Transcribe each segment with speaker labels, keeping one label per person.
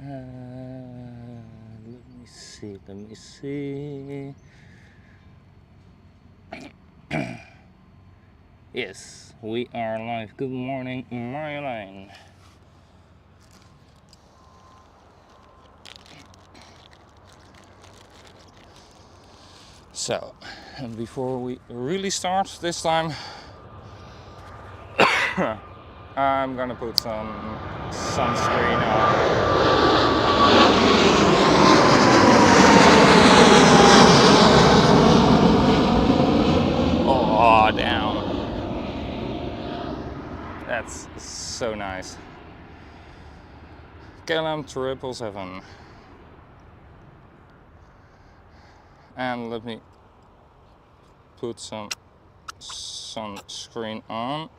Speaker 1: Let me see. Yes, we are live. Good morning, Marjolein. So, before we really start this time, I'm gonna put some sunscreen on. Oh, down. That's so nice. Kban 777. And let me put some sunscreen on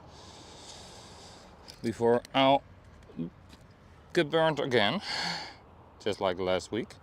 Speaker 1: before I'll get burnt again, just like last week.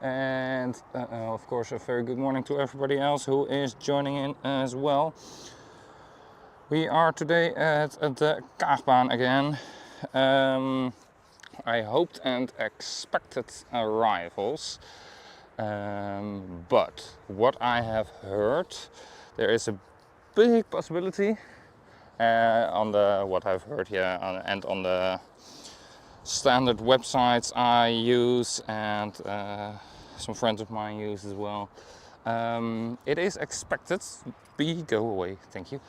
Speaker 1: And of course, a very good morning to everybody else who is joining in as well. We are today at the Kban again. I hoped and expected arrivals, but what I have heard, there is a big possibility on the what I've heard here and on the standard websites I use and some friends of mine use as well. It is expected, go away, thank you.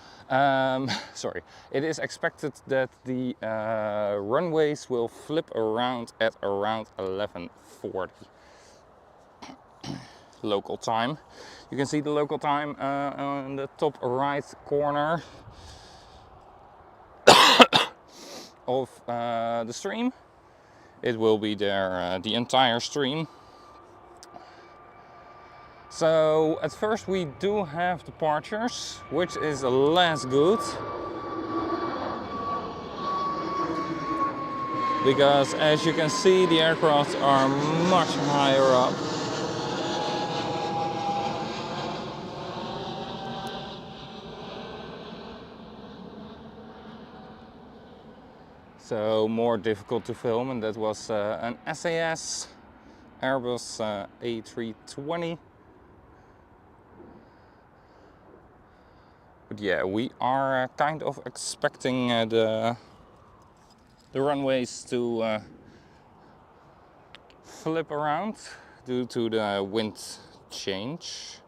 Speaker 1: Sorry, it is expected that the runways will flip around at around 11:40 local time. You can see the local time on the top right corner of the stream. It will be there the entire stream. So at first we do have departures, which is less good, because as you can see the aircraft are much higher up. So more difficult to film, and that was an SAS Airbus A320. But yeah, we are kind of expecting the runways to flip around due to the wind change.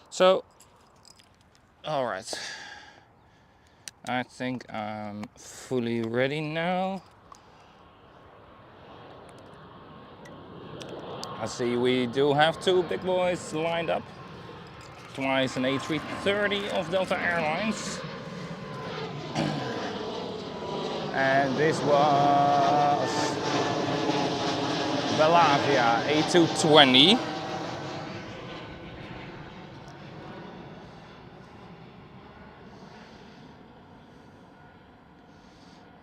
Speaker 1: So, all right, I think I'm fully ready now. I see we do have two big boys lined up. Twice an A330 of Delta Airlines. And this was Belavia A220.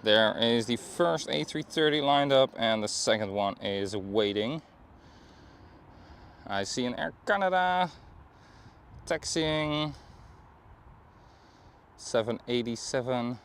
Speaker 1: There is the first A330 lined up and the second one is waiting. I see an Air Canada taxiing 787.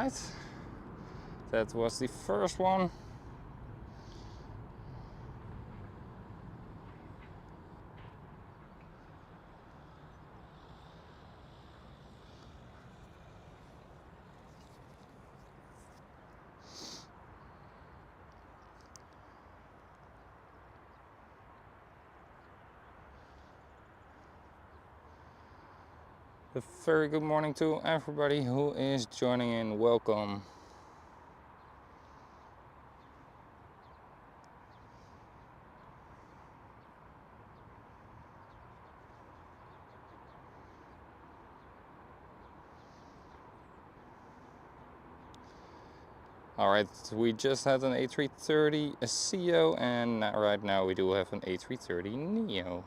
Speaker 1: right. That was the first one. A very good morning to everybody who is joining in. Welcome. Alright, we just had an A330 CEO and right now we do have an A330 Neo.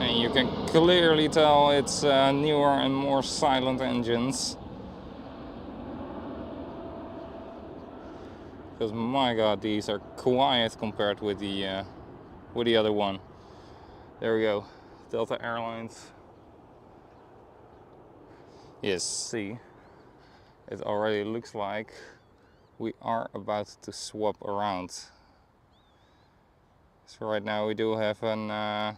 Speaker 1: And you can clearly tell it's newer and more silent engines. Because my god, these are quiet compared with the other one. There we go, Delta Airlines. Yes, see, it already looks like we are about to swap around. So right now we do have an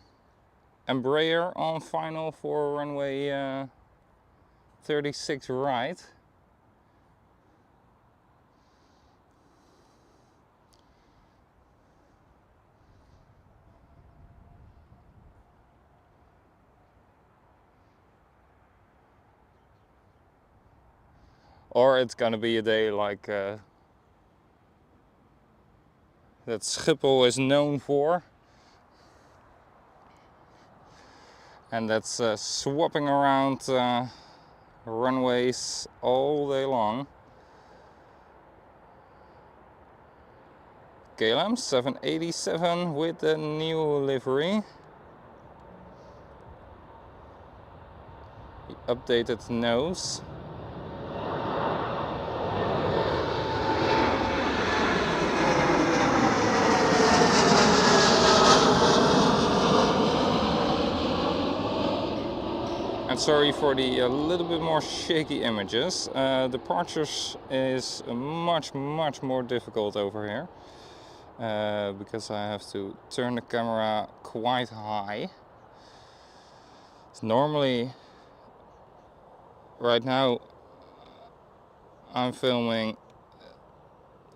Speaker 1: Embraer on final for runway 36 right. Or it's gonna be a day like that Schiphol is known for. And that's swapping around runways all day long. KLM 787 with the new livery. The updated nose. And sorry for the little bit more shaky images. Departures is much more difficult over here. Because I have to turn the camera quite high. Normally, right now, I'm filming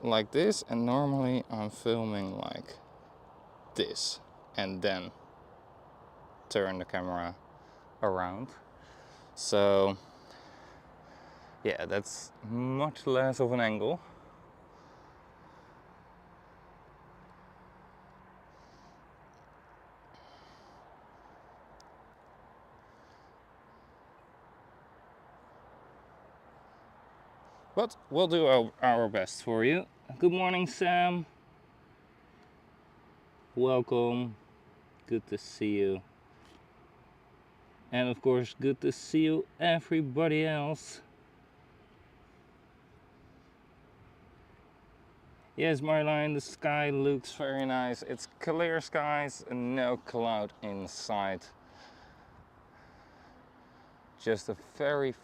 Speaker 1: like this, and normally I'm filming like this, and then turn the camera around. So, yeah, that's much less of an angle. But we'll do our best for you. Good morning, Sam. Welcome. Good to see you. And of course, good to see you, everybody else. Yes, Marlene, the sky looks very nice. It's clear skies and no cloud inside. Just a very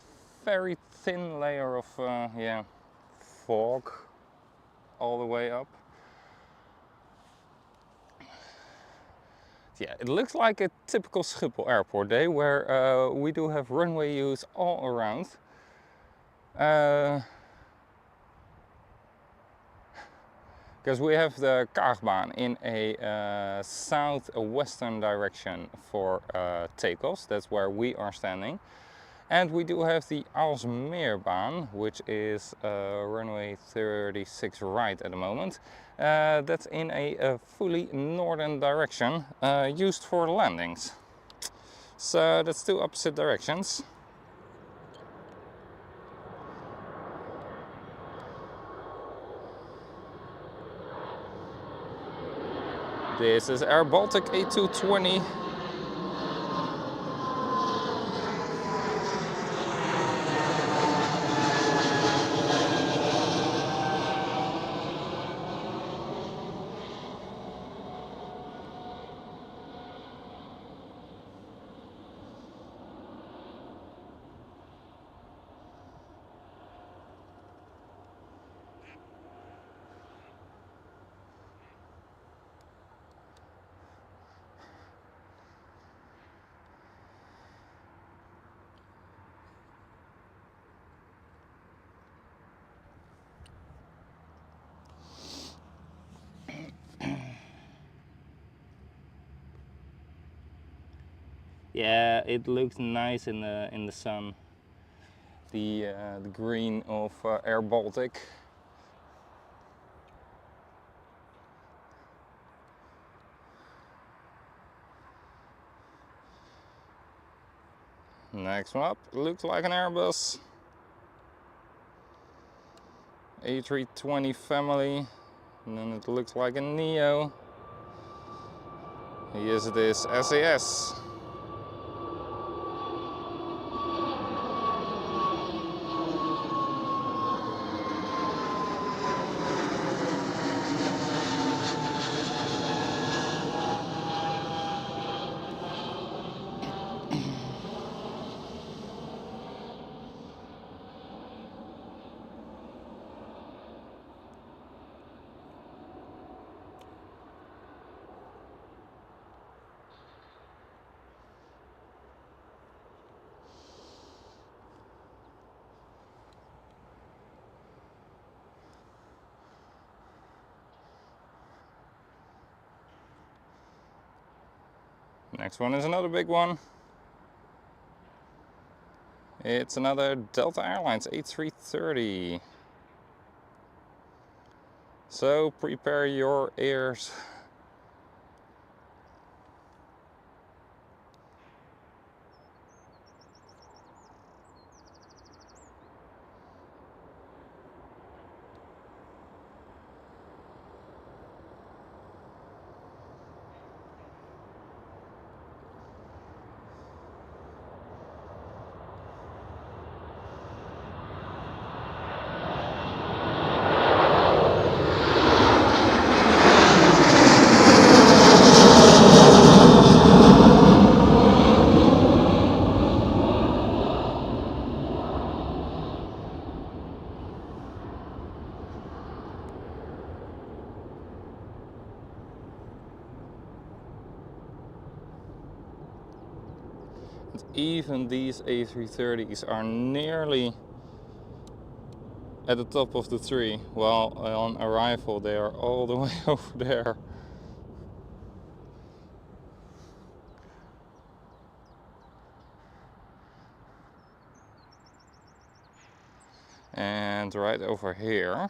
Speaker 1: thin layer of fog all the way up. Yeah, it looks like a typical Schiphol Airport day where we do have runway use all around. Because we have the Kban in a southwestern direction for takeoffs. That's where we are standing. And we do have the Aalsmeerbaan, which is runway 36 right at the moment. That's in a fully northern direction, used for landings. So that's two opposite directions. This is Air Baltic A220. Yeah, it looks nice in the sun. The green of Air Baltic. Next one up, looks like an Airbus A320 family, and then it looks like a Neo. Yes, it is SAS. Next one is another big one. It's another Delta Airlines A330. So prepare your ears. Even these A330s are nearly at the top of the tree, while on arrival they are all the way over there. And right over here,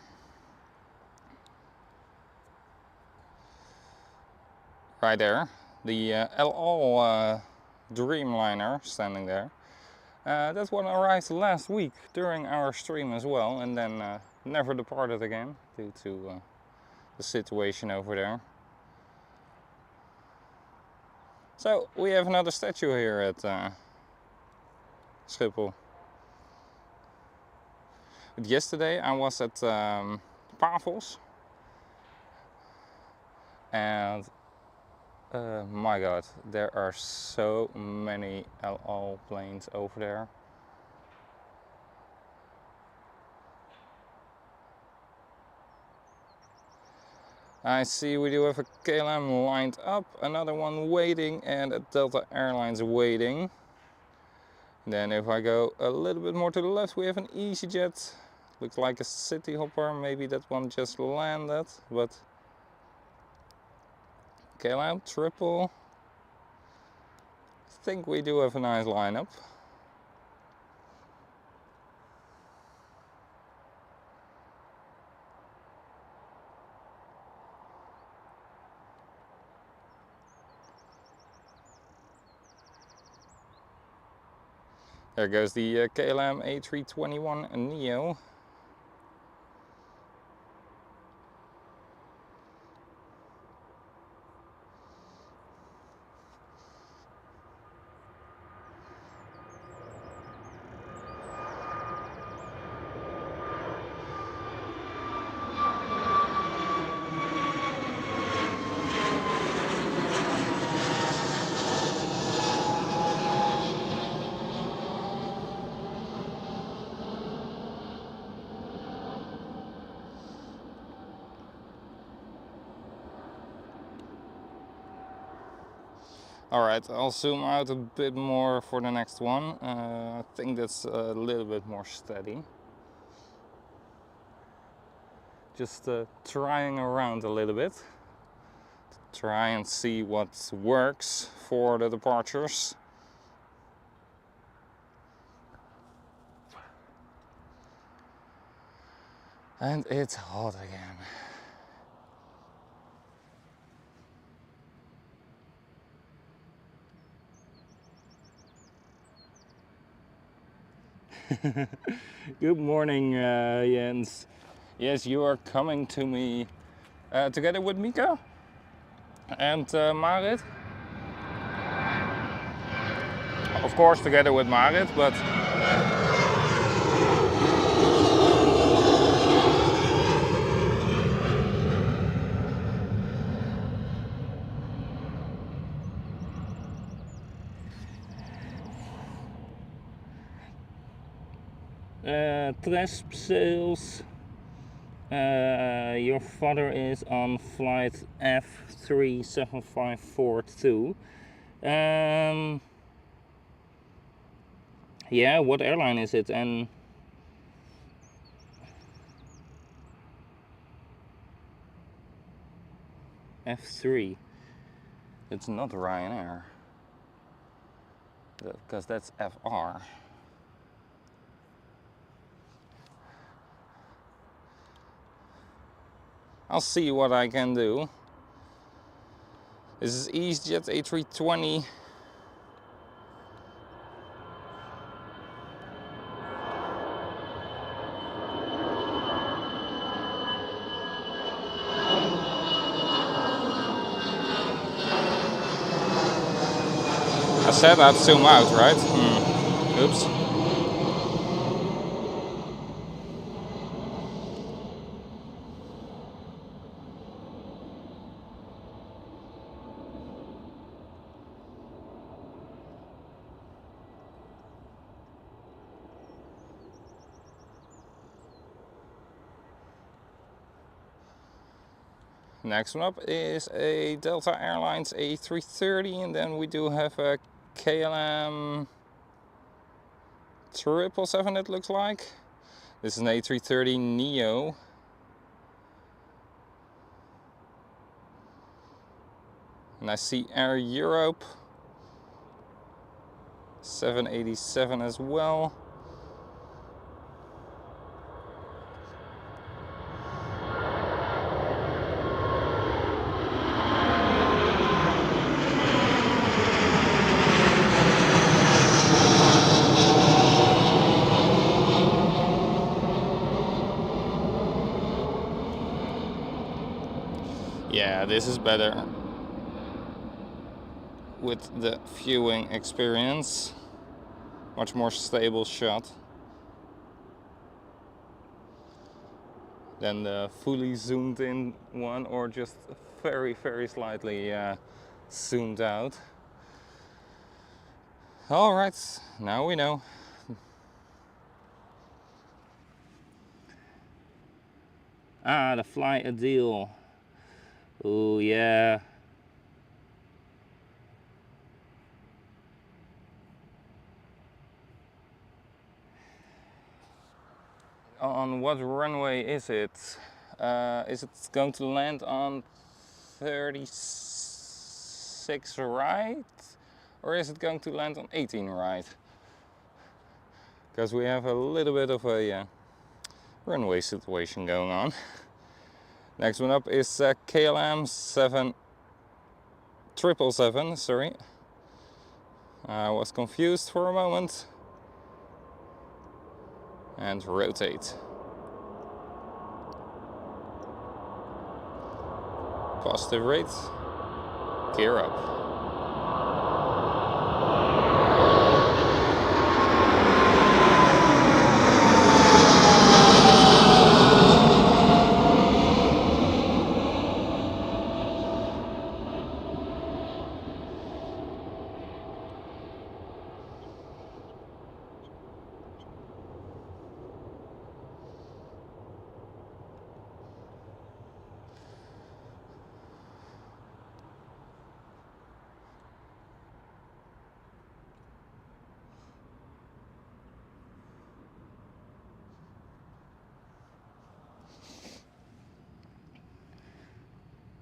Speaker 1: right there, the El Al Dreamliner standing there. That one arrived last week during our stream as well, and then never departed again due to the situation over there. So we have another statue here at Schiphol. But yesterday I was at Pavels, and my god, there are so many El Al planes over there. I see we do have a KLM lined up, another one waiting, and a Delta Airlines waiting. Then if I go a little bit more to the left, we have an EasyJet. Looks like a city hopper, maybe that one just landed, but KLM triple. I think we do have a nice lineup. There goes the KLM A321 Neo. Alright, I'll zoom out a bit more for the next one. I think that's a little bit more steady. Just trying around a little bit. Try and see what works for the departures. And it's hot again. Good morning, Jens. Yes, you are coming to me together with Mika and Marit. Of course, together with Marit, but Tresp sales. Your father is on flight F37542. Yeah, what airline is it? And F3. It's not Ryanair, because that's FR. I'll see what I can do. This is EasyJet A320. I said I'd zoom out, right? Oops. Next one up is a Delta Airlines A330, and then we do have a KLM 777, it looks like. This is an A330 Neo. And I see Air Europe 787 as well. Yeah, this is better with the viewing experience. Much more stable shot than the fully zoomed in one, or just very slightly zoomed out. All right, now we know. The fly a deal. Oh yeah. On what runway is it? Is it going to land on 36 right? Or is it going to land on 18 right? Because we have a little bit of a runway situation going on. Next one up is KLM 777, sorry. I was confused for a moment. And rotate. Positive rate. Gear up.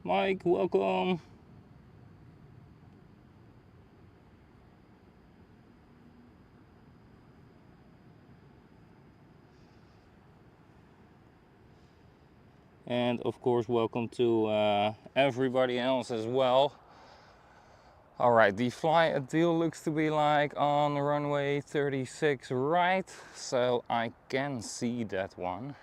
Speaker 1: Mike, welcome. And of course, welcome to everybody else as well. All right, the flight deal looks to be like on runway 36, right? So I can see that one.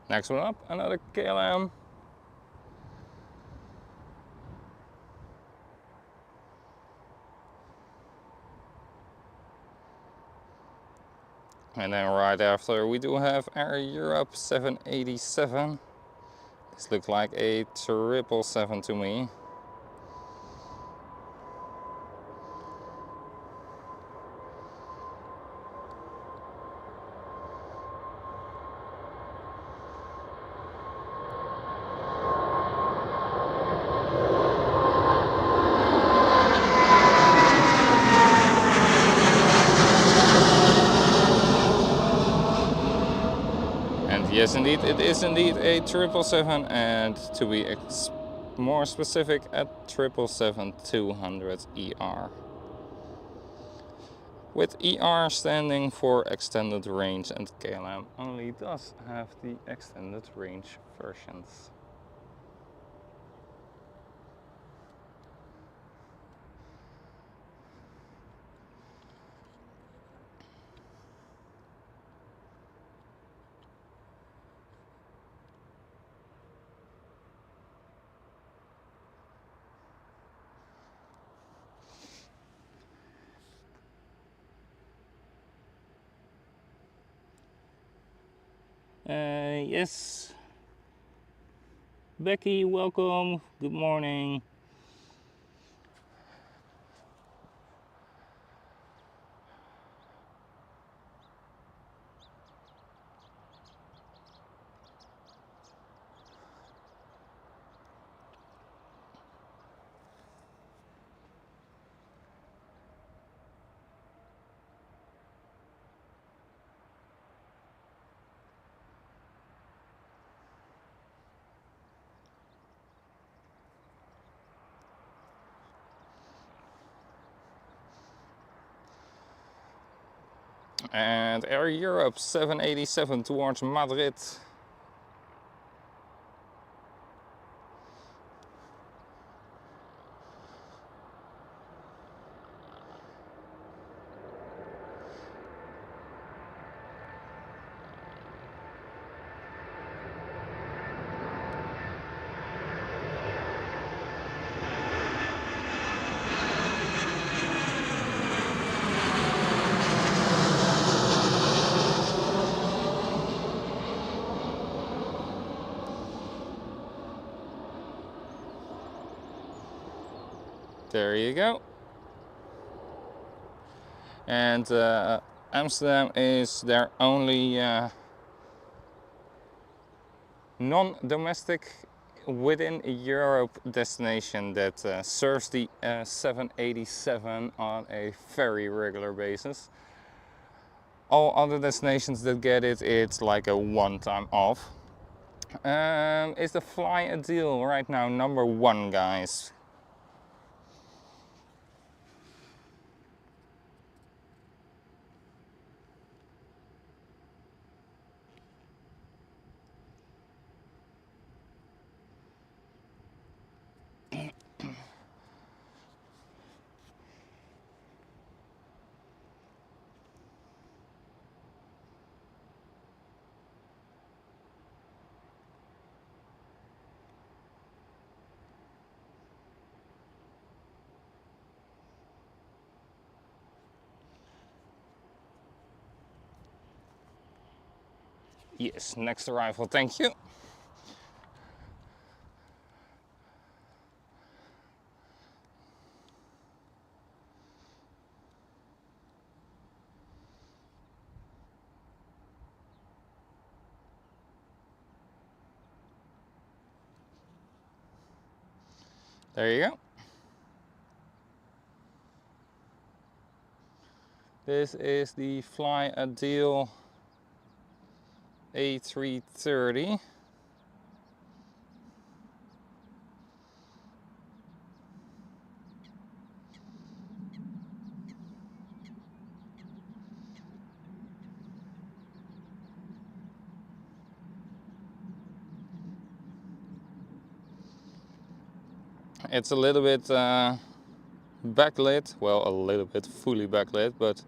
Speaker 1: Next one up, another KLM. And then right after we do have Air Europe 787. This looks like a 777 to me. Yes, indeed, it is indeed a 777, and to be more specific, a 777-200 ER. With ER standing for extended range, and KLM only does have the extended range versions. Yes, Becky, welcome, good morning. And Air Europe 787 towards Madrid. There you go. And Amsterdam is their only non-domestic within Europe destination that serves the 787 on a very regular basis. All other destinations that get it, it's like a one-time off. Is the fly a deal right now number one, guys? Yes, next arrival, thank you. There you go. This is the Fly a Deal A330. It's a little bit backlit, well, a little bit fully backlit, but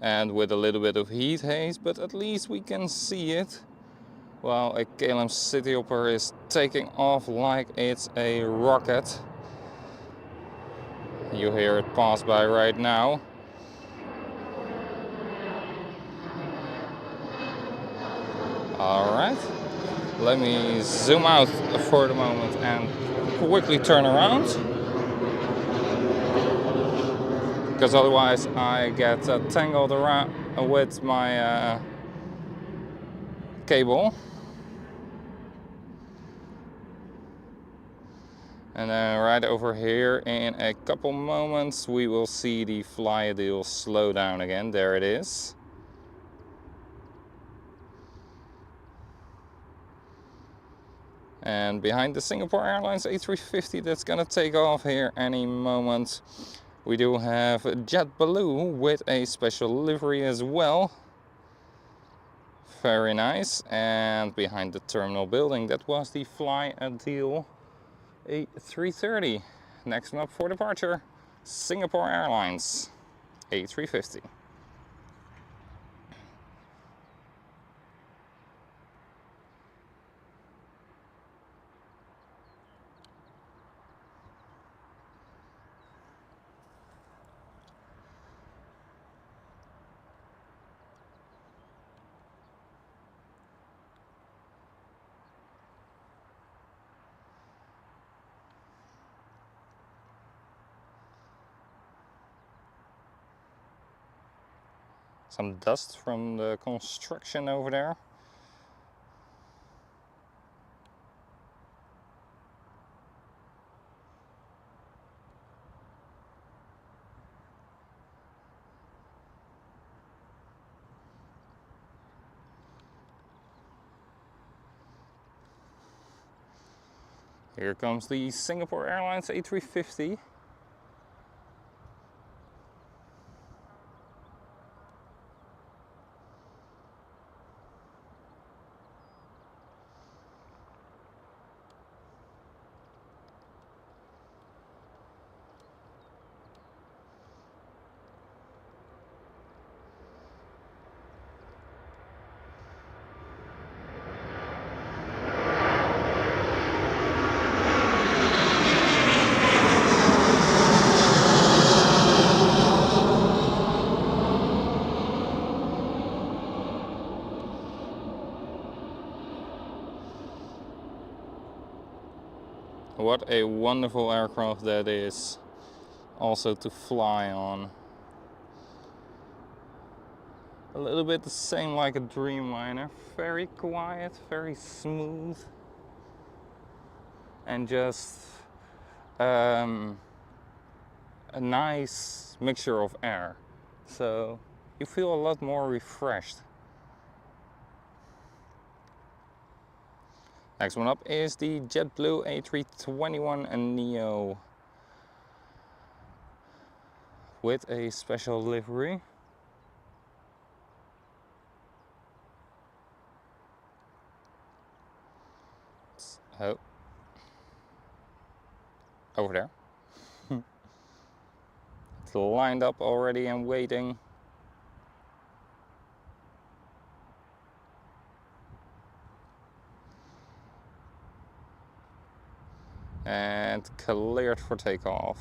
Speaker 1: and with a little bit of heat haze, but at least we can see it while a KLM Cityhopper is taking off like it's a rocket. You hear it pass by right now. Alright, let me zoom out for the moment and quickly turn around, because otherwise I get tangled around with my cable. And then right over here in a couple moments we will see the Fly a Deal slow down again. There it is. And behind the Singapore Airlines A350 that's gonna take off here any moment, we do have JetBlue with a special livery as well. Very nice. And behind the terminal building, that was the Fly a Deal A330. Next one up for departure, Singapore Airlines A350. Some dust from the construction over there. Here comes the Singapore Airlines A350. What a wonderful aircraft that is, also to fly on. A little bit the same like a Dreamliner, very quiet, very smooth, and just a nice mixture of air. So you feel a lot more refreshed. Next one up is the JetBlue A321 Neo with a special livery. Oh, over there. It's lined up already and waiting. And cleared for takeoff.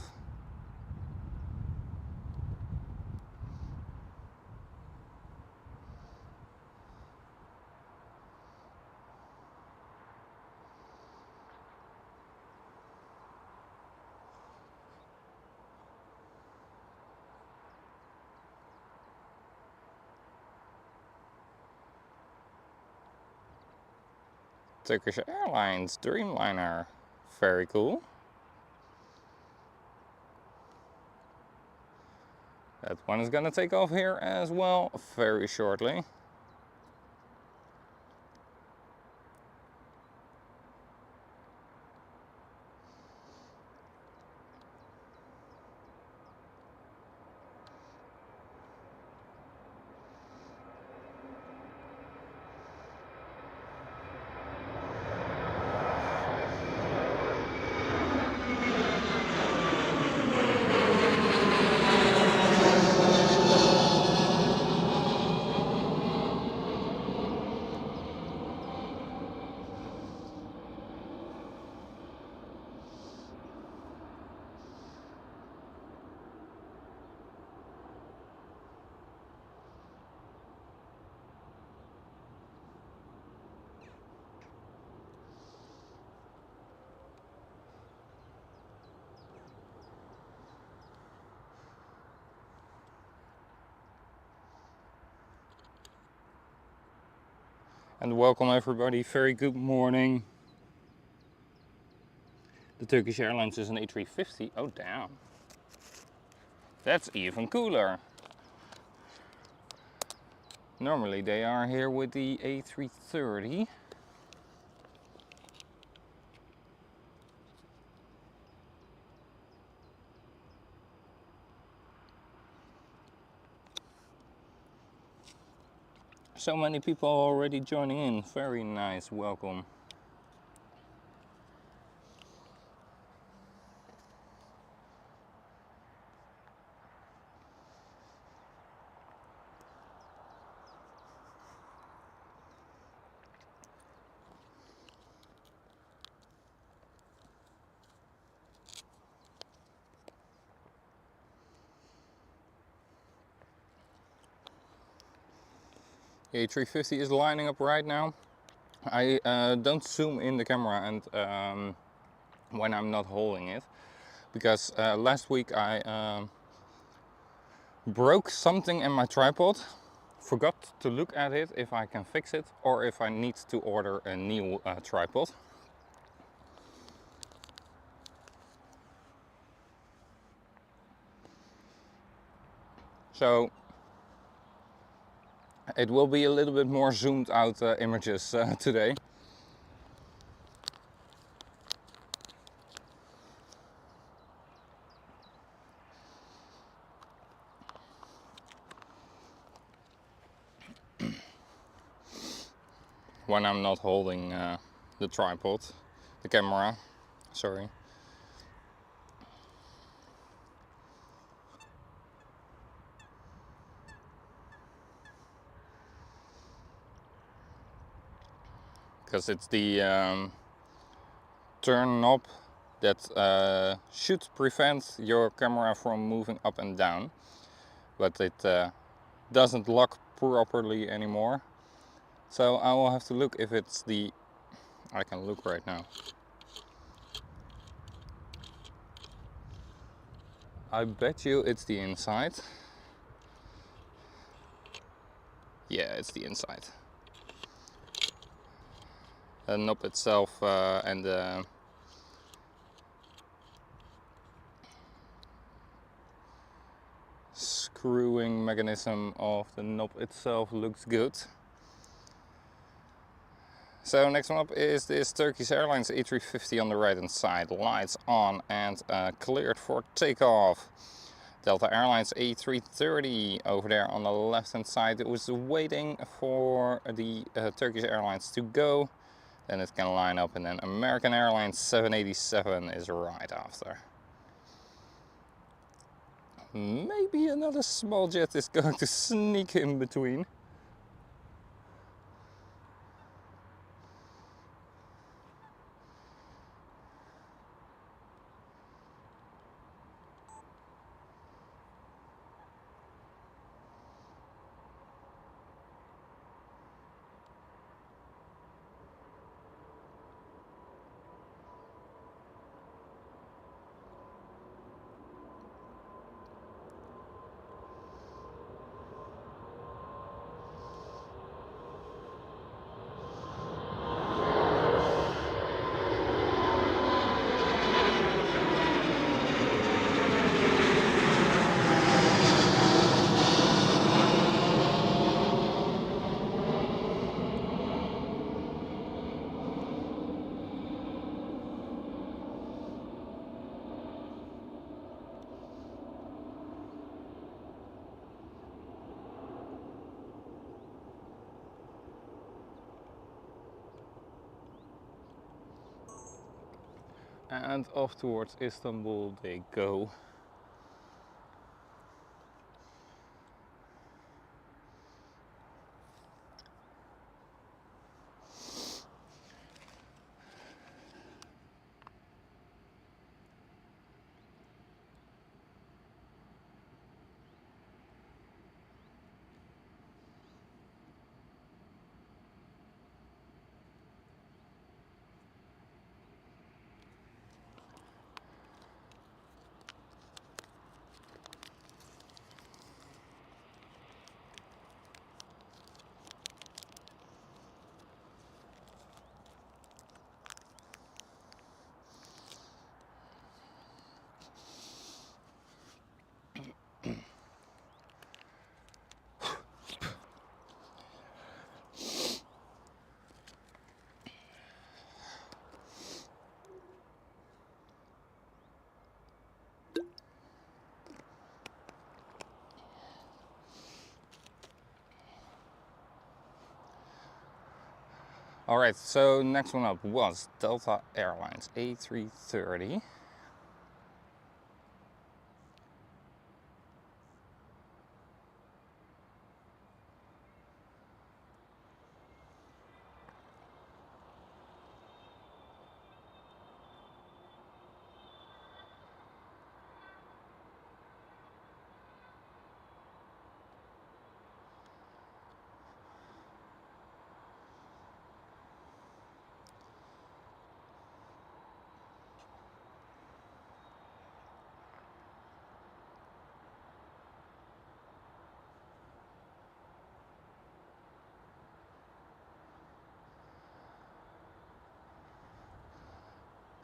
Speaker 1: Turkish Airlines Dreamliner, very cool. That one is gonna take off here as well very shortly. And welcome everybody, very good morning. The Turkish Airlines is an A350, oh damn. That's even cooler. Normally they are here with the A330. So many people already joining in, very nice, welcome. The A350 is lining up right now. I don't zoom in the camera and when I'm not holding it, because last week I broke something in my tripod, forgot to look at it if I can fix it or if I need to order a new tripod. So it will be a little bit more zoomed out images today. When I'm not holding the tripod, the camera, sorry. Because it's the turn knob that should prevent your camera from moving up and down, but it doesn't lock properly anymore. So I will have to look if it's the, I can look right now. I bet you it's the inside. Yeah, it's the inside. The knob itself and the screwing mechanism of the knob itself looks good. So next one up is this Turkish Airlines A350 on the right hand side. Lights on and cleared for takeoff. Delta Airlines A330 over there on the left hand side. It was waiting for the Turkish Airlines to go. Then it can line up, and then American Airlines 787 is right after. Maybe another small jet is going to sneak in between. and off towards Istanbul they go. Alright, so next one up was Delta Airlines A330.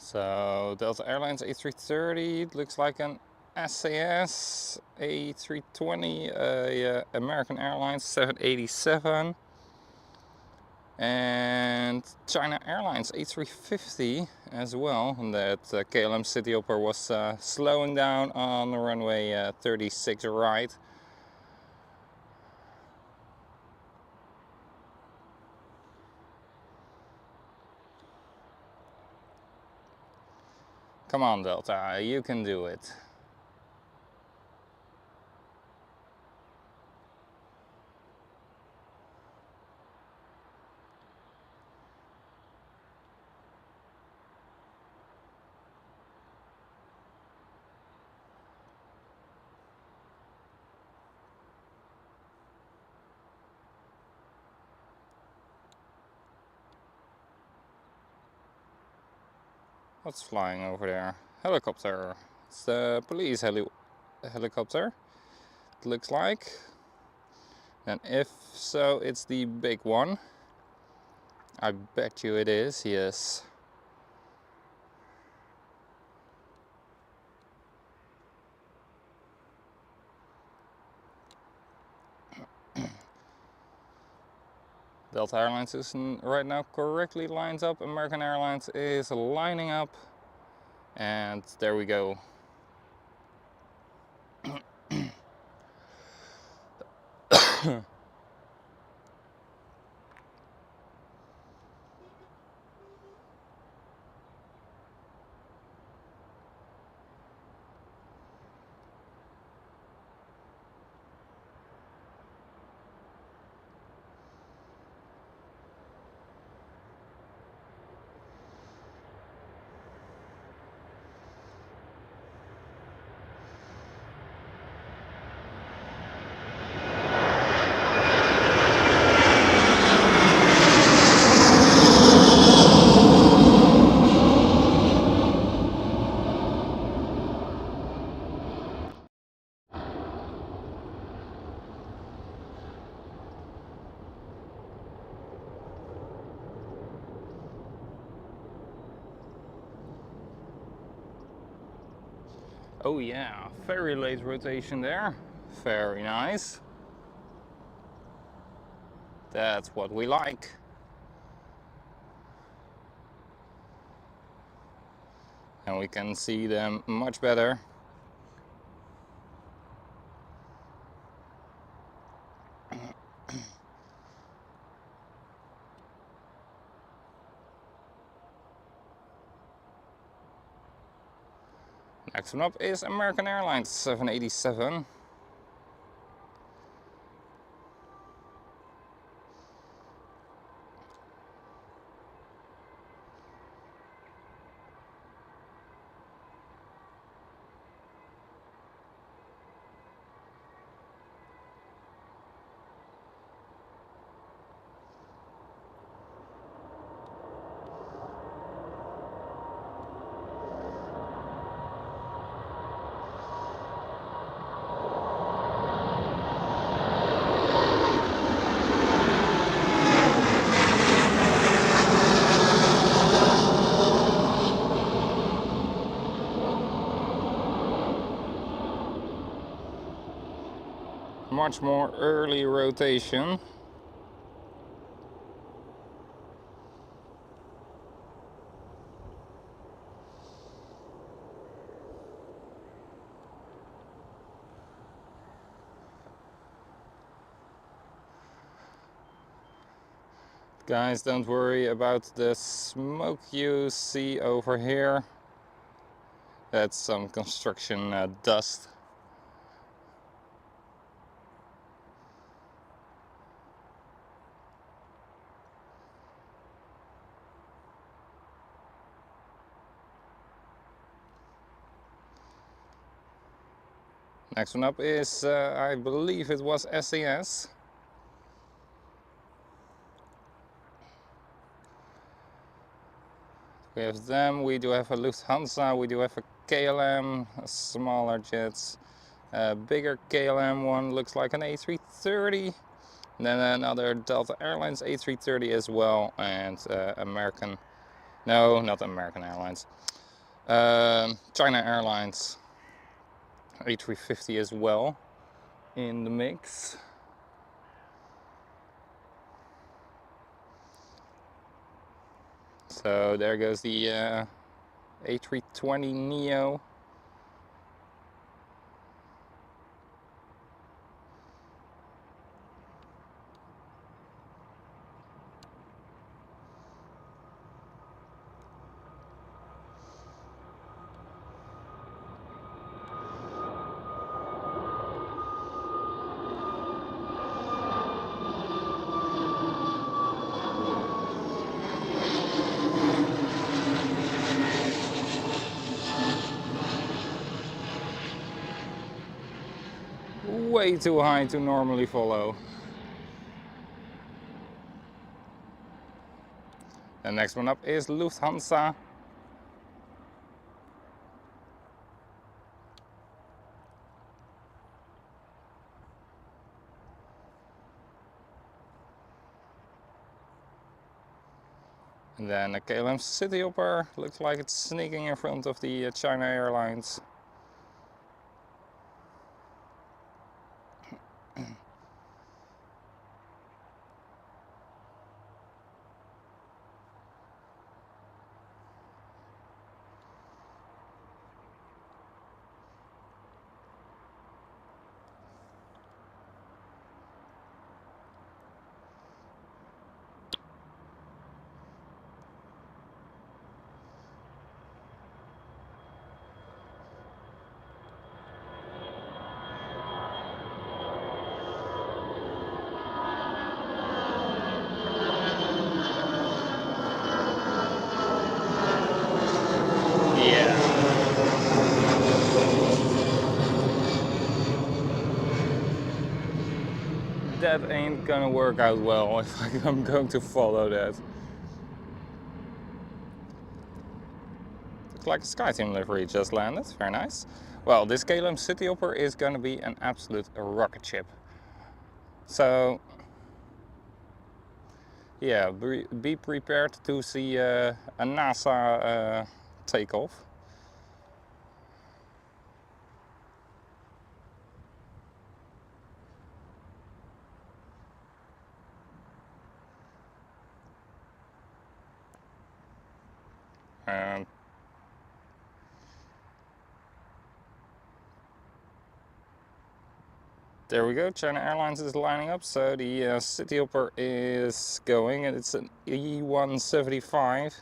Speaker 1: So Delta Airlines A330 looks like an SAS A320, American Airlines 787, and China Airlines A350 as well. And that KLM City Hopper was slowing down on the runway 36 right. Come on Delta, you can do it. What's flying over there? Helicopter. It's the police helicopter, it looks like. And if so, it's the big one. I bet you it is, yes. Delta Airlines is right now correctly lines up. American Airlines is lining up. And there we go. Oh yeah, very late rotation there. Very nice. That's what we like. And we can see them much better. Next one up is American Airlines 787. Much more early rotation. Guys, don't worry about the smoke you see over here. That's some construction dust. Next one up is, I believe it was SAS. We have them, we do have a Lufthansa, we do have a KLM, smaller jets. A bigger KLM one looks like an A330. And then another Delta Airlines A330 as well, and American, no, not American Airlines. China Airlines A350 as well in the mix. So there goes the A320neo. Way too high to normally follow. The next one up is Lufthansa. And then the KLM Cityhopper looks like it's sneaking in front of the China Airlines. That ain't gonna work out well if I'm going to follow that. Looks like a SkyTeam livery just landed, very nice. Well, this KLM Cityhopper is gonna be an absolute rocket ship. So, yeah, be prepared to see a NASA takeoff. There we go, China Airlines is lining up, so the Cityhopper is going, and it's an E175.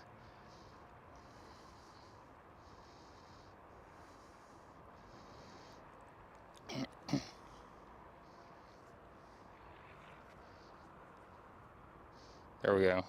Speaker 1: There we go.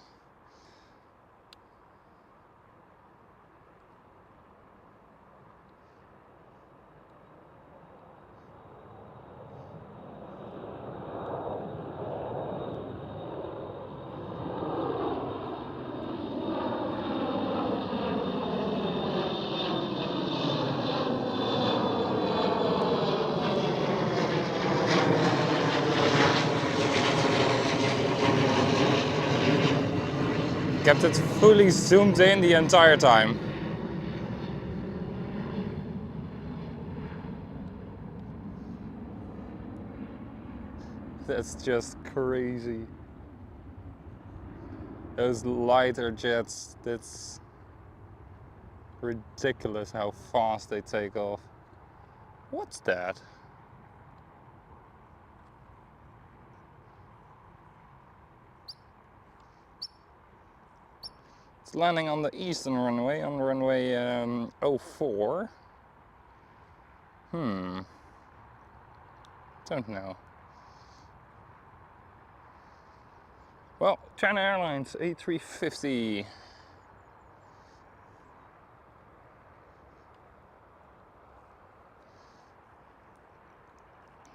Speaker 1: Kept it fully zoomed in the entire time. That's just crazy. Those lighter jets, that's ridiculous how fast they take off. What's that? It's landing on the eastern runway, on runway 04. Don't know. Well, China Airlines A350.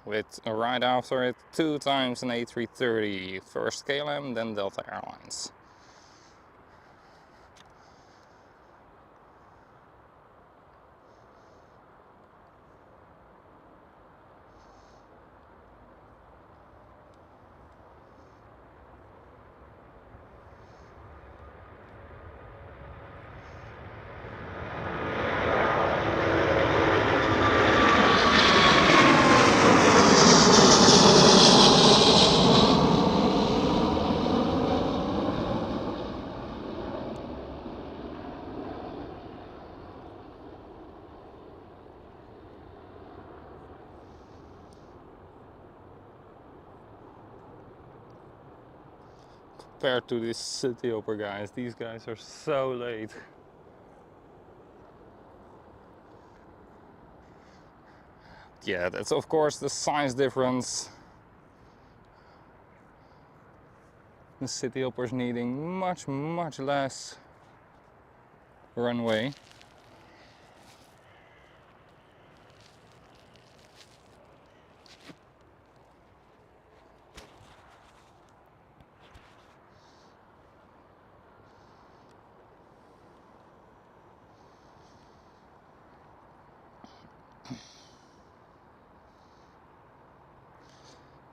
Speaker 1: With right after it 2 times an A330. First KLM, then Delta Airlines. Compared to these city hopper guys, these guys are so late. Yeah, that's of course the size difference. The city hoppers needing much less runway.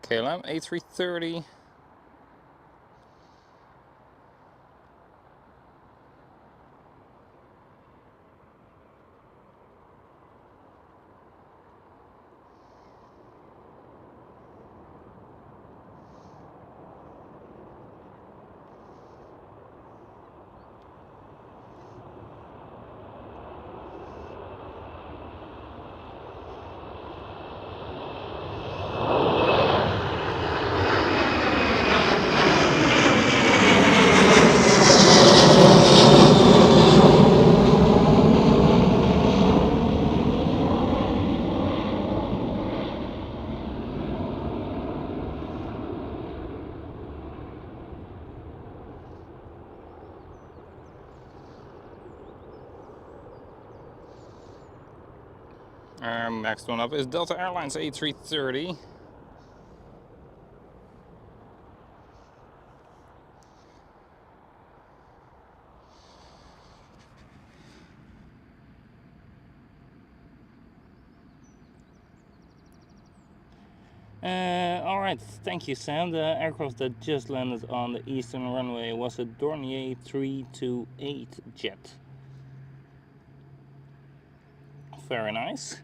Speaker 1: KLM A330. Next one up is Delta Airlines A330. Alright, thank you Sam. The aircraft that just landed on the eastern runway was a Dornier 328 jet. Very nice.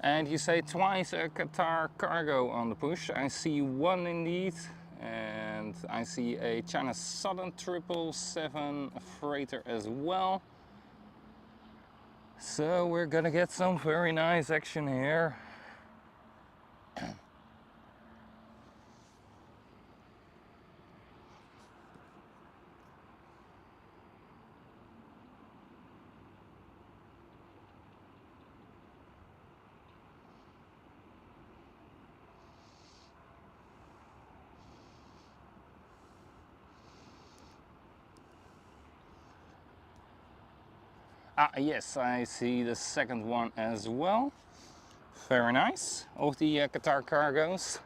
Speaker 1: And you say twice a Qatar cargo on the push. I see one indeed. And I see a China Southern 777 freighter as well. So we're gonna get some very nice action here. Ah, yes, I see the second one as well. Very nice, of the Qatar cargos.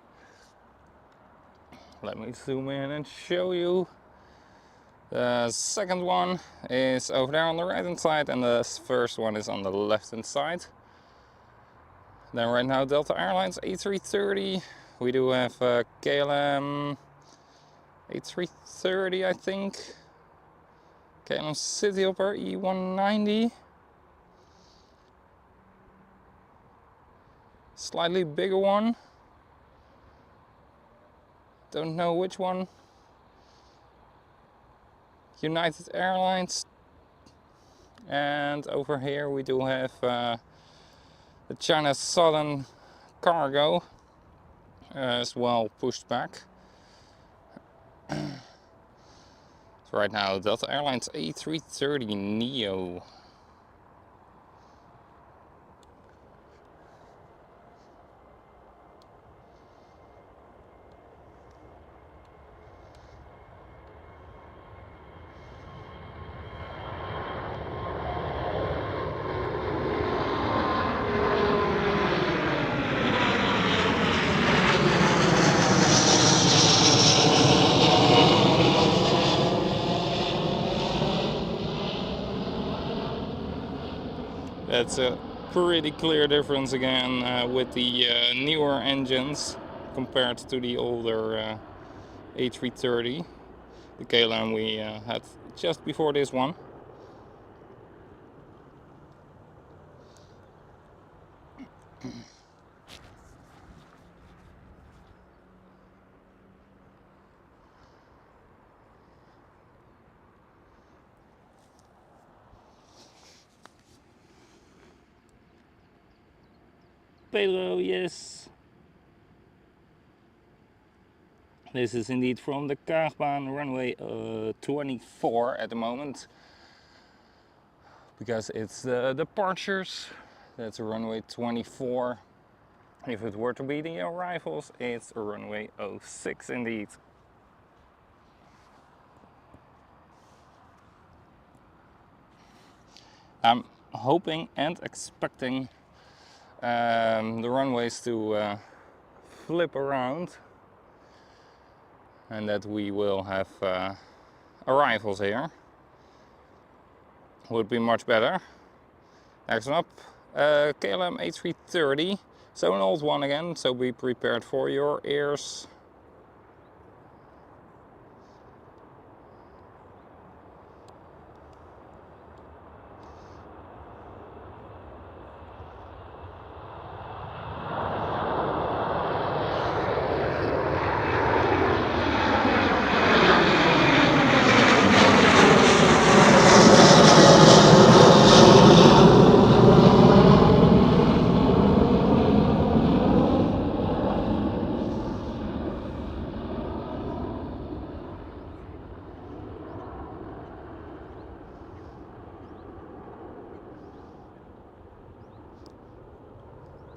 Speaker 1: Let me zoom in and show you. The second one is over there on the right hand side, and the first one is on the left hand side. Then right now Delta Airlines A330. We do have KLM A330, I think. KLM Cityhopper E190. Slightly bigger one. Don't know which one. United Airlines. And over here we do have the China Southern Cargo as well, pushed back. So right now Delta Airlines A330 Neo. That's a pretty clear difference again with the newer engines compared to the older A330, the KLM we had just before this one. Pedro, yes. This is indeed from the Kban runway 24 at the moment, because it's the departures. That's a runway 24. If it were to be the arrivals, it's a runway 06 indeed. I'm hoping and expecting the runways to flip around, and that we will have arrivals here. Would be much better. Next one up, KLM A330. So an old one again, so be prepared for your ears.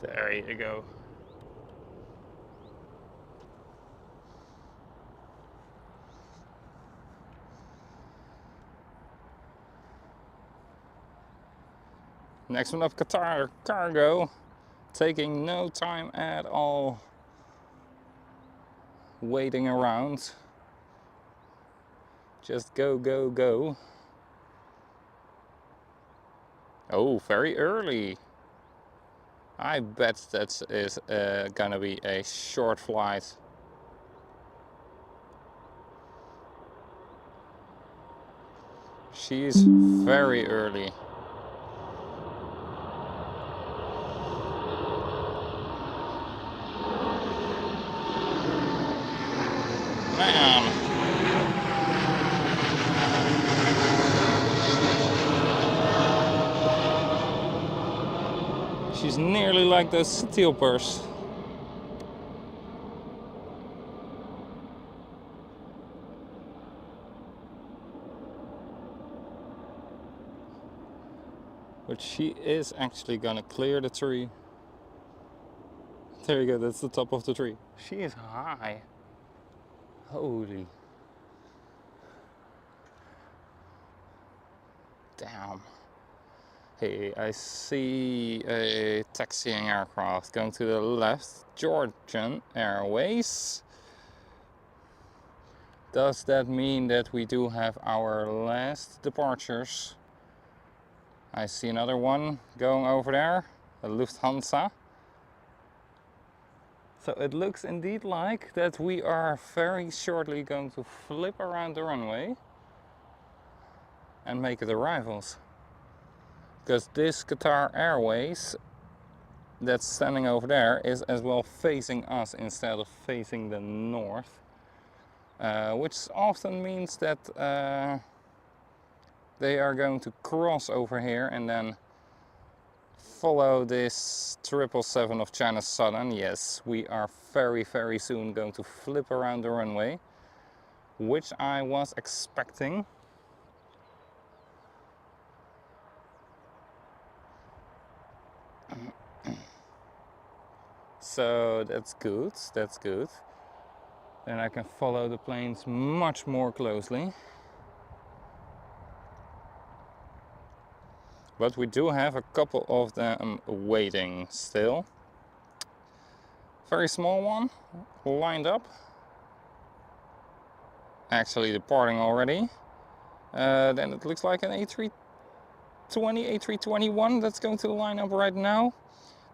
Speaker 1: There you go. Next one up, Qatar Cargo. Taking no time at all waiting around. Just go, go, go. Oh, very early. I bet that is gonna be a short flight. She's very early. Man. She's nearly like those Cityhoppers. But she is actually gonna clear the tree. There you go, that's the top of the tree. She is high. Holy. Damn. Hey, I see a taxiing aircraft going to the left, Georgian Airways. Does that mean that we do have our last departures? I see another one going over there, the Lufthansa. So it looks indeed like that we are very shortly going to flip around the runway and make it arrivals. Because this Qatar Airways that's standing over there is as well facing us instead of facing the north. Which often means that they are going to cross over here and then follow this 777 of China Southern. Yes, we are very soon going to flip around the runway, which I was expecting. So that's good, that's good. Then I can follow the planes much more closely. But we do have a couple of them waiting still. Very small one, lined up. Actually departing already. Then it looks like an A320, A321 that's going to line up right now.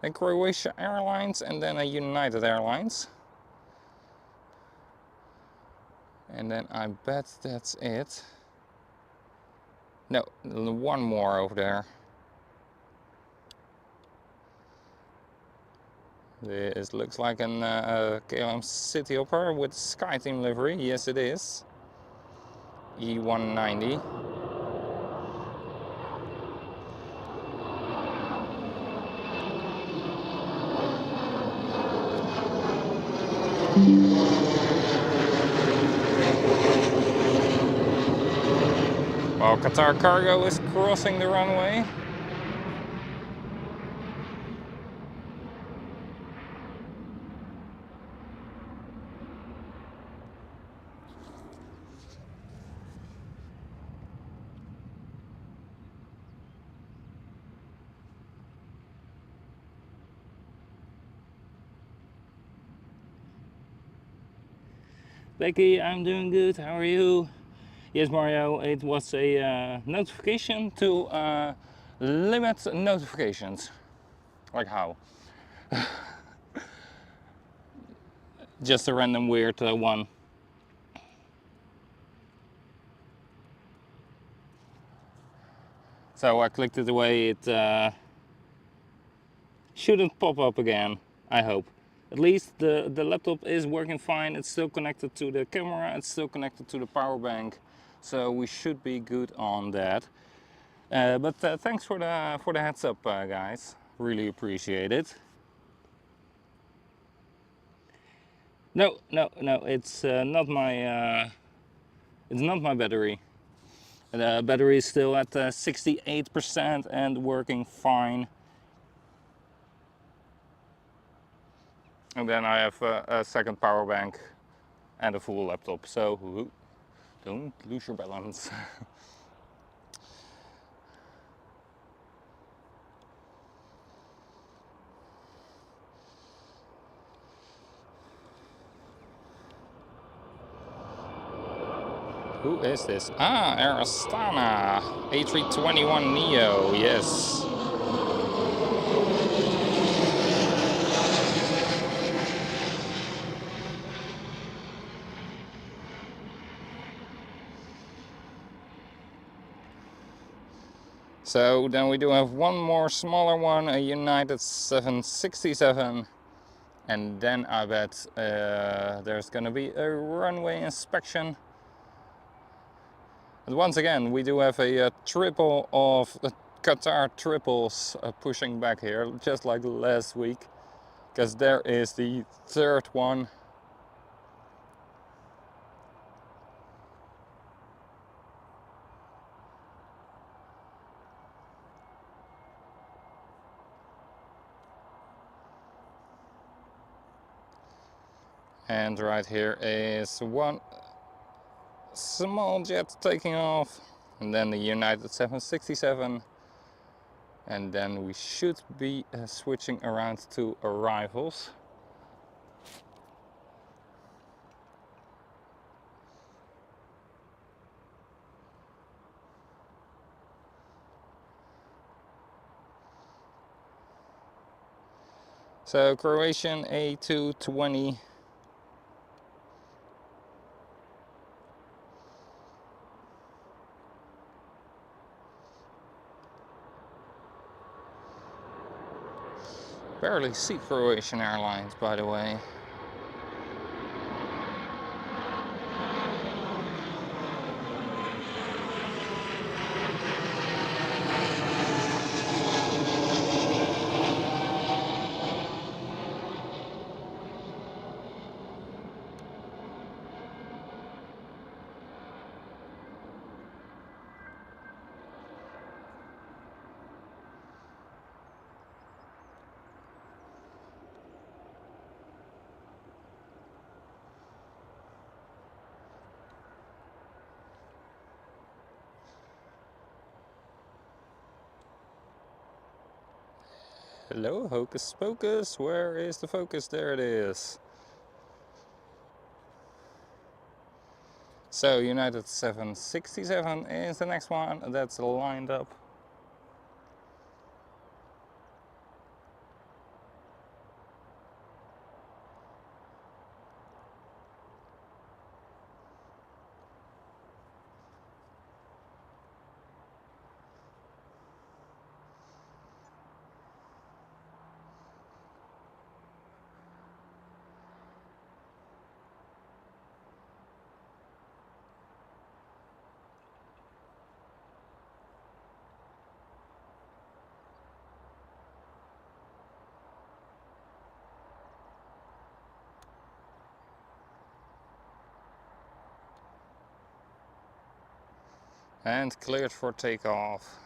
Speaker 1: Then Croatia Airlines and then a United Airlines. And then I bet that's it. No, one more over there. This looks like an KLM City Hopper with SkyTeam livery. Yes, it is. E190. Well, Qatar Cargo is crossing the runway. Becky, I'm doing good. How are you? Yes, Mario, it was a notification to limit notifications. Like how? Just a random weird one. So I clicked it away. It shouldn't pop up again, I hope. At least the laptop is working fine. It's still connected to the camera. It's still connected to the power bank. So we should be good on that. But thanks for the heads up, guys. Really appreciate it. No, it's not my battery. The battery is still at 68% and working fine. And then I have a second power bank and a full laptop, so don't lose your balance. Who is this? Ah, Air Astana A321 Neo, yes. So then we do have one more smaller one, a United 767. And then I bet there's gonna be a runway inspection. And once again, we do have a triple of Qatar triples pushing back here, just like last week. Because there is the third one. And right here is one small jet taking off, and then the United 767, And then we should be switching around to arrivals. So Croatian A220. Barely see Croatian Airlines, by the way. Hello, hocus pocus, where is the focus? There it is. So United 767 is the next one that's lined up. And cleared for takeoff.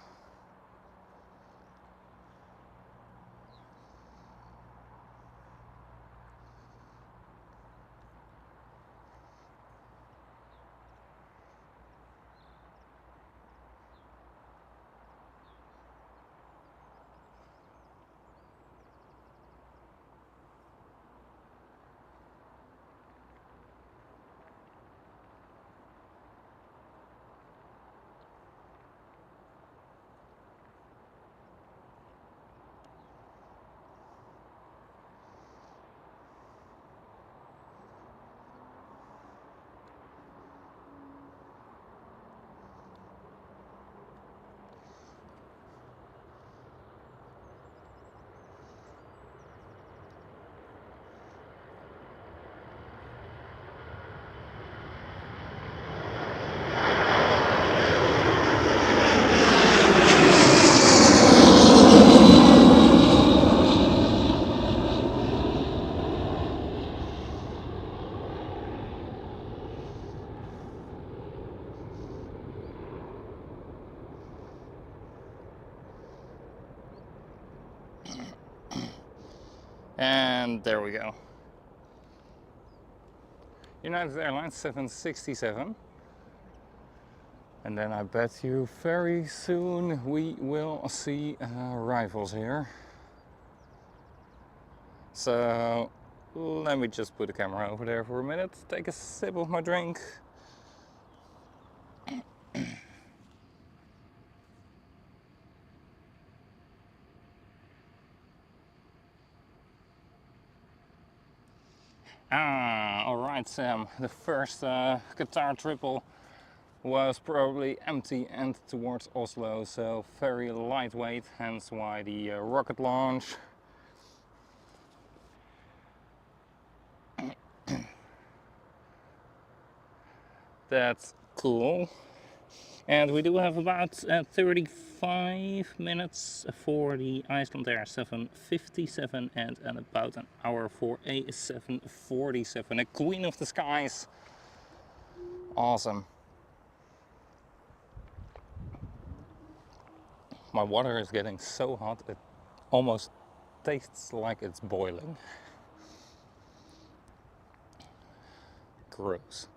Speaker 1: And there we go. United Airlines 767. And then I bet you very soon we will see arrivals here. So let me just put the camera over there for a minute, take a sip of my drink. Alright Sam, the first Qatar triple was probably empty and towards Oslo, so very lightweight, hence why the rocket launch. That's cool. And we do have about 35 minutes for the Iceland Air 757 and about an hour for a 747, a queen of the skies. Awesome. My water is getting so hot it almost tastes like it's boiling. Gross.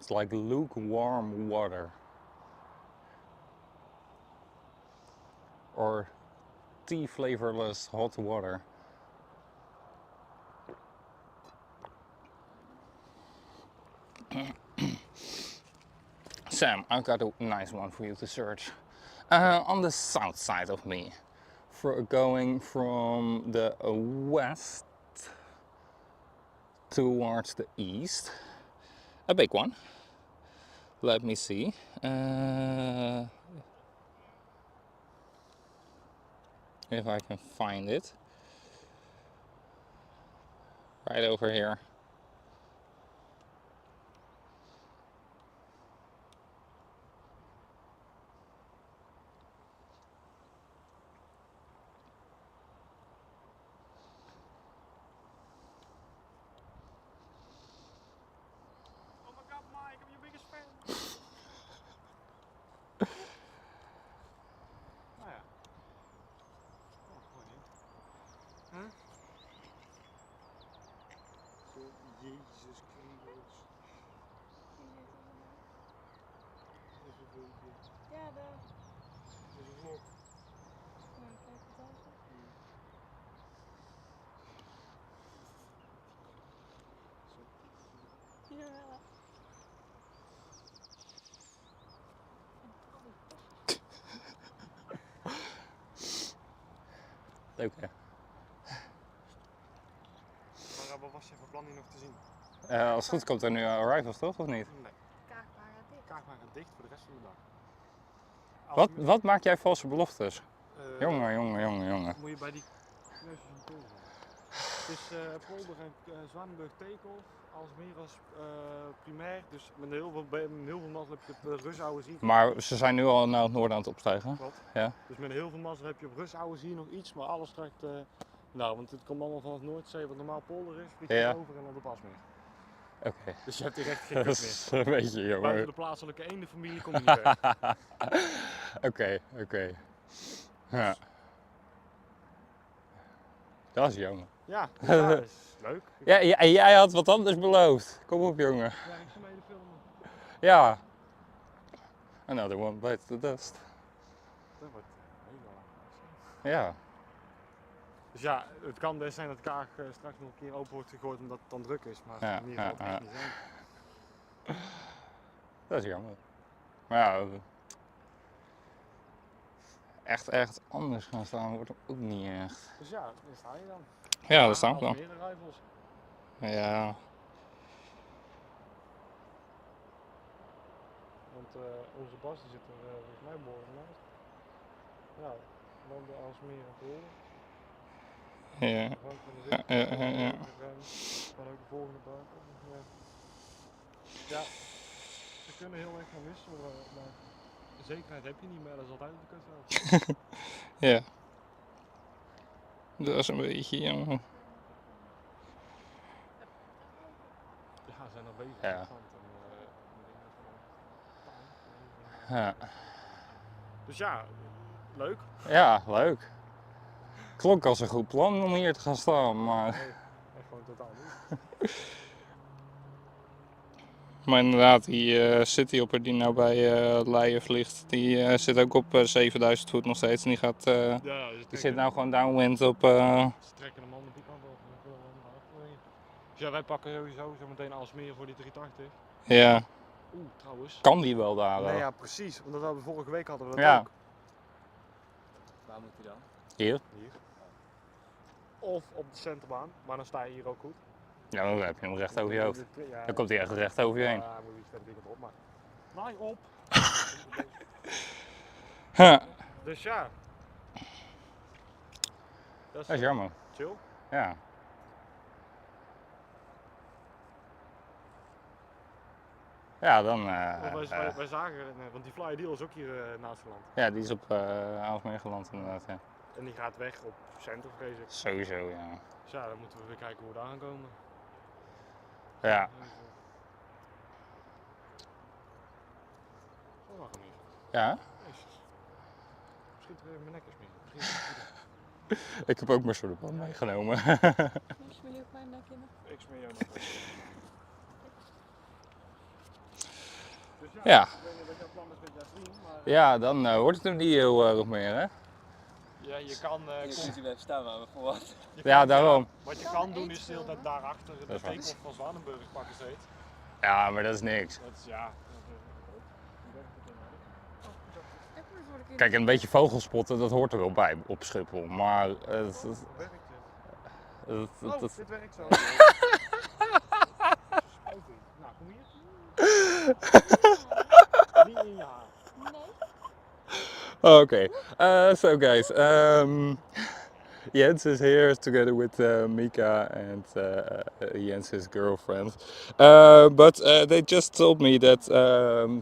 Speaker 1: It's like lukewarm water. Or tea flavorless hot water. Sam, I've got a nice one for you to search. On the south side of me, going from the west towards the east, a big one. Let me see. If I can find it. Right over here.
Speaker 2: Jezus Christus. Ja, daar. Dat is een vlog. Ja, kijk het thuis. Ja.
Speaker 1: Leuk hè?
Speaker 2: Maar wat was je van plan hier nog te zien?
Speaker 1: Als het goed komt er nu arrivals toch, of niet?
Speaker 2: Nee. Kaagbaar gaat dicht. Kaagbaar gaat dicht voor de rest van de dag.
Speaker 1: Wat maak jij valse beloftes? Jongen.
Speaker 2: Moet je bij die kneusjes en pulsen. Het is Polder en Zwanenburg Tekel, Aalsmeer als primair. Dus met heel veel mazzel heb je op Rusouwe zien.
Speaker 1: Maar ze zijn nu al naar het noorden aan het opstijgen.
Speaker 2: Wat?
Speaker 1: Ja.
Speaker 2: Dus met heel veel mazzel heb je op Rusouwe zie je nog iets, maar alles straks. Nou, want het komt allemaal van het Noordzee, wat normaal polder is, vliegt je over en dan op Aalsmeer.
Speaker 1: Oké.
Speaker 2: Dus je hebt hier echt geen
Speaker 1: Dat
Speaker 2: kut
Speaker 1: is
Speaker 2: meer.
Speaker 1: een beetje jammer.
Speaker 2: Buiten de plaatselijke eendenfamilie kom je niet weg.
Speaker 1: Oké. Ja. Dat is jammer.
Speaker 2: Ja, dat is leuk.
Speaker 1: Ja, jij had wat anders beloofd. Kom op jongen.
Speaker 2: Ja, ik ga mee de filmen.
Speaker 1: Ja. Another one bites the dust.
Speaker 2: Dat wordt helemaal.
Speaker 1: Ja.
Speaker 2: Dus ja, het kan best zijn dat Kaag straks nog een keer open wordt gegooid omdat het dan druk is, maar
Speaker 1: Ja,
Speaker 2: in ieder geval
Speaker 1: ja.
Speaker 2: niet zijn.
Speaker 1: Dat is jammer. Maar ja, echt anders gaan staan wordt ook niet echt.
Speaker 2: Dus ja, daar sta je dan.
Speaker 1: Ja, daar staan we dan.
Speaker 2: Meer rivals.
Speaker 1: Ja.
Speaker 2: Want onze Bas die zit er volgens mij morgen naast. Ja, dan de Aalsmeer en Polder.
Speaker 1: Ja.
Speaker 2: Frank van de Wit.
Speaker 1: Ja.
Speaker 2: Dan ook de volgende buiten. Ja, ze kunnen heel erg gaan wisselen, maar de zekerheid heb je niet meer, dat is altijd de kut.
Speaker 1: Ja. Dat is een beetje jammer.
Speaker 2: Ja, ze zijn nog bezig
Speaker 1: Ja.
Speaker 2: met het
Speaker 1: Ja.
Speaker 2: Dus ja, leuk.
Speaker 1: Ja, leuk. Klonk als een goed plan om hier te gaan staan, maar...
Speaker 2: Nee, echt gewoon totaal niet.
Speaker 1: Maar inderdaad, die cityhopper die nou bij Leiden vliegt, die zit ook op 7000 voet nog steeds. En die gaat,
Speaker 2: Ja,
Speaker 1: die zit nou gewoon downwind op...
Speaker 2: Ze trekken hem allemaal die kant op. Dus ja, wij pakken sowieso zo meteen Aalsmeer voor die 380.
Speaker 1: Ja.
Speaker 2: Oeh, trouwens.
Speaker 1: Kan die wel daar?
Speaker 2: Nee, ja, precies. Want dat we vorige week hadden we dat
Speaker 1: Ja.
Speaker 2: ook. Waar moet hij dan?
Speaker 1: Hier?
Speaker 2: Hier. Of op de centerbaan, maar dan sta je hier ook goed.
Speaker 1: Ja, dan heb je hem recht over je hoofd.
Speaker 2: Ja,
Speaker 1: Dan komt hij echt recht over je heen.
Speaker 2: Ja, moet je iets verder dingen op, maar... Naai op!
Speaker 1: Huh.
Speaker 2: Dus ja.
Speaker 1: Dat is jammer.
Speaker 2: Chill.
Speaker 1: Ja. Ja, dan...
Speaker 2: wij zagen, want die flyer deal is ook hier naast geland.
Speaker 1: Ja, die is op Aalsmeer geland inderdaad, ja.
Speaker 2: En die gaat weg op center, vrees ik.
Speaker 1: Sowieso, ja.
Speaker 2: Dus ja, dan moeten we weer kijken hoe we daar gaan komen.
Speaker 1: Ja.
Speaker 2: Zo mag hem niet.
Speaker 1: Ja?
Speaker 2: Jezus. Misschien er even mijn nek eens mee.
Speaker 1: Ik heb ook mijn zonnebrand meegenomen.
Speaker 2: Ik smeer jou nog even. Dus ja,
Speaker 1: Ja.
Speaker 2: ik weet niet wat jouw plan is met jouw vriend, maar...
Speaker 1: Ja, dan wordt het hem niet heel nog meer, hè?
Speaker 2: Ja, je kan...
Speaker 3: Je kunt je blijven staan, maar voor wat?
Speaker 1: Ja, daarom.
Speaker 2: Wat je kan doen is heel dat daarachter de
Speaker 1: Dat is waar.
Speaker 2: take-off van Zwanenburg pakken steeds.
Speaker 1: Ja, maar dat is niks.
Speaker 2: Dat is ja...
Speaker 1: Kijk, een beetje vogelspotten, dat hoort er wel bij op Schiphol. Maar
Speaker 2: Werkt dit? Oh,
Speaker 1: het-
Speaker 2: dit werkt zo. Nou, kom hier. Niet in je haar.
Speaker 1: Okay, so guys, Jens is here together with Mika and Jens's girlfriend. But they just told me that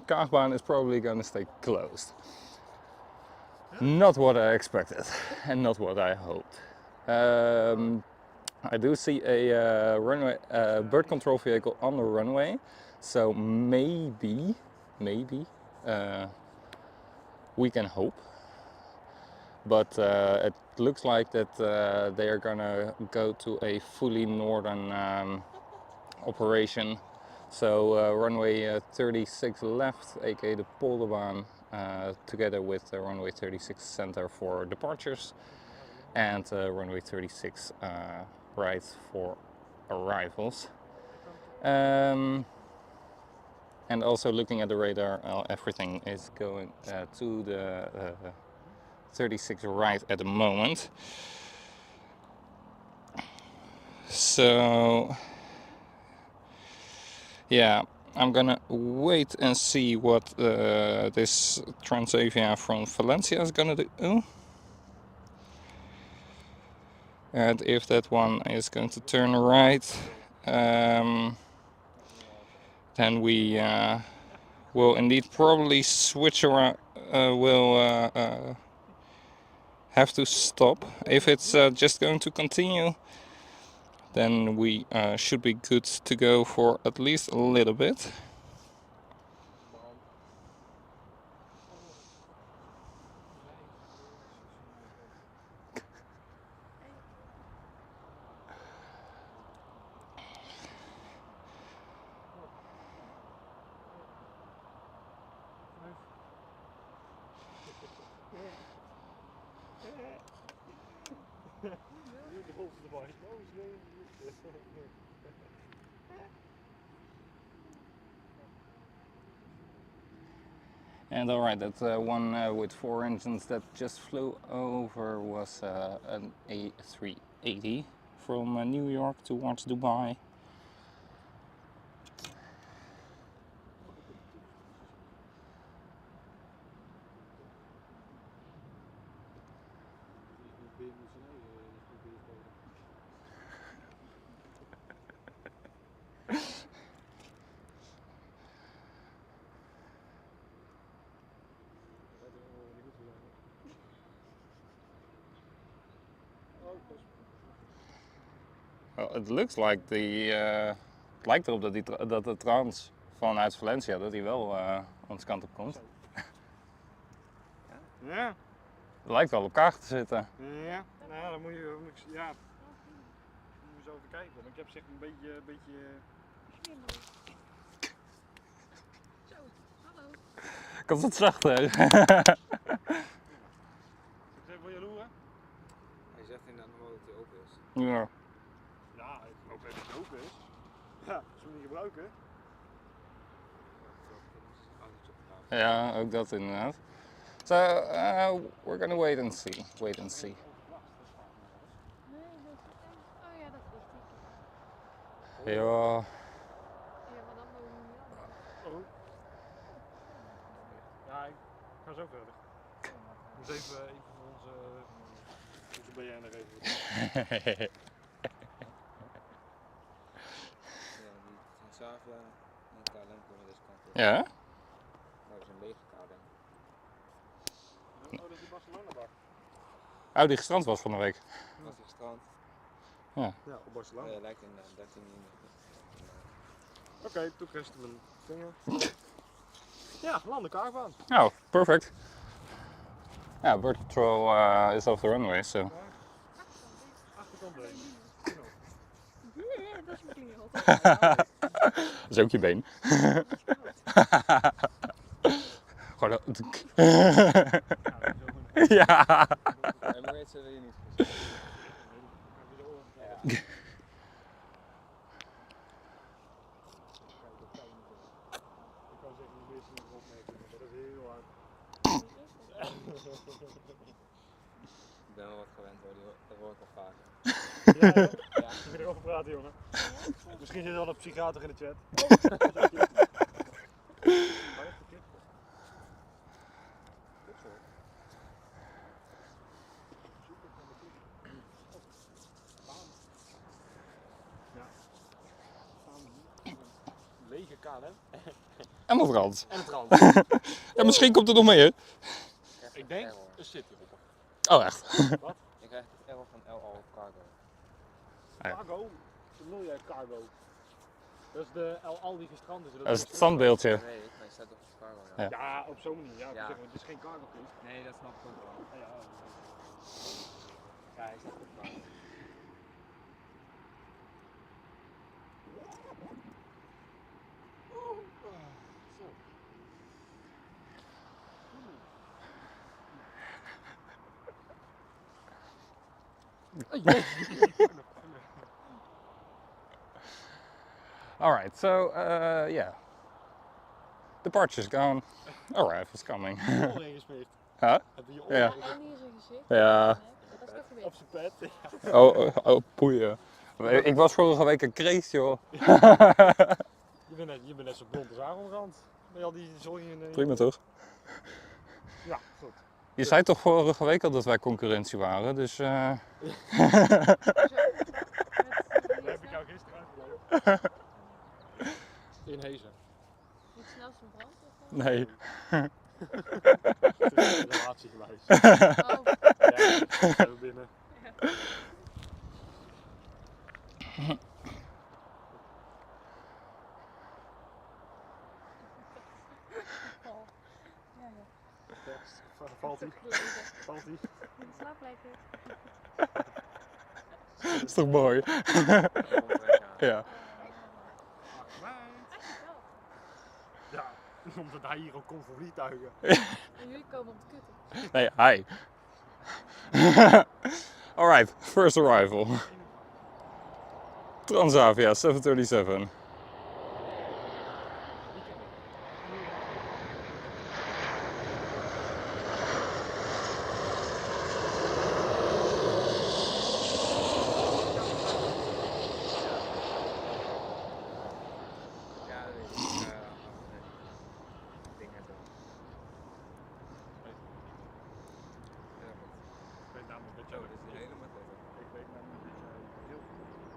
Speaker 1: Kban is probably going to stay closed. Not what I expected and not what I hoped. I do see a runway bird control vehicle on the runway, so maybe we can hope. But it looks like that they are gonna go to a fully northern operation. So runway 36 left, aka the Polderbaan, together with runway 36 center for departures and runway 36 right for arrivals. And also looking at the radar, everything is going to the 36 right at the moment. So yeah, I'm gonna wait and see what this Transavia from Valencia is gonna do. And if that one is going to turn right, then we will indeed probably switch around, will have to stop. If it's just going to continue, then we should be good to go for at least a little bit. And alright, that one with 4 engines that just flew over was an A380 from New York towards Dubai. Well, it looks like het lijkt erop dat de trans vanuit Valencia dat hij wel onze kant op komt.
Speaker 2: Ja.
Speaker 1: Het lijkt wel op elkaar te zitten.
Speaker 2: Ja. Nou, dan moet je even kijken. Want ik heb zeg een beetje...
Speaker 4: Zo, hallo.
Speaker 1: Komt het zachter?
Speaker 2: Ik wil je loeren?
Speaker 3: Hij zegt inderdaad nog wel dat hij open is.
Speaker 1: Ja.
Speaker 2: Ja, ik hoop even dat het open is. Ja, als we hem niet gebruiken.
Speaker 1: Ja, ook dat inderdaad. So we're gonna wait and see. Wait and see.
Speaker 4: Nee, dat is... Oh ja, dat is die.
Speaker 1: Ja.
Speaker 4: Ja, maar dan mogen we niet anders.
Speaker 2: Oh. Ja, ik ga zo verder. Ik moet even voor onze BN er even.
Speaker 3: Ja, die Transavia en KLM komen deze kant op.
Speaker 1: Ja?
Speaker 3: Maar dat is een lege KLM.
Speaker 2: Oh, dat is die Barcelona-bak.
Speaker 1: Oh, die gestrand was van de week.
Speaker 3: Was die gestrand?
Speaker 2: Ja, op Barcelona.
Speaker 3: Ja, lijkt in 13
Speaker 2: Oké, toen restte mijn vinger. Ja, landen Kban.
Speaker 1: Oh, perfect. Yeah, bird control is off the runway, so.
Speaker 2: Achterkant been.
Speaker 4: Ja, dat is mijn klingel.
Speaker 1: Dat is ook je been. Gewoon ja.
Speaker 3: Emirates hebben we hier niet gezien. Ja.
Speaker 2: Ik kan zeggen, de meeste nog opmerkingen, maar dat is heel hard.
Speaker 3: Ik ben wel wat gewend hoor, dat hoor ik al vaker.
Speaker 2: Ja, joh.
Speaker 3: Ja.
Speaker 2: Ik ben erover praten, jongen. Misschien zit er wel een psychiater in de chat. Lege KLM.
Speaker 1: En de Frans.
Speaker 2: En het rand.
Speaker 1: Ja, misschien komt er nog meer.
Speaker 2: Ik denk een cityhopper.
Speaker 1: Oh, echt?
Speaker 2: Wat?
Speaker 3: Je krijgt het error van LL Cargo.
Speaker 2: Cargo? Wat bedoel jij cargo? Dat is de Al die gestrand is.
Speaker 1: Dat is het standbeeldje.
Speaker 3: Nee, maar je staat toch op cargo. Ja.
Speaker 1: Ja.
Speaker 2: Ja, op zo'n manier. Ja, ik
Speaker 3: Ja.
Speaker 2: zeg maar, het is geen cargo vlieg.
Speaker 3: Nee, dat snap ik ook wel.
Speaker 2: Ja,
Speaker 3: Ja, hij staat op cargo.
Speaker 1: Alright, so yeah. Departure's gone. Arrival is coming.
Speaker 2: oren ingesmeerd.
Speaker 1: Huh?
Speaker 2: Heb je je
Speaker 1: Ja.
Speaker 2: oren
Speaker 4: En die is een gezicht.
Speaker 1: Ja.
Speaker 4: Dat is toch
Speaker 2: op
Speaker 4: geweest.
Speaker 2: zijn pet?
Speaker 1: Oh, poeien. Ik was vorige week een kreeft, joh.
Speaker 2: Je bent net zo blond als Aronrand. Met al die zooi in
Speaker 1: Prima toch?
Speaker 2: Ja, goed.
Speaker 1: Je zei toch vorige week al dat wij concurrentie waren, dus
Speaker 2: Dat heb ik jou gisteren uitgelegd. In Hezen.
Speaker 4: Niet snel zijn brand? Of,
Speaker 1: nee.
Speaker 2: Het is een relatiegewijs.
Speaker 4: Oh,
Speaker 2: Ja, zijn we binnen.
Speaker 4: oh. Ja, ja.
Speaker 2: Valt hij? Valt hij?
Speaker 4: Slaap lekker.
Speaker 1: Dat is toch mooi? Ja.
Speaker 4: Eigenlijk wel.
Speaker 2: Ja, omdat hij hier ook kon voor vliegtuigen.
Speaker 4: En jullie komen om te kutten.
Speaker 1: Nee, hi. Alright, first arrival. Transavia 737.
Speaker 3: Ja, dat weet ik. Dingen zo.
Speaker 2: Ik weet namelijk dat jij...
Speaker 3: Zo, dit is helemaal goed.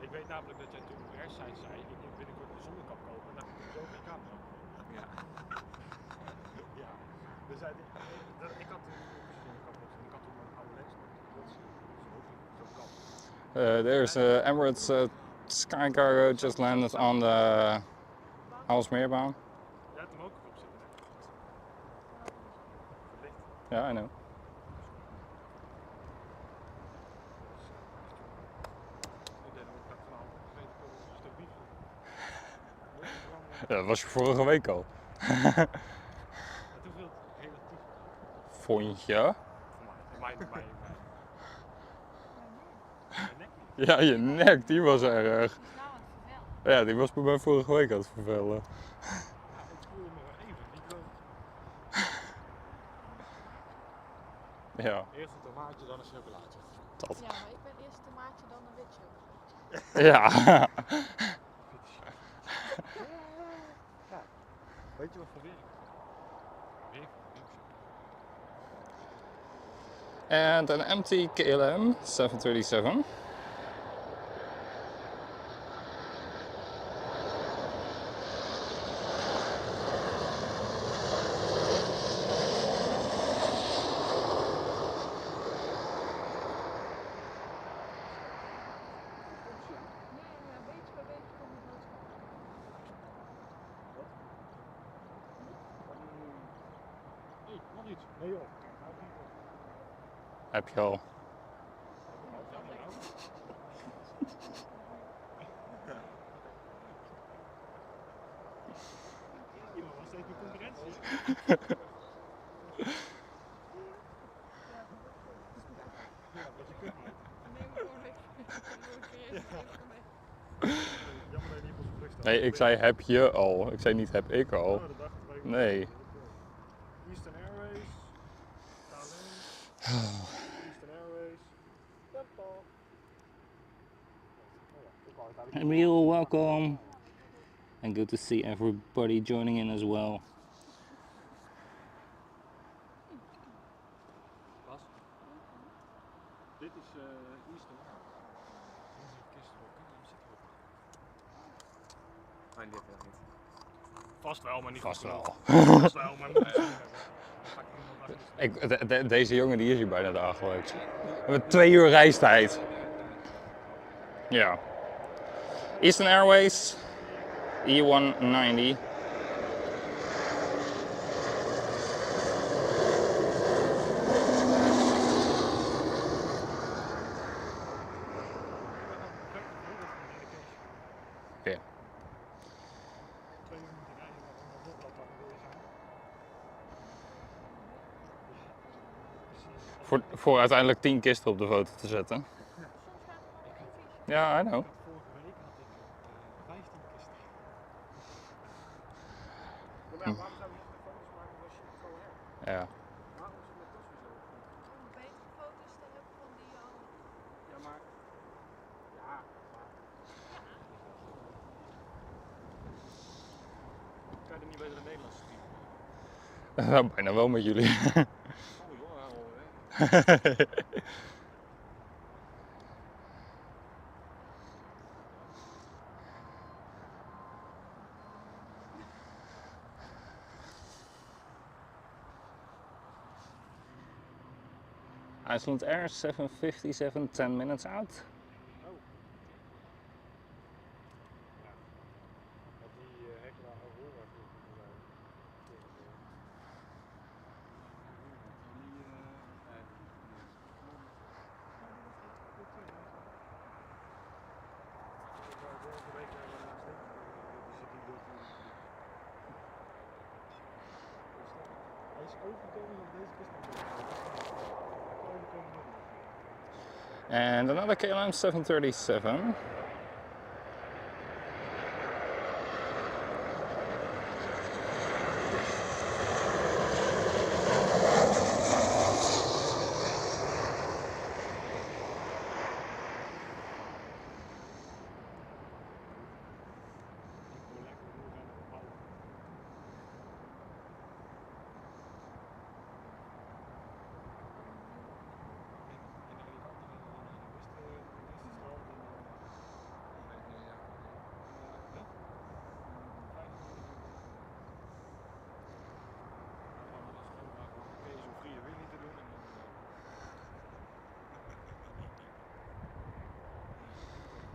Speaker 2: Ik weet namelijk dat jij toen op airside zei, ik moet binnenkort een zonnekap kopen. Nou, ik heb zo geen camera.
Speaker 3: Ja.
Speaker 2: Ja. Dus ik had toen ook een zonnekap op. Ik had toen een oude lens met zo'n kap.
Speaker 1: There's Emirates Sky Cargo just landed on the Aalsmeerbaan.
Speaker 2: Jij hebt hem ook erop zitten, hè? Verlicht.
Speaker 1: Yeah, I know.
Speaker 2: Ik deed hem ook dat verhaal. Ik weet ook een stuk bief.
Speaker 1: Ja, dat was je vorige week al.
Speaker 2: Maar hoeveel relatief
Speaker 1: Vond je?
Speaker 2: voor mij. Mijn nek niet.
Speaker 1: Ja, je nek, die was erg.
Speaker 4: Nou, het vervel.
Speaker 1: Ja, die was bij mij vorige week aan het vervelen.
Speaker 2: Ja, ik voelde me wel even. Niet wel.
Speaker 1: Ja,
Speaker 2: Eerst een tomaatje, dan een chocolaatje.
Speaker 1: dat.
Speaker 4: Ja, maar ik ben eerst een tomaatje, dan een witje.
Speaker 1: Ja.
Speaker 2: Ja. Weet je wat voor werk? Werk?
Speaker 1: And an empty KLM 737.
Speaker 4: Ja, beetje bij beetje komt het boodschap.
Speaker 2: Nee, nog iets. Nee joh.
Speaker 1: Heb je al.
Speaker 2: Ja, wat je kunt niet.
Speaker 4: Dan neem ik gewoon weg. Dan doe ik weer even voor mij.
Speaker 2: Jammer dat je niet op onze vlucht staat.
Speaker 1: Nee, ik zei heb je al. Ik zei niet heb ik al.
Speaker 2: Oh, dat dachten wij.
Speaker 1: Nee.
Speaker 2: Eastern Airways. KLM. Eastern Airways. Tempo.
Speaker 1: Emil, welcome. And good to see everybody joining in as well.
Speaker 2: Bas? Dit is Eastern Airways. Hier zit kist erop. Kijk, daar zit erop.
Speaker 3: Maar die heb je nog niet.
Speaker 2: Vast wel, maar niet
Speaker 1: Vast
Speaker 2: goed
Speaker 1: wel.
Speaker 2: genoeg. Vast wel, maar moet
Speaker 1: Deze jongen die is hier bijna dagelijks. We hebben 2 uur reistijd. Ja. Eastern Airways, E190. Ja. Voor uiteindelijk 10 kisten op de foto te zetten.
Speaker 4: Soms gaat het wel even vies.
Speaker 1: Ja, I know.
Speaker 2: Vorige week had ik 15 kisten. Ja, maar waarom zou je niet foto's maken als je het gewoon hebt?
Speaker 1: Ja.
Speaker 2: Waarom is het met tassen zo goed?
Speaker 4: Om betere foto's te hebben van die al.
Speaker 2: Ja, maar... Ja, maar... Kan je er niet beter in Nederlands streamen?
Speaker 1: Nou, bijna wel met jullie.
Speaker 2: Oh joh, hè.
Speaker 1: Iceland Air 757, 10 minutes out.
Speaker 2: Oh. Ja. Dat die hekken daar Aurora vliegen zijn. Hij is overgekomen op deze kist.
Speaker 1: And another KLM 737.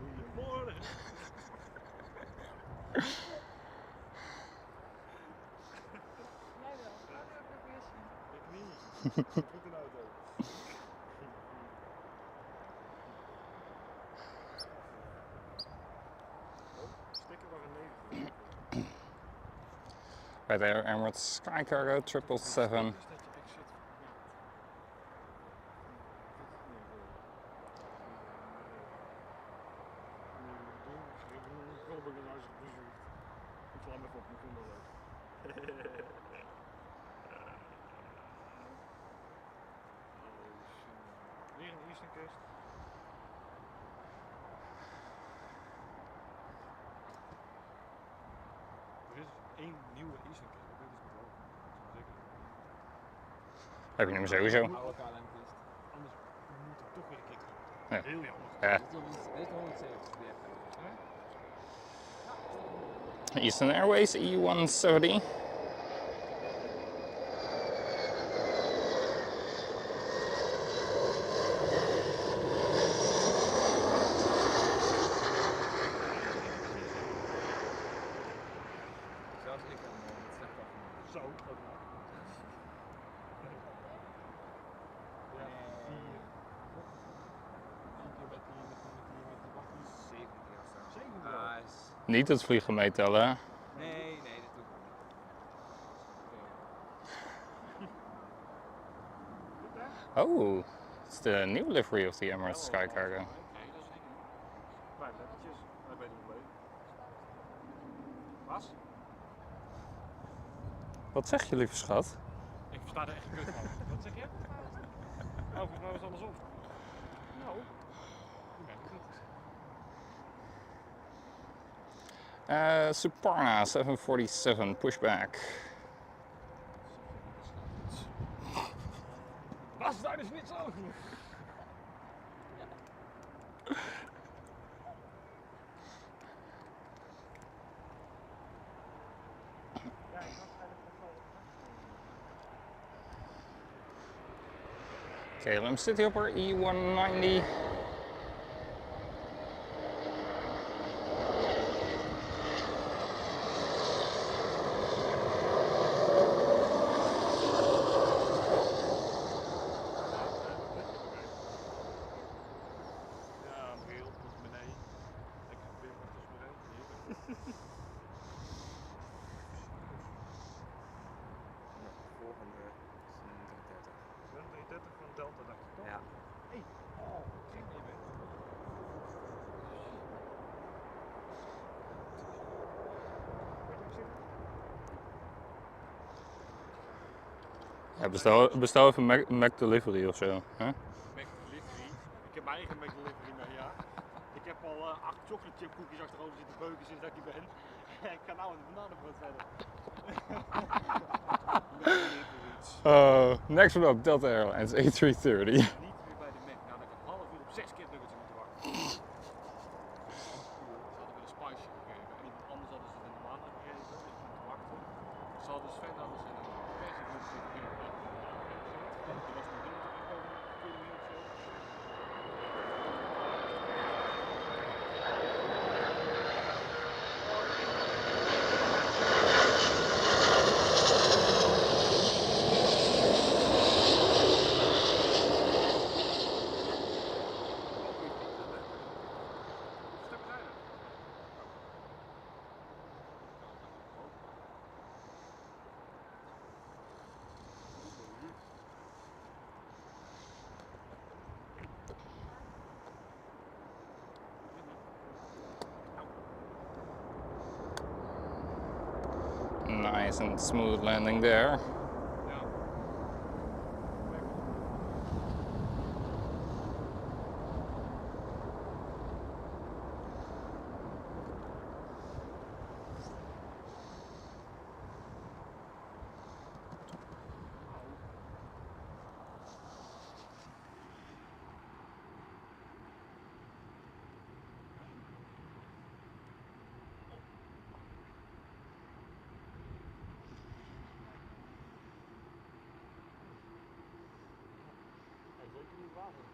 Speaker 2: Goedemorgen.
Speaker 4: Jij wel. Laat me ook nog weer zien.
Speaker 2: Ik niet. Goed in de auto. Sticker waar een 9.
Speaker 1: Right there, Emirates Sky Cargo 777.
Speaker 2: Ik sla hem even op, ik vind het wel leuk. Weer een Eastern kist. Er is één nieuwe Eastern kist, dat is het wel. Zeker.
Speaker 1: Heb je hem sowieso?
Speaker 3: Oude KLM-kist.
Speaker 2: Anders moet ik toch weer een keer terug.
Speaker 1: Ja.
Speaker 2: Heel jammer.
Speaker 1: Ja.
Speaker 3: Dit is 170 die heb ik.
Speaker 1: Eastern Airways E170.
Speaker 3: Zelfs ik heb hem met slecht afgemaakt.
Speaker 2: Zo, ook maar. Ja, 4. 4 keer met die wachtdienst.
Speaker 3: 17 of zo.
Speaker 2: 17
Speaker 3: Ah, is...
Speaker 1: Niet het vliegen meetellen, hè?
Speaker 3: Nee, dat doe ik niet.
Speaker 1: Oh, it's the new livery of the Emirates
Speaker 2: Ja,
Speaker 1: Sky Cargo.
Speaker 2: Nee, dat is niet nieuw. Kleine lettertjes, ik weet niet mee. Was?
Speaker 1: Wat zeg je, lieve schat?
Speaker 2: Ik versta er echt een kut van. Wat zeg je? Oh, volgens mij was het andersom. Nou, ik ben het niet.
Speaker 1: Suparna 747 pushback.
Speaker 2: Was daar dus niet zo?
Speaker 1: KLM City Hopper E190.
Speaker 2: Ja, bril, portemonnee. Lekker weer portemonnee.
Speaker 3: Volgende is een 330.
Speaker 2: 330 van Delta, dacht ik toch?
Speaker 3: Ja.
Speaker 2: Hey, oh, geen idee.
Speaker 1: Ja, bestel even Mac Delivery of zo. Hè?
Speaker 2: Mac Delivery. Ik heb mijn eigen Mac Delivery mee, ja. Ik heb al 8 chocolate chip koekjes achterover zitten beuken sinds dat ik hier ben. Ik ga nou een bananenbrood verder.
Speaker 1: Next one up, Delta Airlines A330.
Speaker 2: Niet weer bij de Mac. Nou, dat ik een half uur op 6 keer nuggets moeten wachten. Ze hadden weer een spice gegeven. En iemand anders hadden ze het in de maand gegeven. Dus ik moet wachten. Ze hadden dus verder hadden ze een persgroep gegeven. Die was nog niet teruggekomen. Kun je of zo.
Speaker 1: Nice and smooth landing there.
Speaker 2: Ja. Zeker niet water.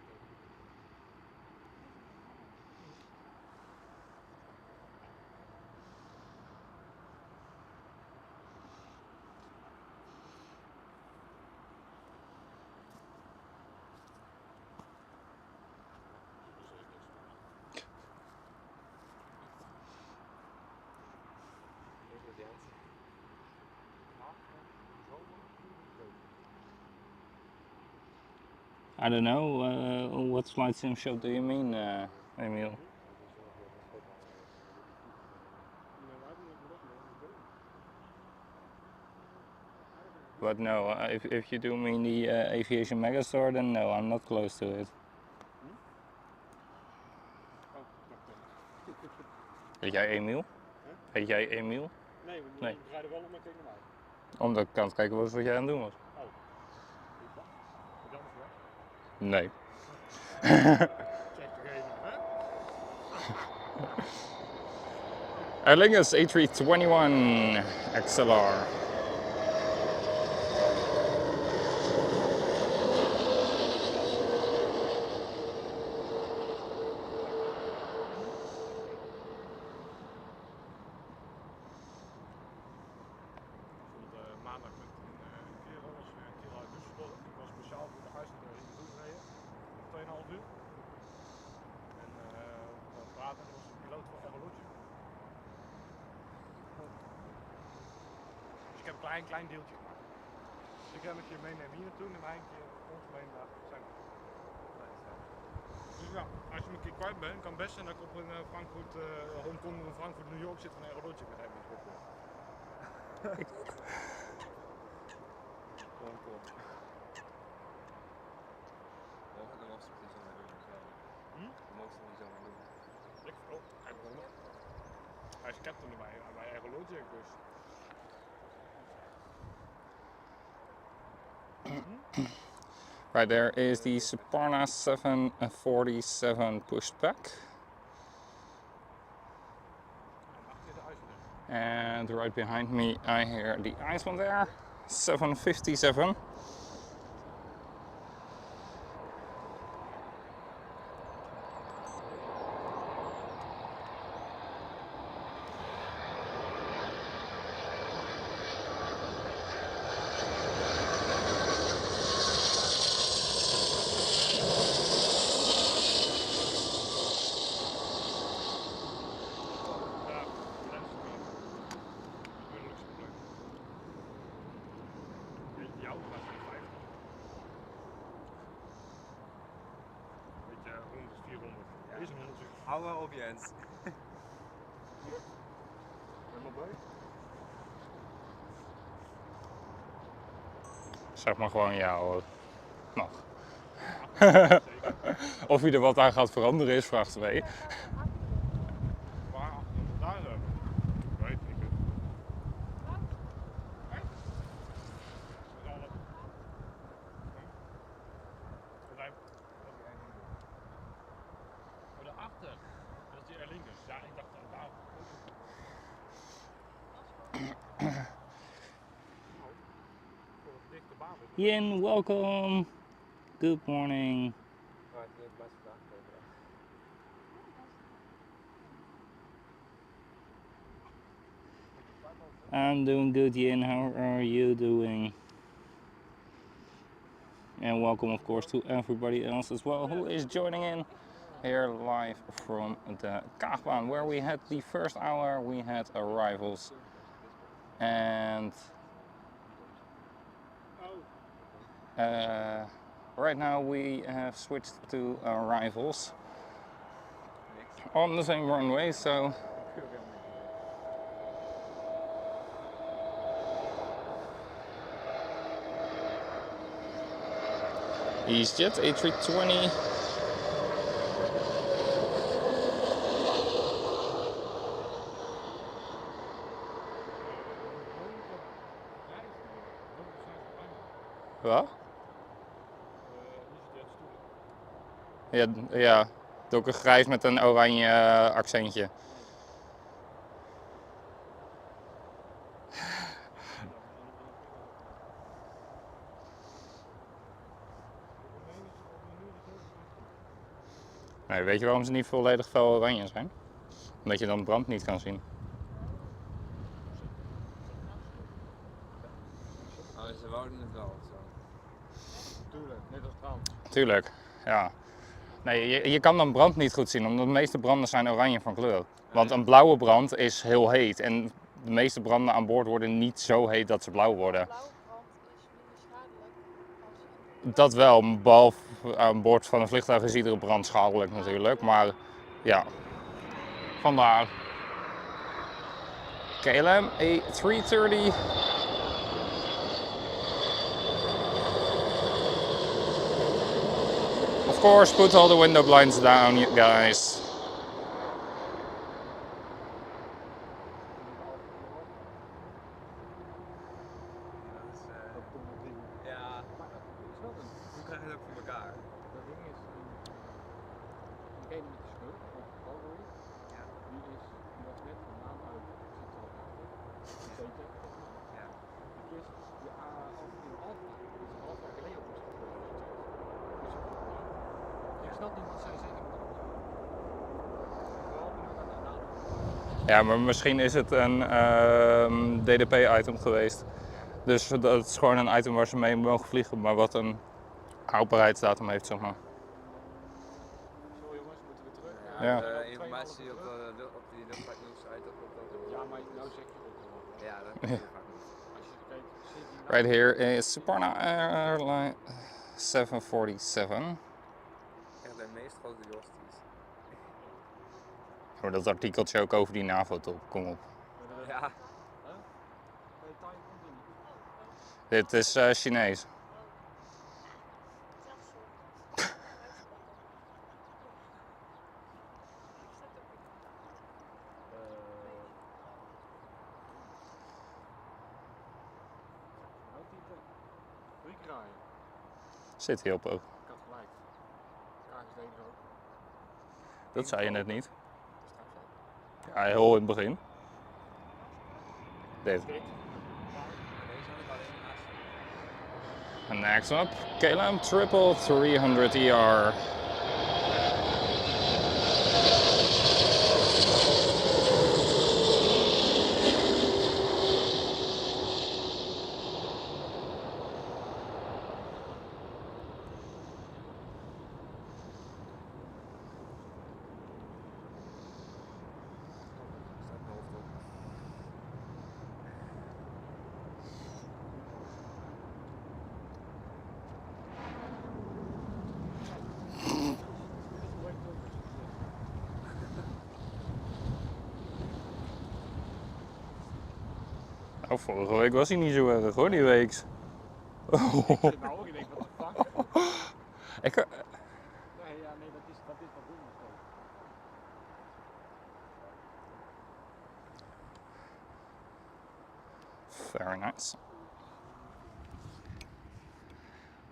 Speaker 1: I don't know, what flight sim shop do you mean, Emil? But no, if you do mean the aviation megastore, then no, I'm not close to it. Heet jij Emil? Heet jij Emil?
Speaker 2: Nee, we
Speaker 1: Nee.
Speaker 2: rijden wel om en tegen mij.
Speaker 1: Omdat ik aan het kijken was wat jij aan het doen was.
Speaker 2: Oh. Heb je anders verwacht?
Speaker 1: Nee.
Speaker 2: Check degene, hè?
Speaker 1: Aer Lingus A321 XLR.
Speaker 2: Maandag met een kerel, was weer een kerel uit Düsseldorf. Ik was speciaal voor de huisarts hier naartoe gereden. 2,5 uur. En we praten, dat was een piloot van Evolution. Dus ik heb een klein deeltje gemaakt. Dus ik ga met je meenemen hier naartoe, neem hij een keer volgens mij inderdaad zijn. Dus ja, als je me een keer kwijt bent, kan het best zijn dat ik op een Frankfurt, Hongkong of Frankfurt, New York zit van een aerodootje met hem in het kopje.
Speaker 3: Hongkong. Dat mocht ik niet zomaar doen. Dat mocht ik niet zomaar doen.
Speaker 2: Hij is captain bij aerodootje dus.
Speaker 1: Right there is the Suparna 747 pushback. And right behind me I hear the Iceland Air 757.
Speaker 3: Hou wel op, Jens.
Speaker 1: Zeg maar gewoon ja hoor. Mag. Of je er wat aan gaat veranderen is vraag 2.
Speaker 2: Waar? Daar weet ik het. Daarachter, dat is die Airline's. Ja, ik dacht daar.
Speaker 1: Yin, welcome. Good morning. I'm doing good, Yin. How are you doing? And welcome, of course, to everybody else as well who is joining in here live from the Kban, where we had the first hour. We had arrivals, and right now we have switched to arrivals on the same runway. So. EasyJet A320. Wat? Ja, ja, donkergrijs met een oranje accentje. Nee, weet je waarom ze niet volledig fel oranje zijn? Omdat je dan brand niet kan zien.
Speaker 3: Oh, ze wouden het wel zo.
Speaker 2: Tuurlijk, net als trouwens.
Speaker 1: Tuurlijk, ja. Nee, je kan dan brand niet goed zien, omdat de meeste branden zijn oranje van kleur. Want een blauwe brand is heel heet en de meeste branden aan boord worden niet zo heet dat ze blauw worden.
Speaker 4: Blauwe brand is minder schadelijk als
Speaker 1: Dat wel, behalve aan boord van een vliegtuig is iedere brand schadelijk natuurlijk, maar ja, vandaar. KLM A330. Of course, put all the window blinds down, you guys.
Speaker 3: Ja, hoe krijg je het ook voor elkaar?
Speaker 5: Dat ding is, degene met de schuld, of Runway,
Speaker 3: Ja.
Speaker 5: die was net van naam uit Schiphol Airport, die CJ,
Speaker 3: Ja.
Speaker 5: die kist, die in Alfa, die is een half jaar geleden op de Schiphol Airport. Ik snap niet wat zij zeggen met dat. Vooral naar Nato-top.
Speaker 1: Ja, maar misschien is het een DDP-item geweest. Dus dat is gewoon een item waar ze mee mogen vliegen, maar wat een houdbaarheidsdatum heeft, zeg maar.
Speaker 5: Zo jongens, moeten we terug.
Speaker 1: Ja.
Speaker 3: De informatie op die luchtvaart nieuws site of op dat.
Speaker 5: Ja, maar nou zeg je ook al.
Speaker 3: Ja, dat kan je vaak niet.
Speaker 5: Als je kijkt,
Speaker 1: Right here is Suparna Airline 747.
Speaker 3: Echt de meest grote josties.
Speaker 1: Maar dat artikeltje ook over die NAVO-top, kom op.
Speaker 3: Ja.
Speaker 5: Nee, Thai komt er niet.
Speaker 1: Dit is Chinees.
Speaker 4: Zelfs zo.
Speaker 5: Nou, type. Riekraaien.
Speaker 1: Zit hier op ook.
Speaker 5: Ik had gelijk. KGD er ook.
Speaker 1: Dat zei je net niet.
Speaker 5: Dat is straks al.
Speaker 1: Ja, heel in het begin. Dit.
Speaker 5: Dit.
Speaker 3: Deze had ik alleen naast.
Speaker 1: And next up, KLM 300 ER.
Speaker 3: Staat mijn hoofd op.
Speaker 1: Nou, vorige week was hij niet zo erg hoor, die week.
Speaker 5: Nou, ik denk, wat de fuck?
Speaker 1: Ik,
Speaker 5: Nee, ja, nee, dat is wat doen we steeds.
Speaker 1: very nice.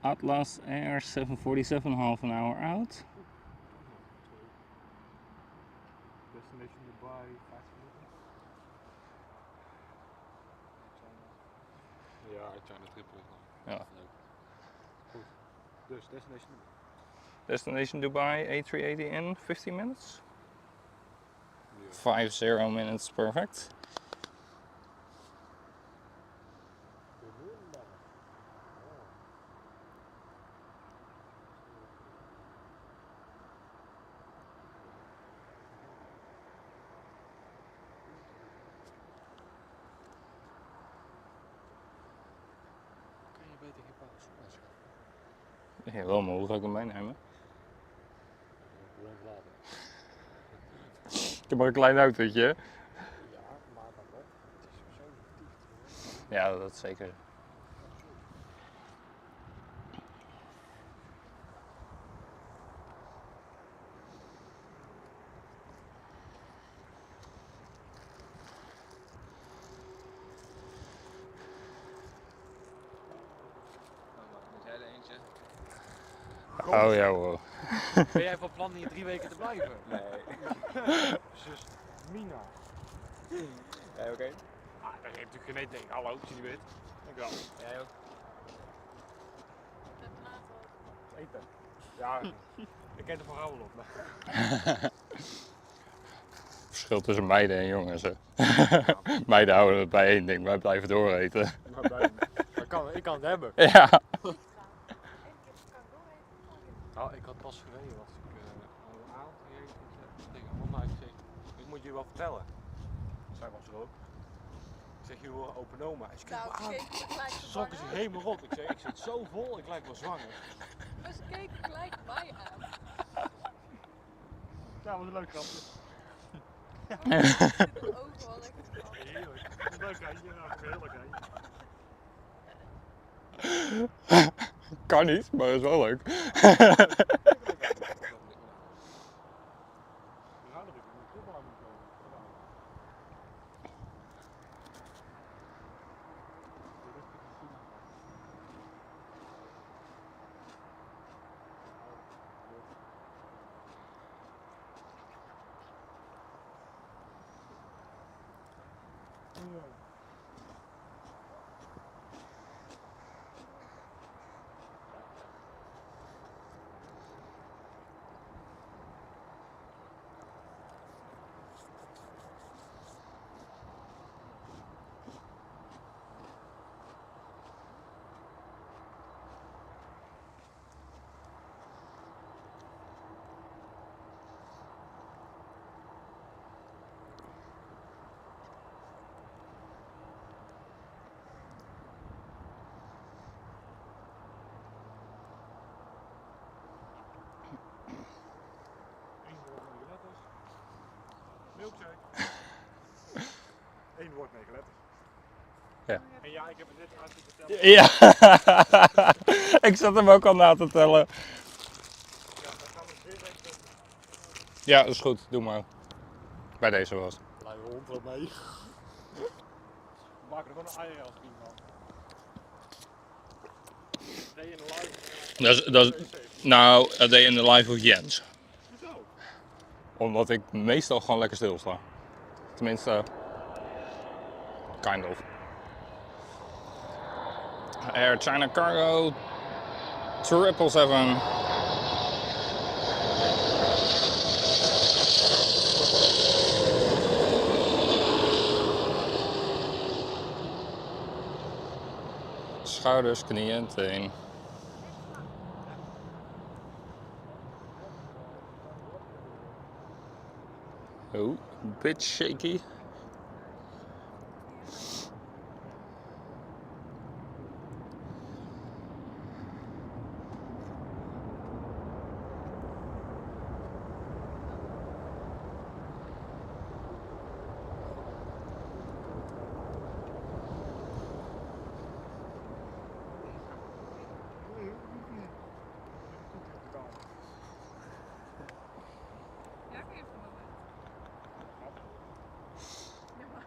Speaker 1: Atlas Air 747, half an hour out.
Speaker 2: Destination Dubai, 5 minuten. Ja, China triple.
Speaker 1: Ja.
Speaker 2: Leuk. Goed. Dus Destination Dubai.
Speaker 1: Destination Dubai, A380 in 15 minutes.
Speaker 2: Ja.
Speaker 1: 50 minutes, perfect.
Speaker 5: Kan je beter geen pauze maken?
Speaker 1: Ja, wel, maar hoe ga ik hem meenemen?
Speaker 2: Hoe lang later?
Speaker 1: Ik heb maar een klein autootje.
Speaker 5: Ja, maar dat wel. Het is zo dicht.
Speaker 1: Ja, dat zeker.
Speaker 3: Dus jij er eentje?
Speaker 1: Oh ja hoor.
Speaker 5: Ben jij van plan hier 3 weken te blijven?
Speaker 3: Nee.
Speaker 5: Zus Mina.
Speaker 3: Jij ook één?
Speaker 5: Ah, daar heeft natuurlijk geen eten tegen. Hallo, zie je wit. Ik wel.
Speaker 3: Jij ook?
Speaker 4: Met Nato.
Speaker 5: Eten. Ja, ik ken er vooral wel op.
Speaker 1: Verschil tussen meiden en jongens. Hè. Meiden houden het bij één ding, wij blijven dooreten.
Speaker 5: Maar bij, ik kan het hebben.
Speaker 1: Ja.
Speaker 4: Eén keer kan ik doorheen.
Speaker 5: Nou, ik had pas gereden, was ik al een avond gereden tegen een man uitgezegd. Ik moet je wel vertellen. Zij was er ook. Ik zeg, je wil open oma. Hij zegt, kijk
Speaker 4: Nou,
Speaker 5: maar
Speaker 4: ze
Speaker 5: aan.
Speaker 4: keken me gelijk
Speaker 5: Ze schrokken zich helemaal rot. Ik zeg, ik zit zo vol, ik lijk wel zwanger.
Speaker 4: Maar ze keken gelijk mij aan.
Speaker 5: Ja, wat een leuk grapje.
Speaker 4: Ik zit de ogen wel lekker te vallen.
Speaker 5: Heerlijk. Leuk eindje, ja, heerlijk eindje.
Speaker 1: Kan niet, maar is wel leuk.
Speaker 5: Ja, dat heb ik in de Kban moeten komen.
Speaker 2: milkshake. 1 woord 9 letters.
Speaker 1: Ja.
Speaker 2: En ja, ik heb het net aan te vertellen.
Speaker 1: Ja, ik zat hem ook al na te tellen.
Speaker 2: Ja, dan gaan we weer even.
Speaker 1: Ja, dat is goed. Doe maar. Bij deze was.
Speaker 2: Blijf de hond ook mee. We maken er gewoon een IRL-stream van. Day in the life.
Speaker 1: Dat is, nou, a day in the life of Jens.
Speaker 2: Hoezo?
Speaker 1: Omdat ik meestal gewoon lekker stilsta. Tenminste, kind of. Air China Cargo 777. Schouders, knieën, teen. Oh, a bit shaky.
Speaker 4: Ja, ik even een moment. Ja, maar.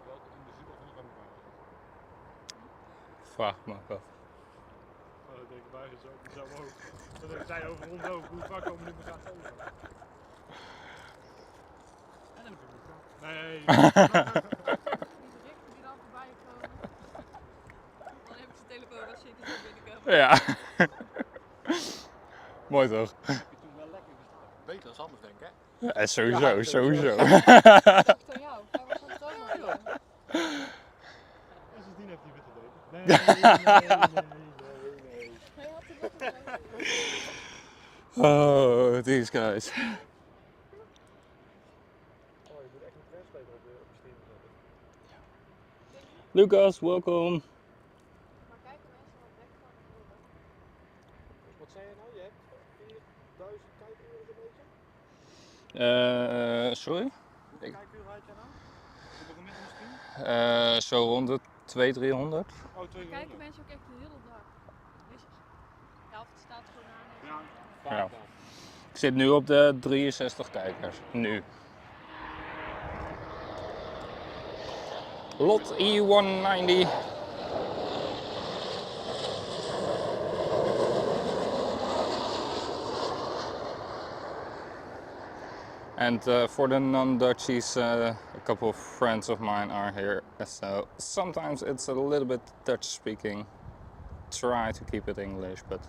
Speaker 2: Welke in de zin of niet van elkaar?
Speaker 1: Vraag me af.
Speaker 2: Oh, dat denk ik bij zo ook. Dat ik zei over ons ook. Hoe vaak komen we nu elkaar over? En dan heb ik elkaar. Nee.
Speaker 4: Die berichten die dan voorbij komen. Dan heb ik zijn telefoon als shit is binnenkomen.
Speaker 1: Ja. Mooi toch?
Speaker 5: Heb je toen wel lekker gestaan? Beter dan anders, denk ik, hè?
Speaker 1: Ja, sowieso,
Speaker 2: Ja,
Speaker 1: sowieso.
Speaker 4: Ik dacht aan jou. Hij was van het ook nog aan.
Speaker 2: En sindsdien heeft hij witte deken. Nee.
Speaker 4: Hij had het nog niet.
Speaker 1: Oh, these guys.
Speaker 2: Oh, je moet echt een translator op je stream zetten.
Speaker 1: Lucas, welkom.
Speaker 4: Maar kijken mensen wat weg van het worden.
Speaker 2: Dus wat zei je nou? Je hebt 4000 kijkuren zo'n beetje?
Speaker 1: Sorry?
Speaker 2: Hoeveel kijkuren had je nou? Hoeveel gemiddelde stream?
Speaker 1: Zo rond de 200, 300.
Speaker 2: Oh, 200.
Speaker 4: Kijken mensen ook echt de hele dag. Ja, of het staat gewoon aan.
Speaker 2: Ja,
Speaker 1: Ja.
Speaker 2: vaak dan.
Speaker 1: Ik zit nu op de 63 kijkers. Nu. Lot E190. And for the non-Dutchies, a couple of friends of mine are here, so sometimes it's a little bit Dutch speaking. Try to keep it English, but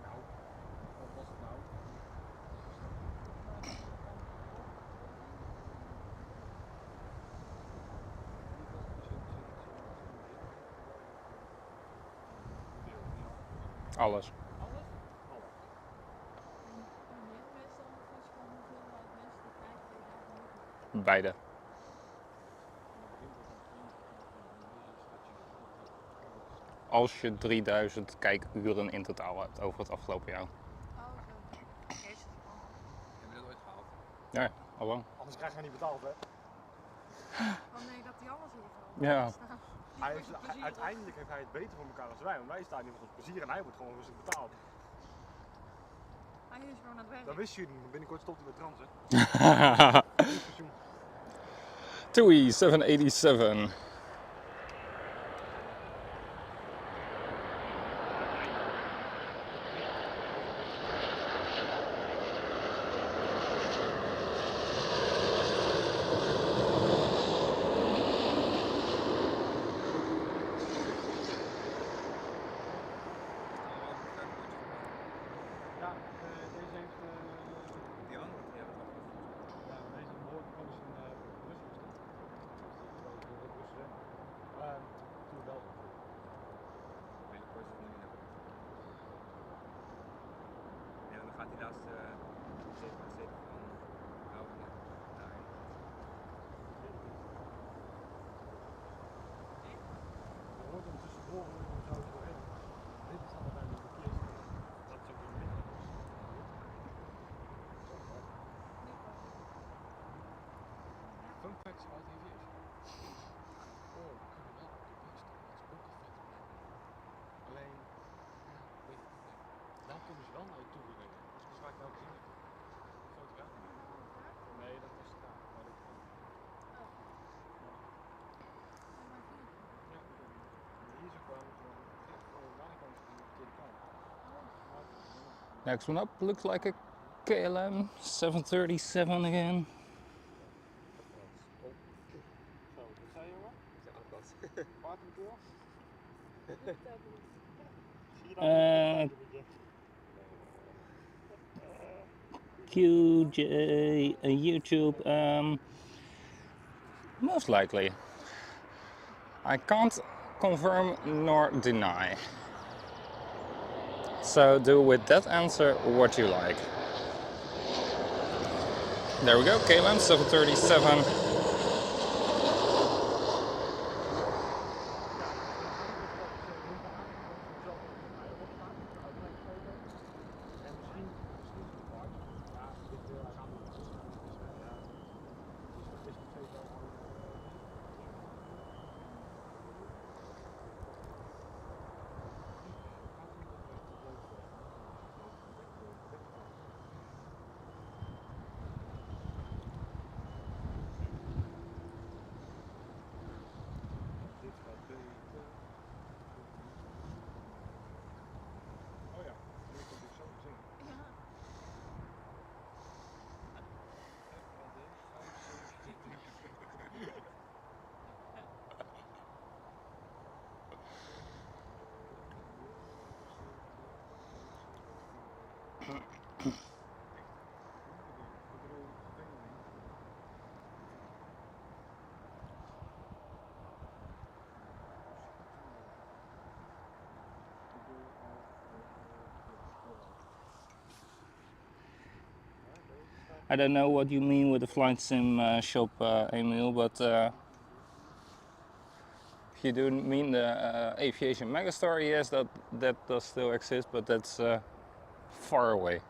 Speaker 2: Nou, wat was het nou?
Speaker 1: alles.
Speaker 2: Alles?
Speaker 4: En meestal is gewoon hoeveelheid mensen die kijken die daar niet.
Speaker 1: Beide. Als je 3000 kijkuren in totaal hebt over het afgelopen jaar.
Speaker 4: Oh, zo. Jezus, man.
Speaker 3: Heb je dat ooit gehaald?
Speaker 1: Ja, al lang.
Speaker 2: Anders krijg je niet betaald, hè?
Speaker 4: Oh nee, dat die alles hier gewoon.
Speaker 1: Ja.
Speaker 2: Uiteindelijk heeft hij het beter voor elkaar dan wij, want wij staan hier voor ons plezier en hij wordt gewoon rustig betaald.
Speaker 4: Hij is gewoon aan het werk.
Speaker 2: Dat wist jullie niet, binnenkort stopt hij met transen. Pensioen.
Speaker 1: TUI 787.
Speaker 2: Ja, deze heeft
Speaker 3: Die andere die hebben we nog.
Speaker 2: ja, deze behoort gewoon eens een Russen bestaan. Dus die is ook heel Russen
Speaker 5: is uit aviation. Oh, we kunnen wel op de bus doen. Dat is ook een vette plek. Alleen, ja, weet ik niet. Nou komen ze wel naar je toe gereden. Dat is waar ik nou gezien heb. Fotograaf. Nee, dat was daar. Maar dat kan. Ja. Hier zo kwamen ze van de kant van de verkeerde kant.
Speaker 1: Next one up looks like a KLM 737 again.
Speaker 5: Zo, wat zei je jongen?
Speaker 3: Ja, aan de kant.
Speaker 5: Partytour? Zie je dat?
Speaker 1: QJ, YouTube, most likely. I can't confirm nor deny. So do with that answer what you like. There we go, KLM 737.
Speaker 5: Oh ja, nu komt het zo zingen.
Speaker 1: I don't know what you mean with the flight sim shop, Emil, but if you do mean the aviation megastore, yes, that does still exist, but that's far away.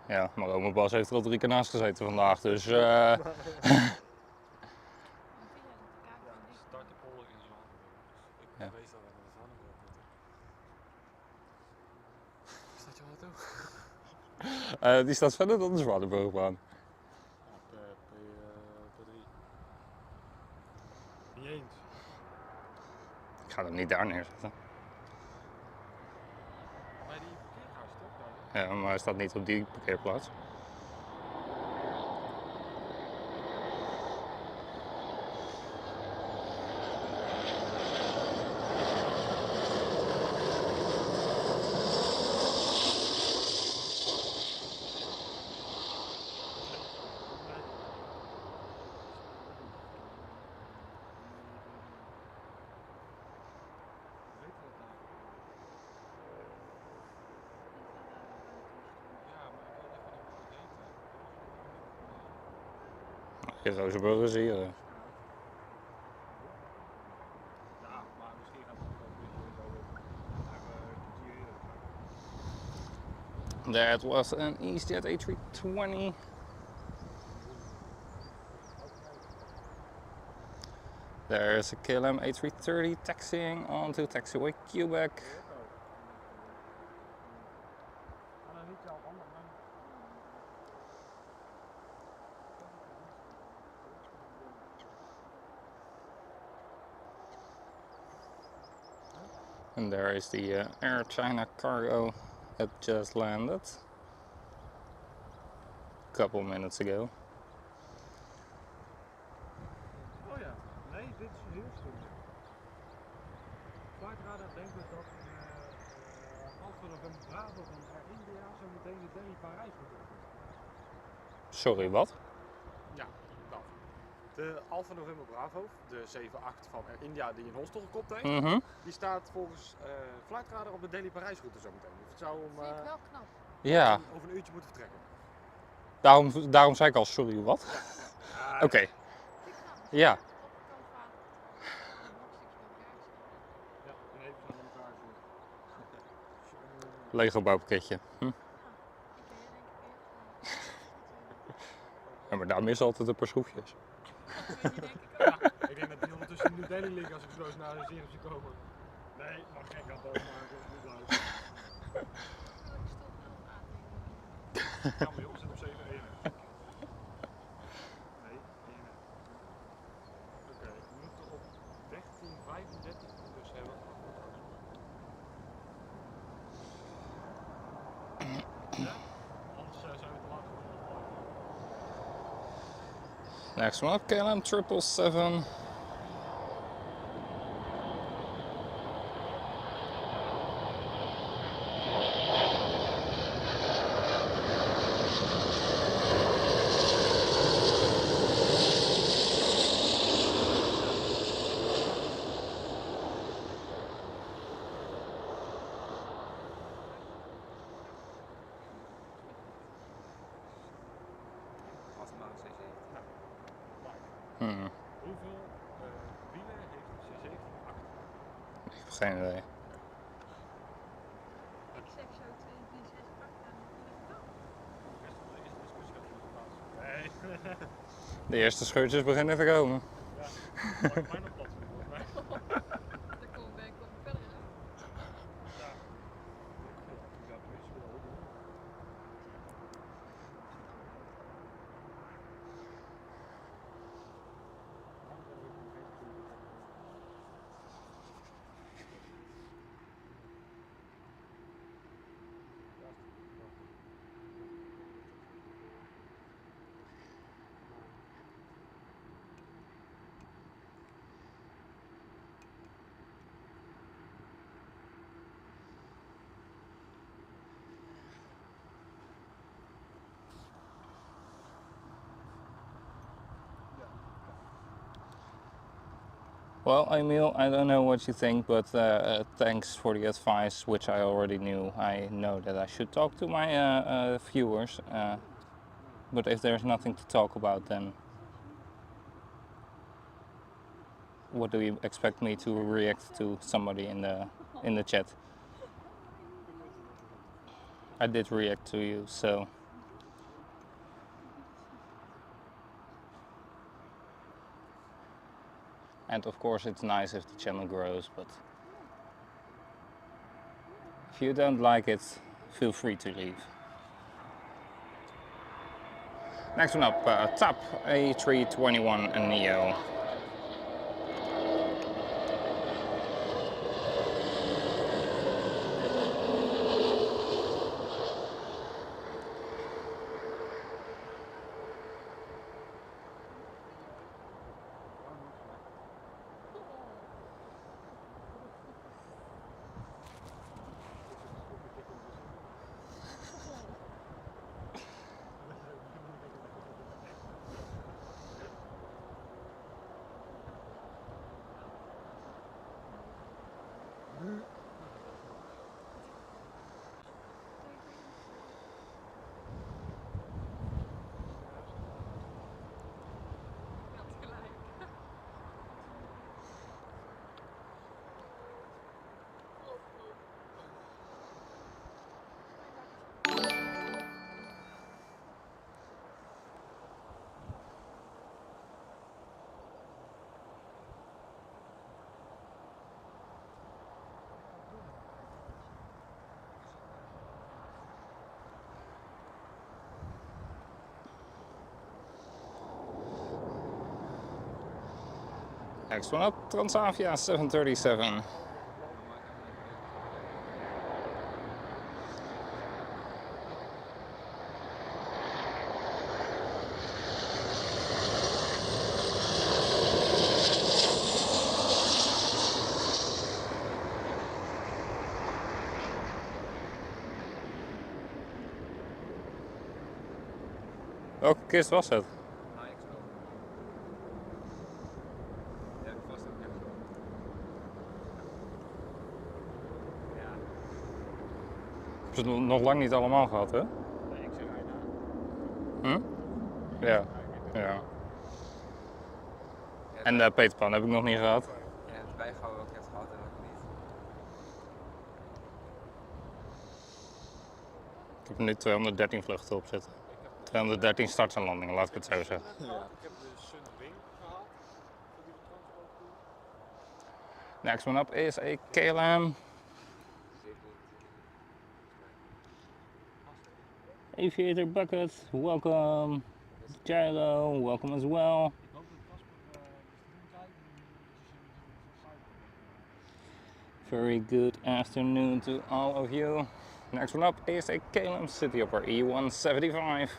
Speaker 1: Ja, maar oma Bas heeft er al 3 keer naast gezeten vandaag, dus
Speaker 5: Ja, start de pollen in Zwanenburg. Dus ik
Speaker 1: Ja.
Speaker 5: wees al naar Zwanenburg moeten. Staat je auto?
Speaker 1: die staat verder dan de Zwanenburgbaan.
Speaker 5: Ja, per 3. Niet eens.
Speaker 1: Ik ga hem niet daar neerzetten.
Speaker 5: Bij die parkeergast toch? Daar?
Speaker 1: Ja, maar hij staat niet op die parkeerplaats.
Speaker 5: Weet je wat daar? Ja, maar ik weet even niet hoe het heet.
Speaker 1: Je Rozenburg is hier.
Speaker 5: Ja, maar misschien gaat het ook een beetje zo naar Algiers.
Speaker 1: That was an EasyJet A320. There's a KLM A330 taxiing onto taxiway Quebec. And there is the Air China cargo that just landed a couple minutes ago.
Speaker 2: Oh ja, nee, dit is heel stom. Flightradar denkt dus dat Alfa November Bravo van Air India zo meteen de Delhi Parijs moet doen.
Speaker 1: Sorry, wat?
Speaker 5: Ja, dat. De Alfa November Bravo, de 7-8 van Air India die een Hostel gekopt heeft, die staat volgens Flightradar op de Delhi Parijs route zometeen. Dus het zou om
Speaker 4: Vind ik wel knap.
Speaker 1: Ja,
Speaker 5: over een uurtje moeten vertrekken.
Speaker 1: daarom zei ik al sorry, wat? Oké,
Speaker 4: Vind ik knap.
Speaker 1: ja.
Speaker 2: Ja, en even aan
Speaker 1: Lego bouwpakketje. Hm?
Speaker 4: Ik ken je denk ik even.
Speaker 1: Ja, maar daar missen altijd een paar schroefjes.
Speaker 4: Dat weet je denk ik ook.
Speaker 2: Ik denk dat die ondertussen in New Delhi liggen als ik zo eens naar de serie zie komen. Nee, mag geen kant over maken, moet luisteren.
Speaker 4: Oh, ik stond wel op aantekeningen.
Speaker 2: Ja, maar joh, zit op 7 EMS. Nee, EMS. Oké, we moeten op 13:35 dus hebben. Ja? Anders zijn we te laat voor de vlog.
Speaker 1: Next one up, KLM 777.
Speaker 3: Astma C7.
Speaker 1: Hmm,
Speaker 2: Hoeveel wielen heeft de C7 achter?
Speaker 1: ik heb geen idee.
Speaker 4: Ik zeg zo 2, 3, 6, 8 aan de kant.
Speaker 2: De rest van deze discussie gaat niet plaats. Nee.
Speaker 1: De eerste scheurtjes beginnen te komen.
Speaker 2: Ja, mag ik mij nog plat vinden, volgens mij.
Speaker 4: Daar kom ik verder uit.
Speaker 2: Ja. Ik zou het tenminste willen doen.
Speaker 1: Well, Emil, I don't know what you think, but thanks for the advice, which I already knew. I know that I should talk to my viewers, but if there's nothing to talk about, then what do you expect me to react to somebody in the chat? I did react to you, so. And of course it's nice if the channel grows, but if you don't like it, feel free to leave. Next one up, TAP A321 Neo.
Speaker 4: Je had gelijk.
Speaker 1: Next one up, Transavia 737. Welke kist was het?
Speaker 3: AX wel. Die heb ik vast ook echt wel. Ja.
Speaker 1: Ik heb ze nog lang niet allemaal gehad, hè?
Speaker 2: Nee, ik zeg hij na.
Speaker 1: Hm? Ja. Ja. En de Peterpan heb ik nog niet gehad.
Speaker 3: Je hebt bijgehouden welke je hebt gehad en welke niet.
Speaker 1: heb er nu 213 vluchten op zitten. 213 starts en landingen, laat ik het zo zeggen.
Speaker 5: Ik heb de Sunwing gehad. Voor die we transport doen.
Speaker 1: Next one up is a KLM. Aviator Bucket, welcome. Gyro, welcome as well.
Speaker 5: Ik hoop dat Casper de stream kijkt en
Speaker 1: Very good afternoon to all of you. Next one up is a KLM City Hopper E175.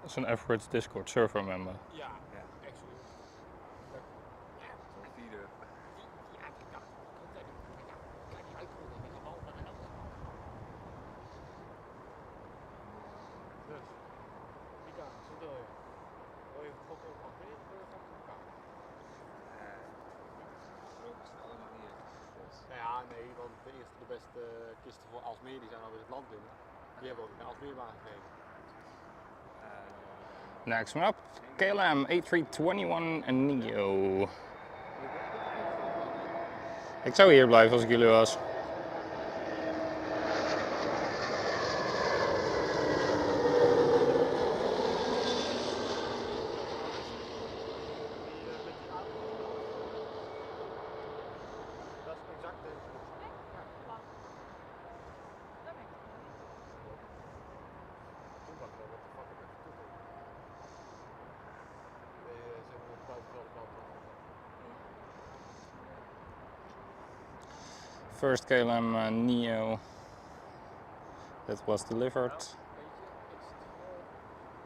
Speaker 1: Dat is een average Discord server member.
Speaker 5: Ja, excellent.
Speaker 3: Zo'n feeder.
Speaker 5: Dus, Mika, zo wil je. Wil je God ook wat meer of wil je God in elkaar?
Speaker 3: Lopen ze allemaal hier.
Speaker 5: Nou ja, nee, want de eerste de beste kisten voor Alsmeer die zijn alweer het land binnen. Die hebben ook naar Alsmeer gegeven.
Speaker 1: Next one up, KLM A321 Neo. Ik zou hier blijven als ik jullie was.
Speaker 5: Dat is exact deze.
Speaker 4: Daar ben ik.
Speaker 5: Toen dacht ik, wat de fuck heb ik toe? Nee, ze hebben het buiten dezelfde kant op.
Speaker 1: First KLM Neo that was delivered.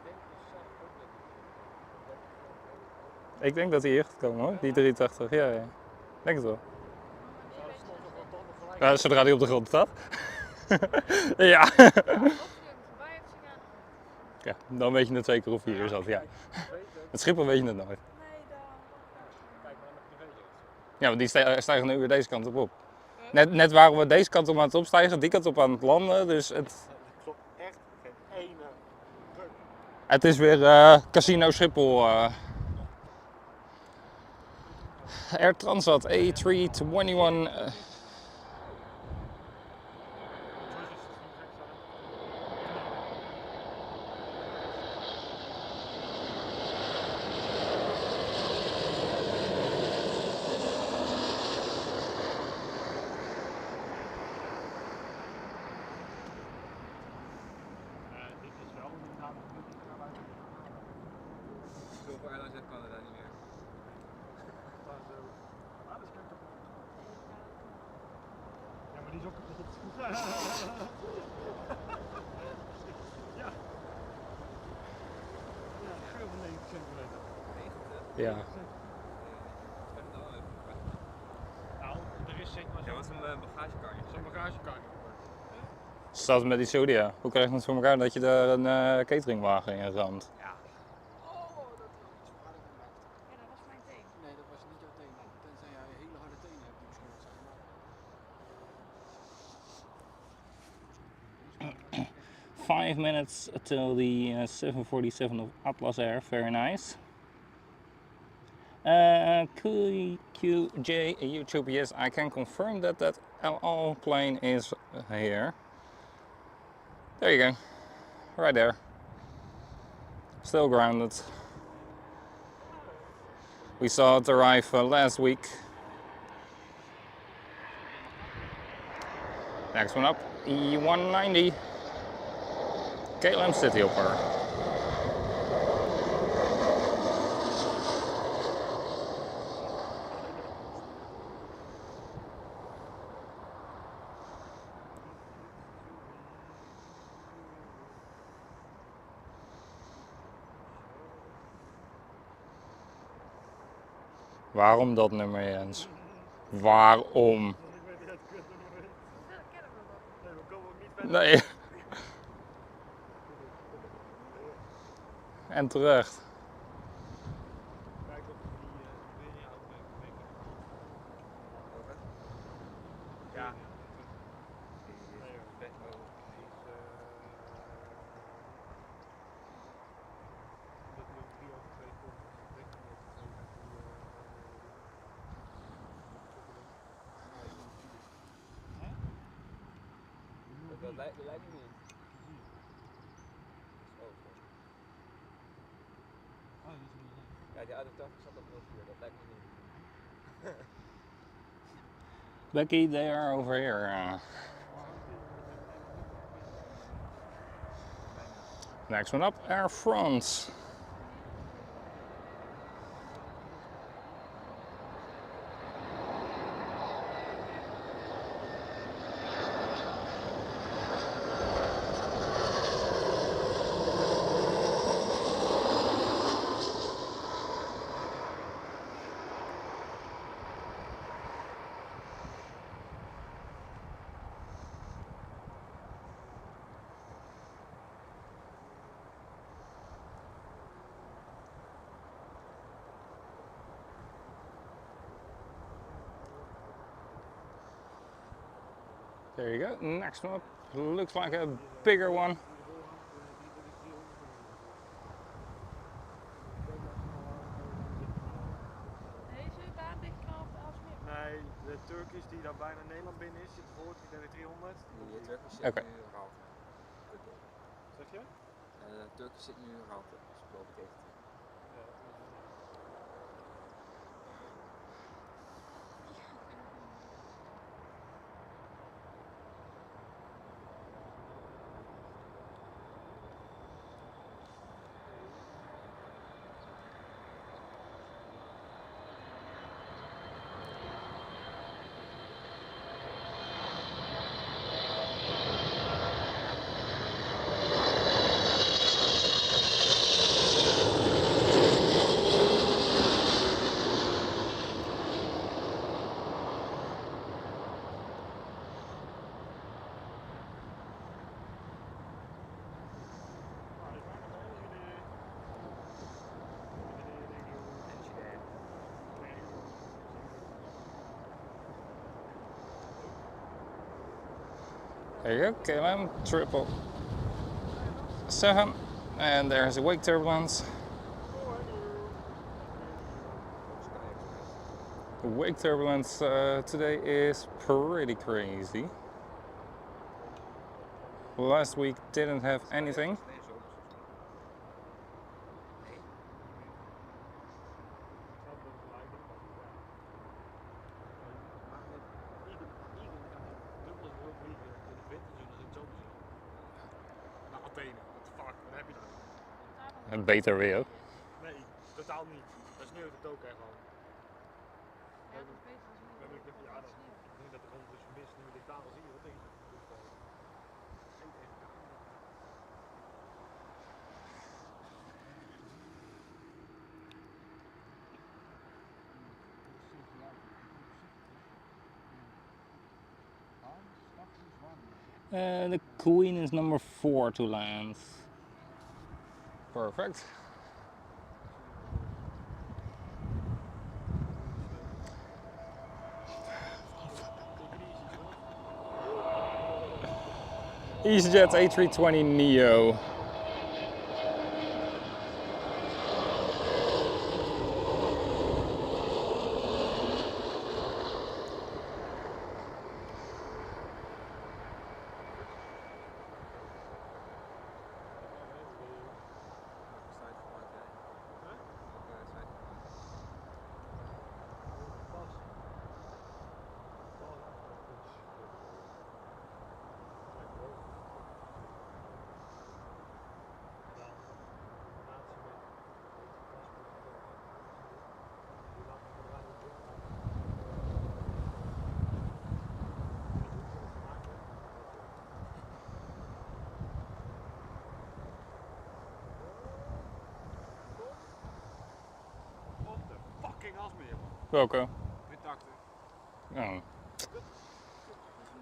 Speaker 5: Weet je, ik denk dus zelf ook dat
Speaker 1: Ik denk dat hij hier gaat komen hoor, die 380. Ja, ja. Denk het wel.
Speaker 5: zou de slot toch wel toch nog gelijk
Speaker 1: Ja, zodra hij op de grond staat. Ja.
Speaker 4: Of je hem voorbij hebt zien gaan.
Speaker 1: Ja, dan weet je het zeker of hij hier zat. Ja. Het Schiphol weet je het nooit.
Speaker 4: Nee, daar.
Speaker 5: Kijk maar naar mijn privéjet.
Speaker 1: Ja, want die stijgen nu weer deze kant op. Net waren we deze kant op aan het opstijgen, die kant op aan het landen. Dus
Speaker 5: Dat klopt echt geen ene bug.
Speaker 1: het is weer Casino Schiphol. Air Transat A321.
Speaker 2: Dit is wel inderdaad een beetje naar buiten.
Speaker 3: Zoveel airlines uit Canada niet meer.
Speaker 2: Alles kan kapot. Ja, maar die is ook kapot. Ja. Ja, veel van 90 centimeter.
Speaker 3: 90?
Speaker 1: Ja.
Speaker 2: Nou, er is zeg maar
Speaker 3: Ja, wat is een bagagekar?
Speaker 2: zo'n bagagekar.
Speaker 1: Staat met die Sodia. Hoe krijg je het voor elkaar dat je daar een cateringwagen in ramt?
Speaker 5: Ja. Oh, dat is iets harder gemaakt.
Speaker 4: Ja, dat was mijn teen.
Speaker 5: Nee, dat was niet jouw teen. Tenzij jij hele harde tenen hebt die beschoren zijn. Maar...
Speaker 1: 5 minutes till the 747 of Atlas Air. Very nice. QJ YouTube, yes, I can confirm that LL plane is here. There you go, right there. Still grounded. We saw it arrive last week. Next one up, E190. KLM City Hopper. Waarom dat nummer, Jens? Waarom?
Speaker 2: Ik weet niet het kutnummer is.
Speaker 4: Dat kennen we wel.
Speaker 2: Nee, we komen ook niet verder.
Speaker 1: Nee. En terecht.
Speaker 2: Kijk of die Winia ook mee kan.
Speaker 3: Over.
Speaker 2: Ja.
Speaker 3: Die is
Speaker 2: Nee, hoor.
Speaker 3: vet hoog.
Speaker 2: Die is dat nu 3 over 2 komt. Denk ik niet over 2 gaat die
Speaker 3: Dat lijkt niet meer. Oh, ja, die auto zat op 04, dat lijkt me niet.
Speaker 1: Becky, they are over here. Next one up, Air France. There you go. Next one up looks like a bigger one.
Speaker 4: Deze baan ligt vanaf de Aalsmeer.
Speaker 2: Nee, de Turkish die dan bijna Nederland binnen is, zit voor, die de 300.
Speaker 3: Die Turkish zit
Speaker 1: Oké.
Speaker 3: nu Raalte.
Speaker 2: Zeg je?
Speaker 3: Turkish zit nu Raalte, dus ik loop tegen.
Speaker 1: There you go, KLM 777, and there's a wake turbulence. The wake turbulence today is pretty crazy. Last week didn't have anything.
Speaker 2: Naar Athene, what the fuck, wat heb je dan?
Speaker 1: En beter weer ook.
Speaker 2: Nee, totaal niet. Dat sneeuwt het ook echt al.
Speaker 4: Ja, dat is beter als
Speaker 2: We
Speaker 4: nu.
Speaker 2: hebben een ja, dat ik denk dat er gewoon tussen mist nu ligt daar al zie je wat tegen. Dus geen echt koud.
Speaker 1: The Queen is number 4 to land. Perfect. EasyJet A320neo.
Speaker 2: Fucking Asmeer, man.
Speaker 1: Welke?
Speaker 5: Windakte.
Speaker 1: Oh,
Speaker 4: Dus we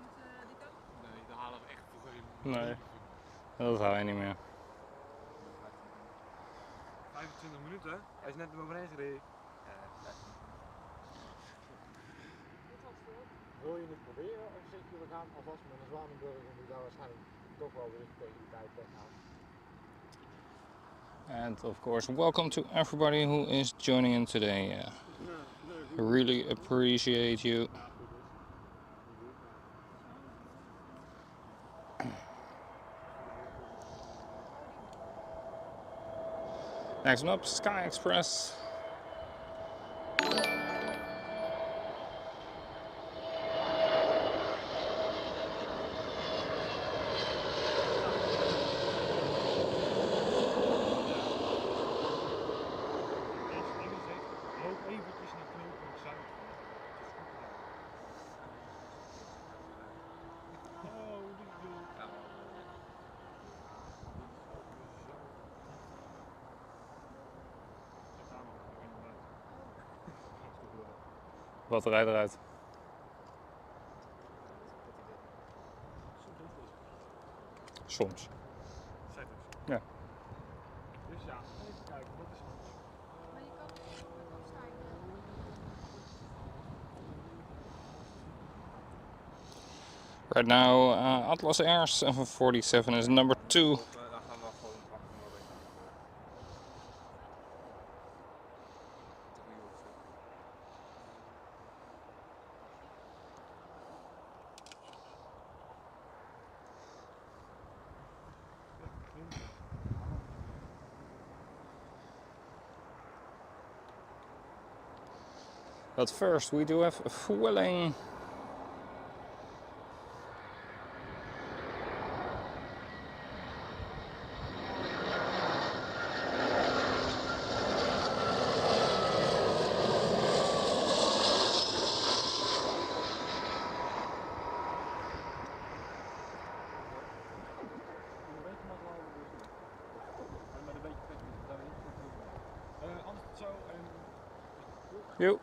Speaker 4: moeten die kant.
Speaker 5: Nee, daar halen we echt voor geen
Speaker 1: Nee.
Speaker 5: leven van.
Speaker 1: dat hou je niet meer.
Speaker 2: 25 minuten, hij is net eroverheen gereden.
Speaker 4: Dit was veel.
Speaker 5: Wil je het proberen of zeg je we gaan alvast met een Zwanenburg en die daar waarschijnlijk toch wel weer tegen die tijd weggaan?
Speaker 1: And of course, welcome to everybody who is joining in today. Really appreciate you. Next one up, Sky Express.
Speaker 2: Loop eventjes naar knooppunt Zuid. Oh, die doe. Zet daar nog, ik ben eruit.
Speaker 1: Batterij eruit. Soms.
Speaker 2: Zet eens.
Speaker 1: Ja.
Speaker 2: Dus ja, even kijken, wat is anders?
Speaker 4: Maar je kan afstijgen.
Speaker 1: Right now, Atlas Air 747 is number 2.
Speaker 3: Dan gaan we gewoon pakken maar weg.
Speaker 1: But first, we do have fueling.
Speaker 2: Anders het zo en...
Speaker 1: Yo.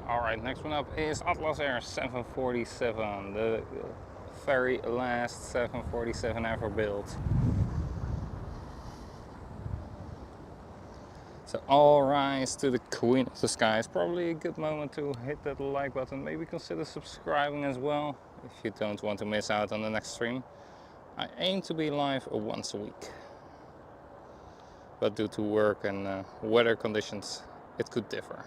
Speaker 1: Alright, next one up is Atlas Air 747, the very last 747 ever built. So all rise to the Queen of the Skies. Probably a good moment to hit that like button. Maybe consider subscribing as well if you don't want to miss out on the next stream. I aim to be live once a week, but due to work and weather conditions, it could differ.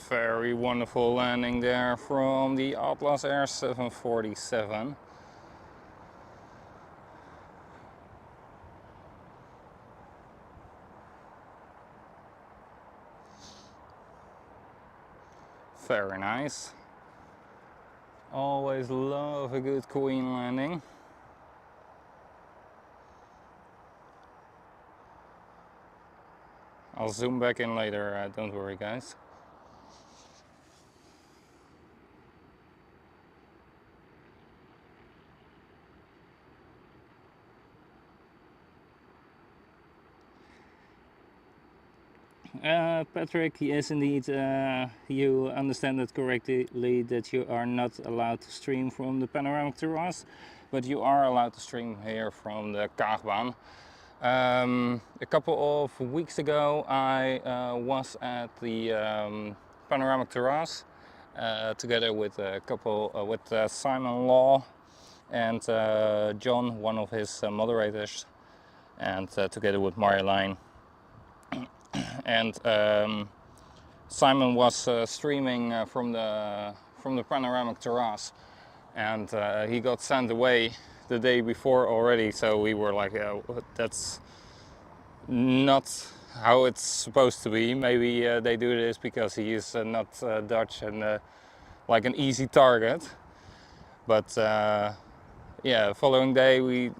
Speaker 1: Very wonderful landing there from the Atlas Air 747. Very nice. Always love a good queen landing. I'll zoom back in later, don't worry guys. Patrick, yes indeed, you understand it correctly that you are not allowed to stream from the Panoramic Terrace, but you are allowed to stream here from the Kban. A couple of weeks ago, I was at the Panoramic Terrace together with a couple with Simon Law and John, one of his moderators, and together with Marjolein. And Simon was streaming from the Panoramic Terrace, and he got sent away the day before already. So we were like, yeah, that's not how it's supposed to be. Maybe they do this because he is not Dutch and like an easy target. But yeah, following day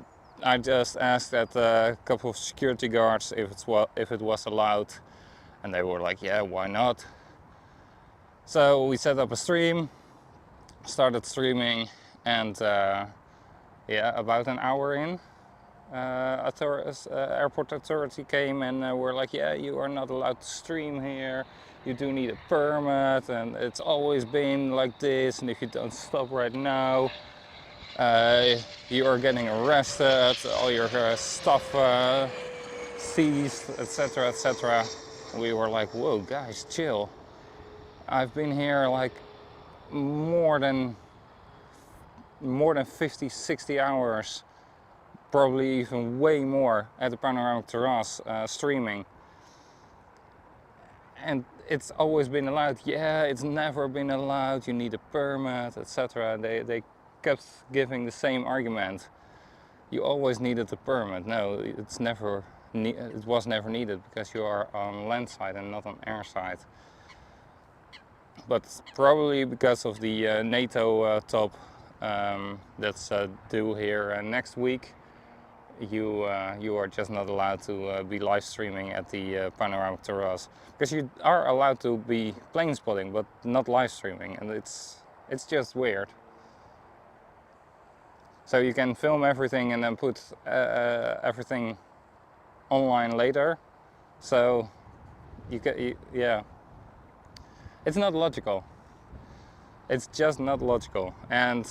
Speaker 1: I just asked at a couple of security guards if it was allowed, and they were like, yeah, why not? So we set up a stream, started streaming, and yeah, about an hour in, airport authority came and were like, yeah, you are not allowed to stream here, you do need a permit, and it's always been like this, and if you don't stop right now, you are getting arrested, all your stuff seized, etc, etc. We were like, whoa guys, chill. I've been here like more than 50, 60 hours, probably even way more, at the Panoramic Terrace streaming. And it's always been allowed. Yeah, it's never been allowed, you need a permit, etc. They kept giving the same argument. You always needed a permit. No, it was never needed because you are on land side and not on air side. But probably because of the Nato-top that's due here next week, you are just not allowed to be live streaming at the Panoramic Terrace, because you are allowed to be plane spotting but not live streaming, and it's just weird. So you can film everything and then put everything online later. So yeah, it's not logical. It's just not logical. And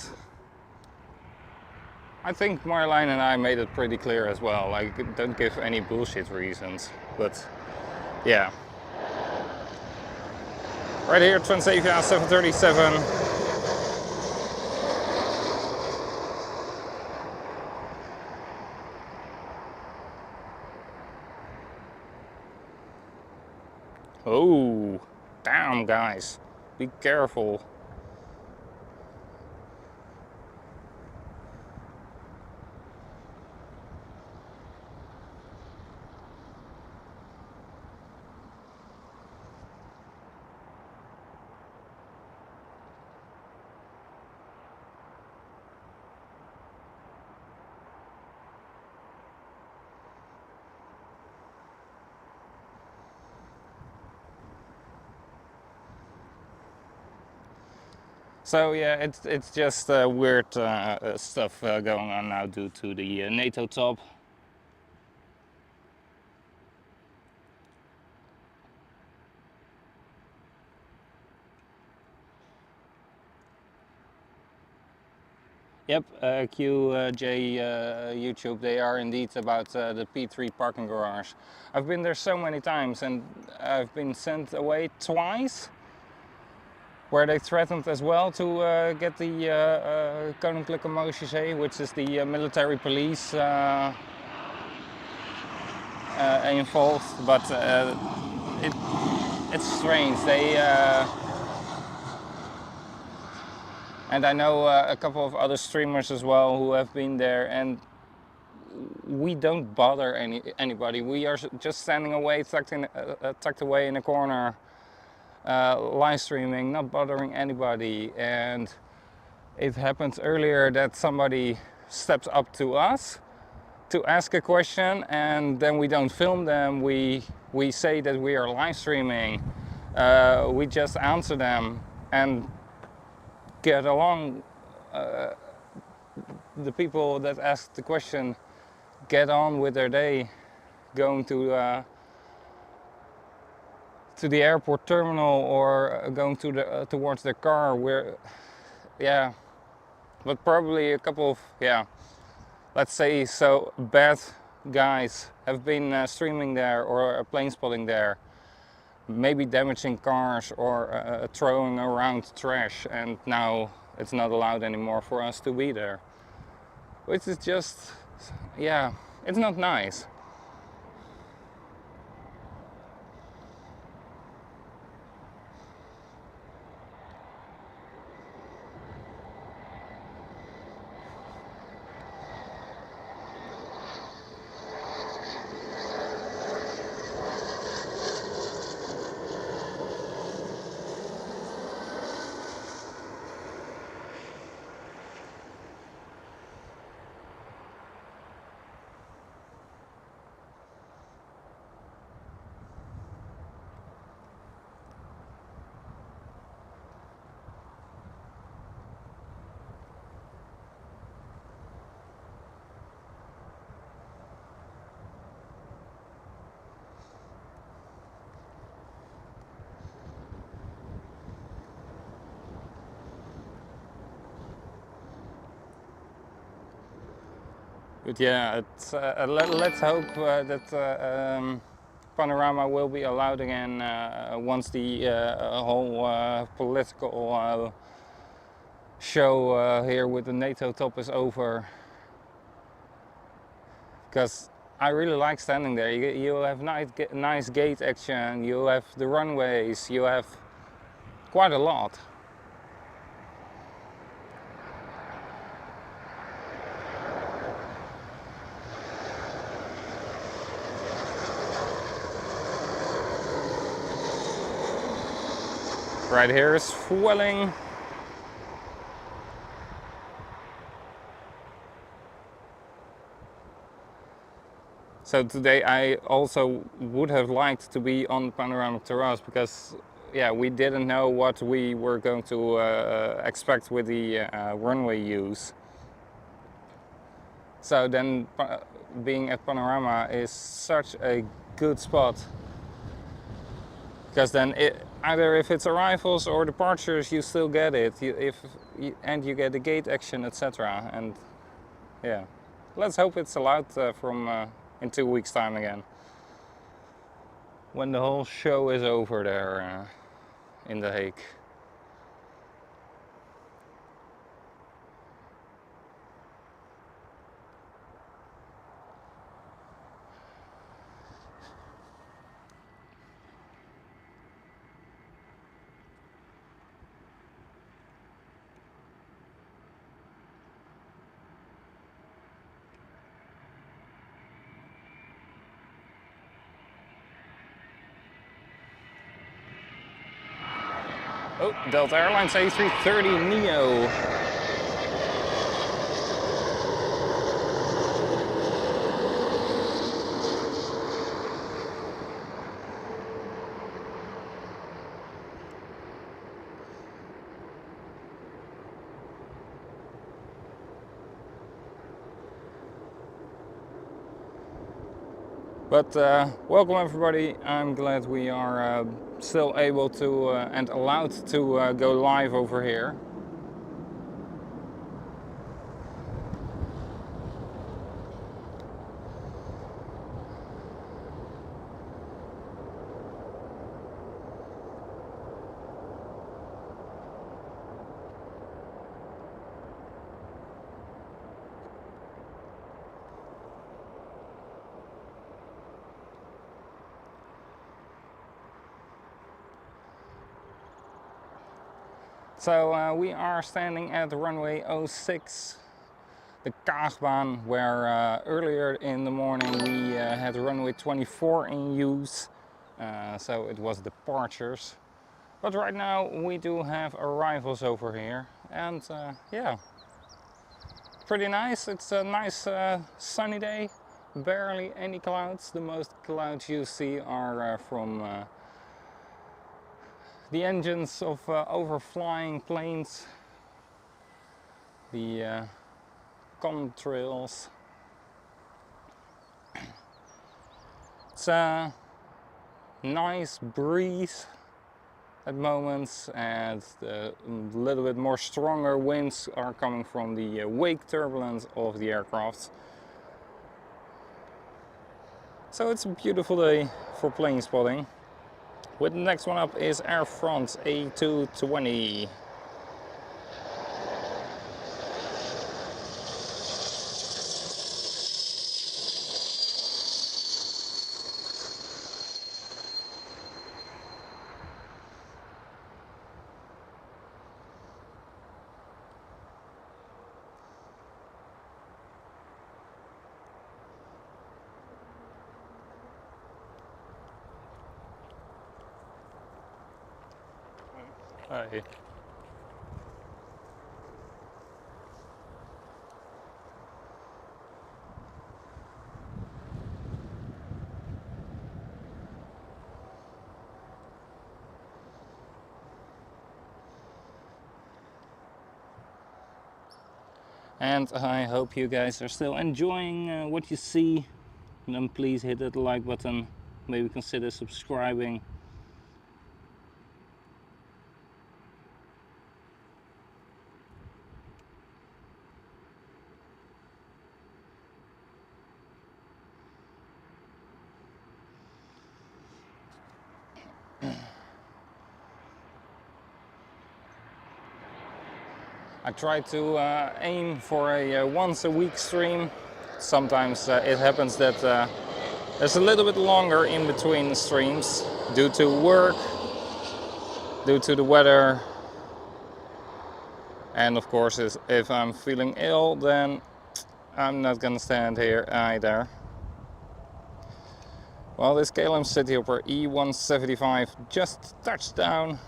Speaker 1: I think Marjolein and I made it pretty clear as well. Like, don't give any bullshit reasons. But yeah. Right here, Transavia 737. Oh, damn guys, be careful. So yeah, it's just weird stuff going on now due to the Nato-top. Yep, QJ YouTube, they are indeed about the P3 parking garage. I've been there so many times and I've been sent away twice, where they threatened as well to get the Koninklijke Marechaussee, which is the military police, involved. But it's strange. And I know a couple of other streamers as well who have been there, and we don't bother anybody. We are just standing away, tucked away in a corner, live streaming, not bothering anybody. And it happened earlier that somebody steps up to us to ask a question, and then we don't film them. We say that we are live streaming. We just answer them and get along. The people that asked the question get on with their day, going to the airport terminal or going towards their car. Yeah, but probably a couple of, yeah, let's say, so bad guys have been streaming there or plane spotting there, maybe damaging cars or throwing around trash, and now it's not allowed anymore for us to be there. Which is just, yeah, it's not nice. But yeah, let's hope that Panorama will be allowed again once the whole political show here with the Nato-top is over. Because I really like standing there. You have nice gate action, you have the runways, you have quite a lot. Right here is fueling. So today I also would have liked to be on Panoramic Terrace because yeah, we didn't know what we were going to expect with the runway use. So then being at Panorama is such a good spot. Because then either if it's arrivals or departures, you still get it. And you get the gate action, etc. And yeah, let's hope it's allowed from in 2 weeks' time again, when the whole show is over there in The Hague. Oh, Delta Airlines A330neo. But welcome everybody. I'm glad we are still able to and allowed to go live over here. So we are standing at runway 06, the Kban, where earlier in the morning we had runway 24 in use, so it was departures. But right now we do have arrivals over here, and yeah, pretty nice. It's a nice sunny day, barely any clouds. The most clouds you see are from the engines of overflying planes, the contrails. It's a nice breeze at moments, and a little bit more stronger winds are coming from the wake turbulence of the aircraft. So it's a beautiful day for plane spotting. With the next one up is Air France A220. Hi. And I hope you guys are still enjoying what you see. And then please hit that like button. Maybe consider subscribing. I try to aim for a once a week stream. Sometimes it happens that there's a little bit longer in between streams due to work, due to the weather, and of course if I'm feeling ill, then I'm not gonna stand here either. Well, this KLM Cityhopper E175 just touched down.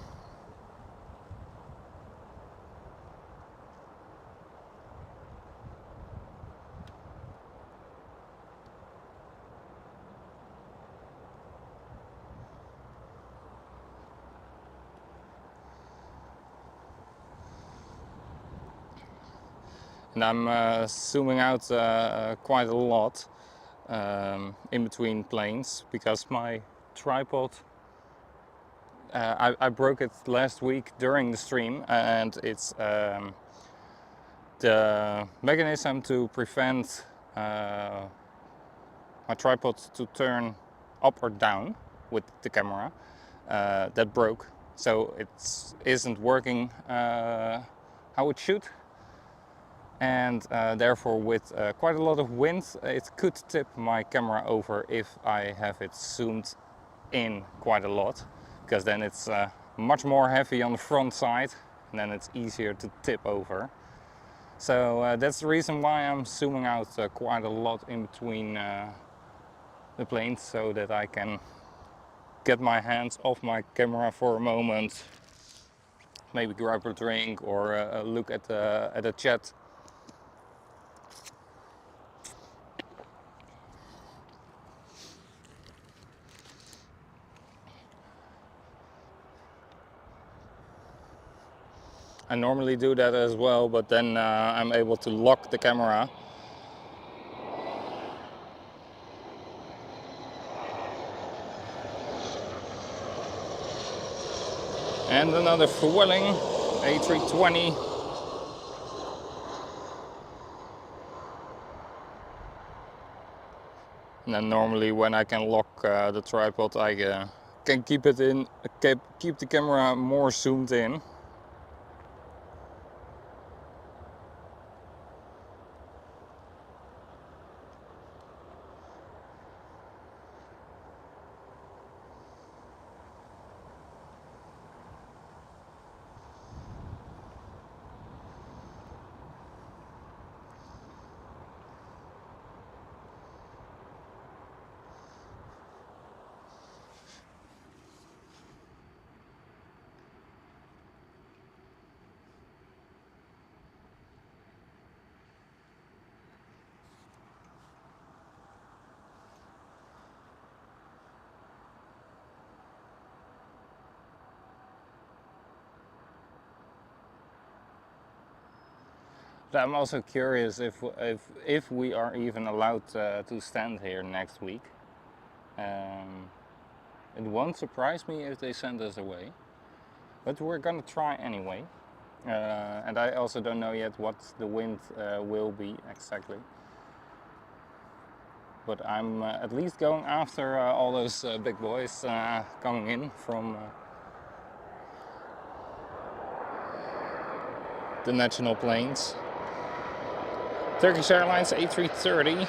Speaker 1: And I'm zooming out quite a lot in between planes because my tripod, I broke it last week during the stream, and it's the mechanism to prevent my tripod to turn up or down with the camera that broke. So it isn't working how it should. And therefore with quite a lot of wind it could tip my camera over if I have it zoomed in quite a lot, because then it's much more heavy on the front side and then it's easier to tip over. So that's the reason why I'm zooming out quite a lot in between the planes, so that I can get my hands off my camera for a moment, maybe grab a drink or look at the chat. I normally do that as well, but then I'm able to lock the camera. And another Vueling A320. And then normally when I can lock the tripod, I can keep it in, keep the camera more zoomed in. But I'm also curious if we are even allowed to stand here next week. It won't surprise me if they send us away, but we're gonna try anyway. And I also don't know yet what the wind will be exactly. but I'm at least going after all those big boys coming in from the national planes. Turkish Airlines A330.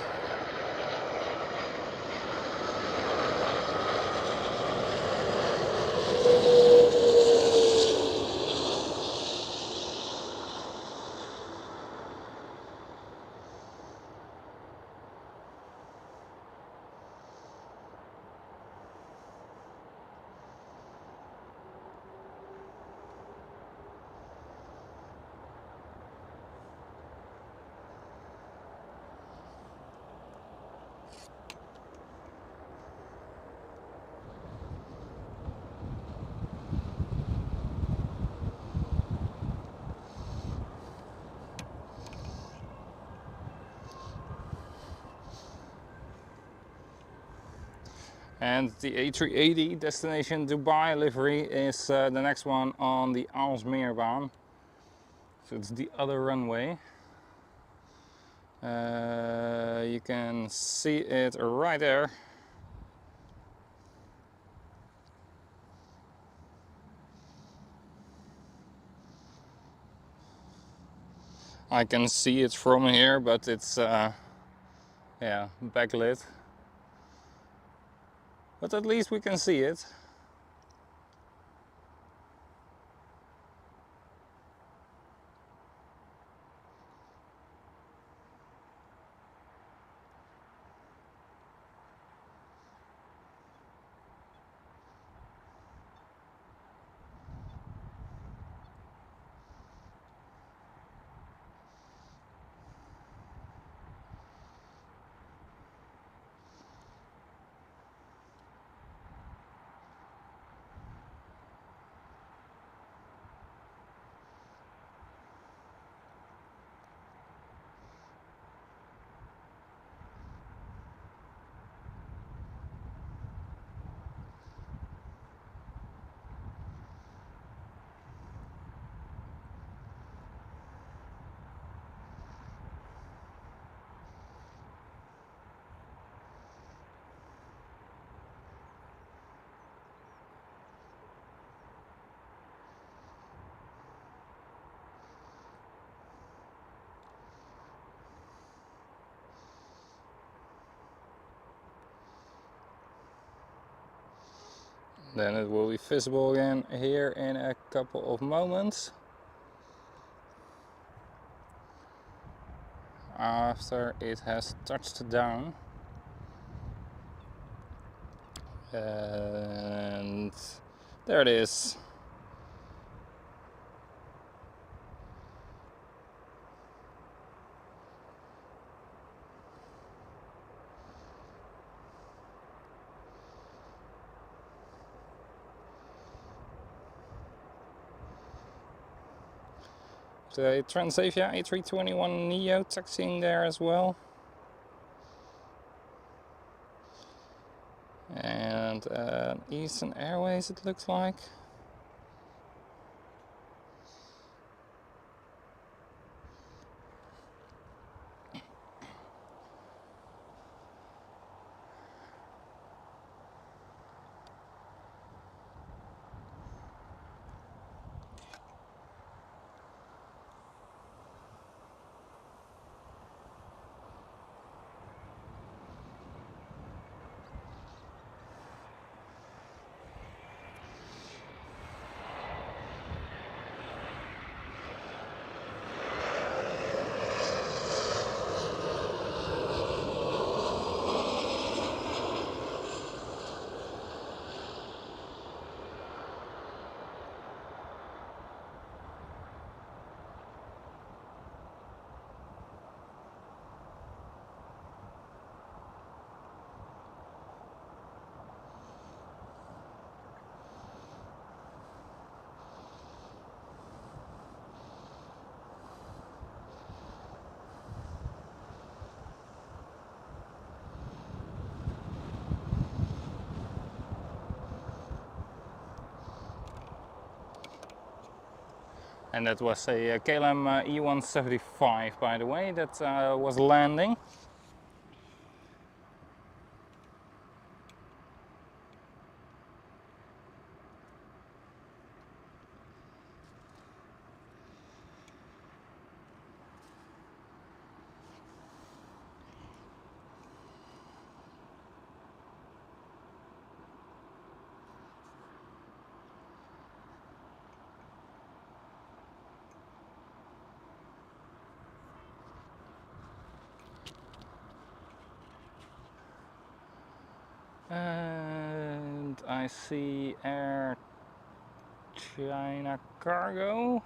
Speaker 1: And the A380 destination Dubai livery is the next one on the Aalsmeerbaan. So it's the other runway. You can see it right there. I can see it from here, but it's yeah, backlit. But at least we can see it. Then it will be visible again here in a couple of moments. After it has touched down. And there it is. The Transavia A321 Neo taxiing there as well. And Eastern Airways it looks like. And that was a KLM E175, by the way, that was landing. And I see Air China Cargo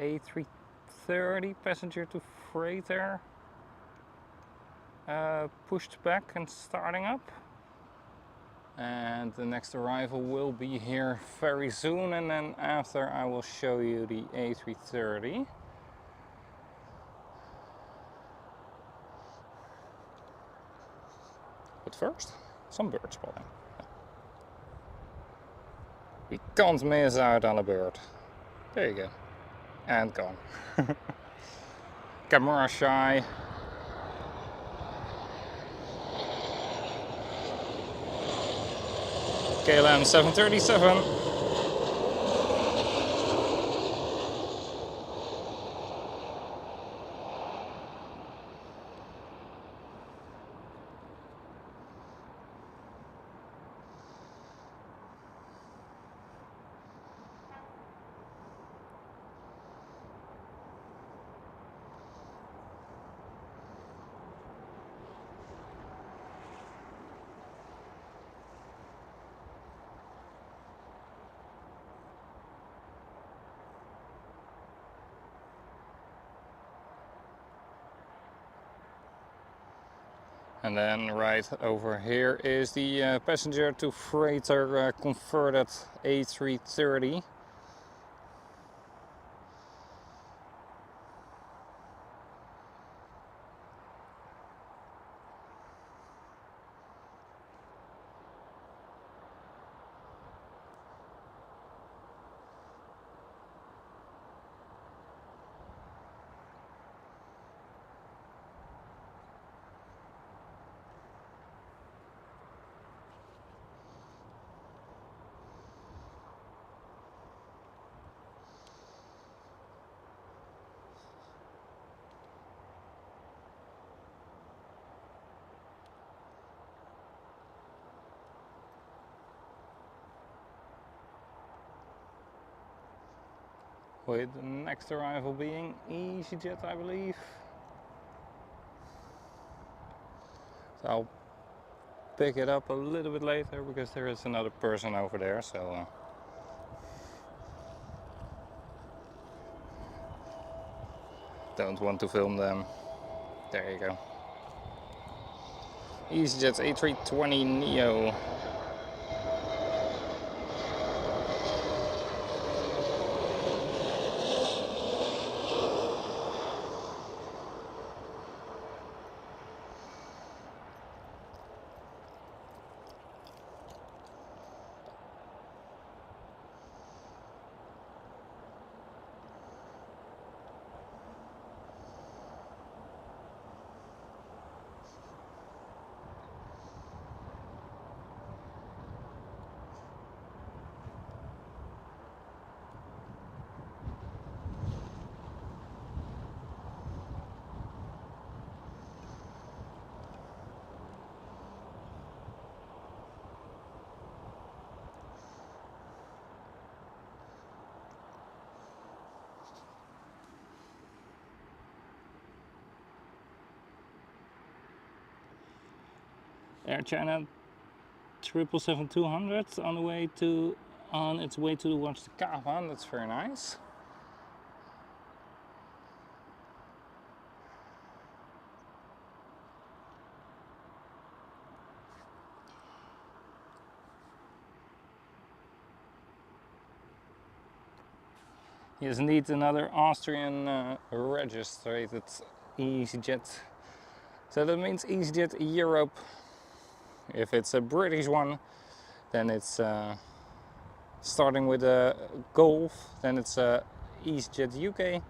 Speaker 1: A330 passenger to freighter pushed back and starting up. And the next arrival will be here very soon, and then after I will show you the A330. But first, some bird spotting. You can't miss out on a bird. There you go. And gone. Camera shy. KLM 737. And then right over here is the passenger to freighter converted A330. With the next arrival being EasyJet, I believe. So I'll pick it up a little bit later because there is another person over there. So don't want to film them. There you go. EasyJet A320 Neo. Air China 777-200 on its way towards the Kban. That's very nice. Yes, indeed, another Austrian registered EasyJet. So that means EasyJet Europe. If it's a British one, then it's starting with a Golf, then it's EasyJet UK.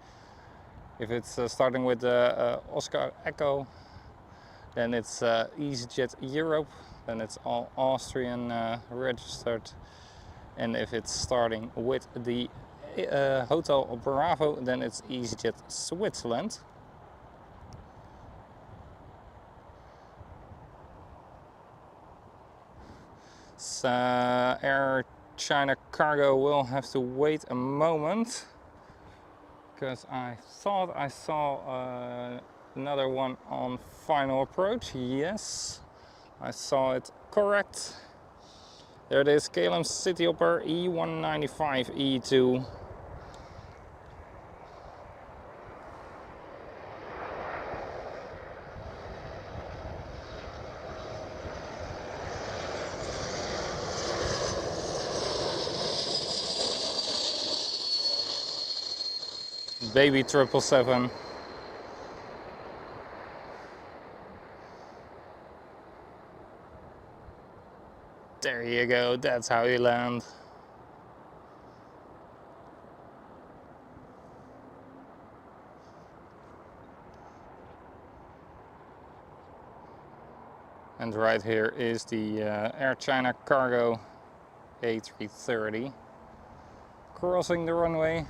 Speaker 1: If it's starting with Oscar Echo, then it's EasyJet Europe, then it's all Austrian registered. And if it's starting with the Hotel Bravo, then it's EasyJet Switzerland. So Air China Cargo will have to wait a moment because I thought I saw another one on final approach. Yes. I saw it correct. There it is, KLM Cityhopper E195E2. Baby 777. There you go, that's how you land. And right here is the Air China Cargo A330 crossing the runway.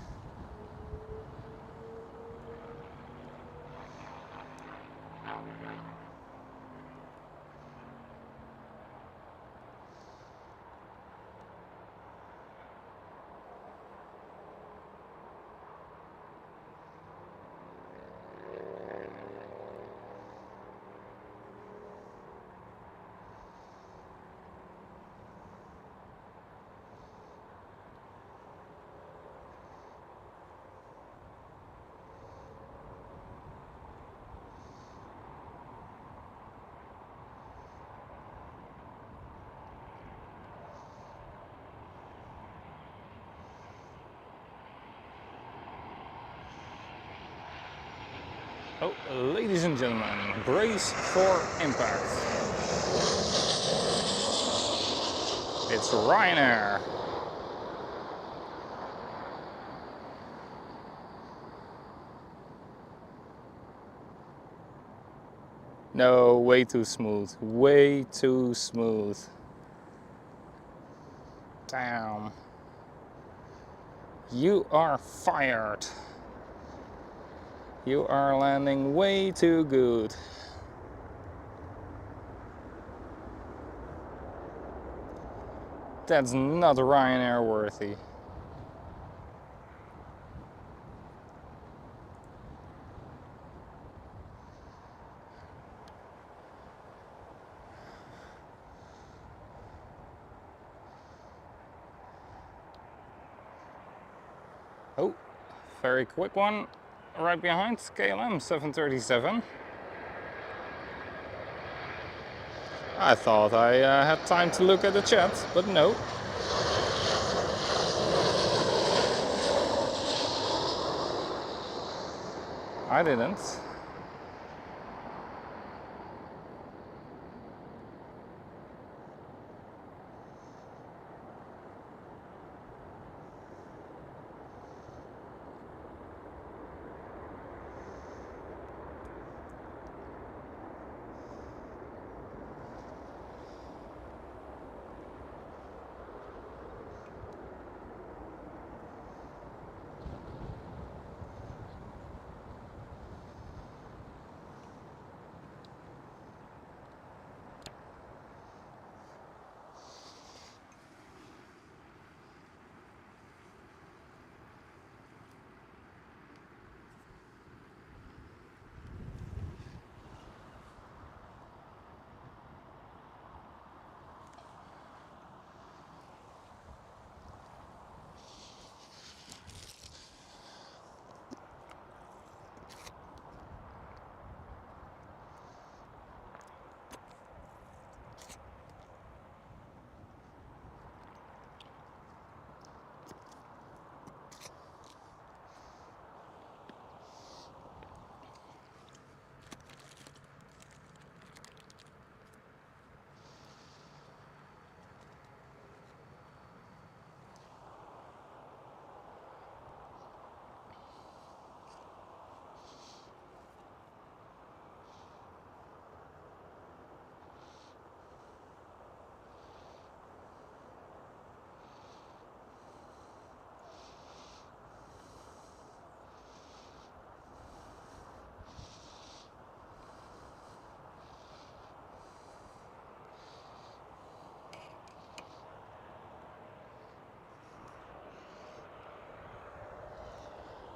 Speaker 1: Oh, ladies and gentlemen, brace for impact. It's Ryanair. No, way too smooth. Way too smooth. Damn. You are fired. You are landing way too good. That's not Ryanair worthy. Oh, very quick one. Right behind KLM 737. I thought I had time to look at the chat, but no. I didn't.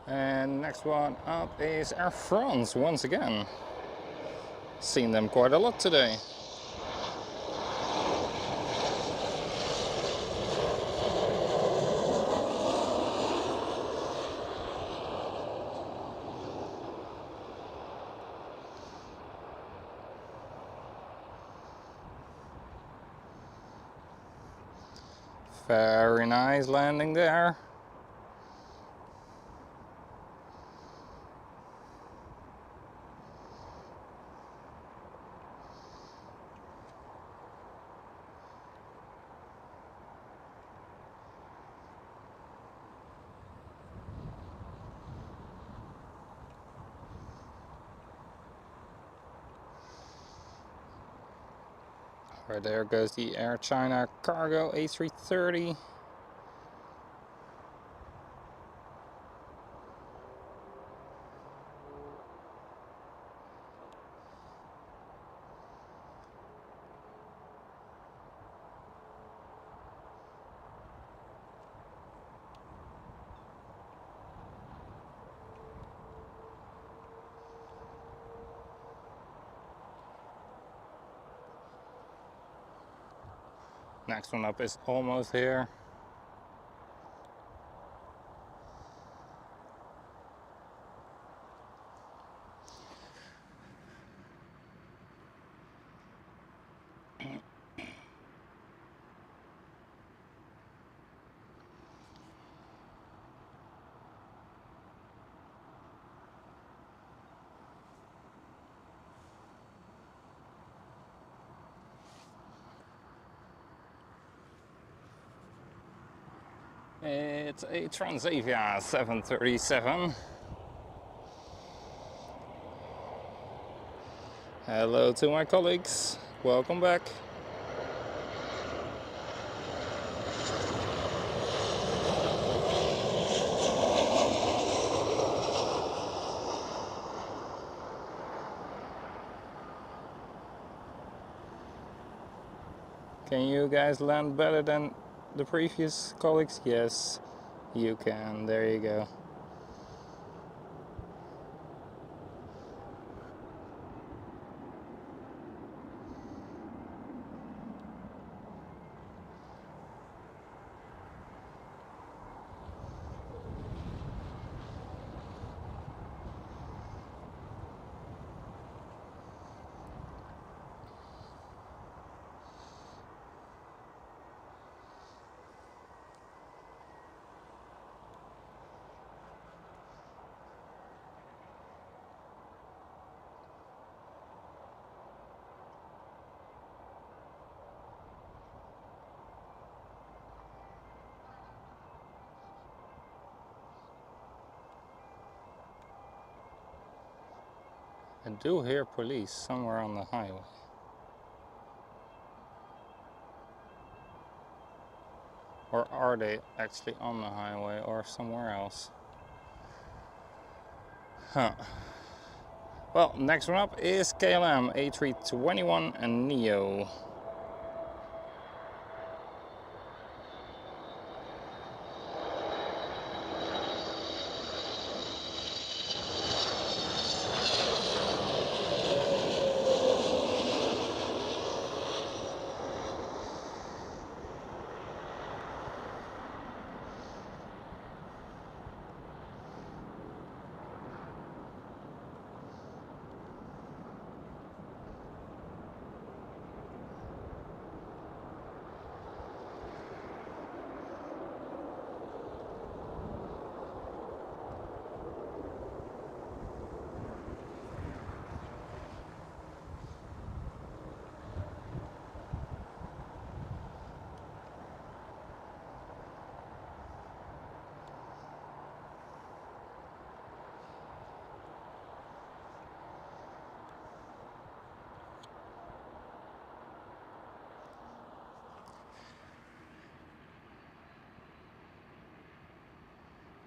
Speaker 1: And next one up is Air France once again. Seen them quite a lot today. Very nice landing there. Right there goes the Air China Cargo A330. Next one up is almost here. It's a Transavia 737. Hello to my colleagues, welcome back. Can you guys land better than the previous colleagues? Yes, you can. There you go. I do hear police somewhere on the highway. Or are they actually on the highway or somewhere else? Huh. Well, next one up is KLM A321 and Neo.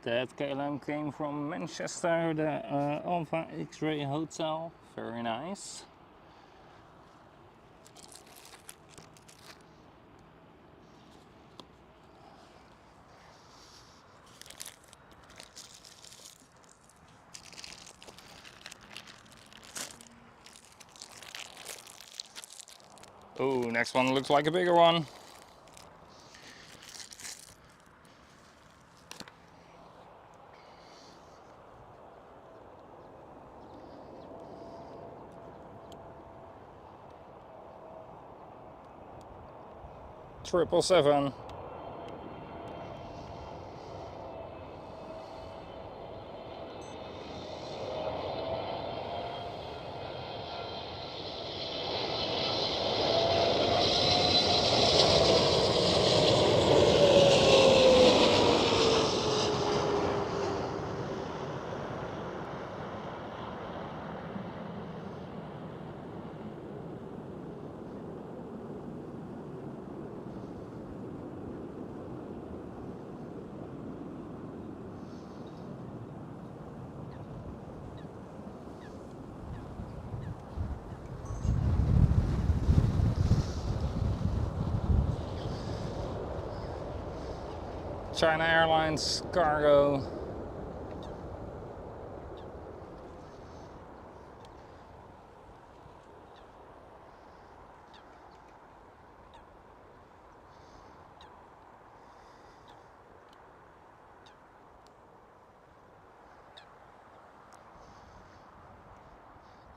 Speaker 1: That KLM came from Manchester, the Alpha X-Ray Hotel. Very nice. Oh, next one looks like a bigger one. Triple 7. China Airlines cargo.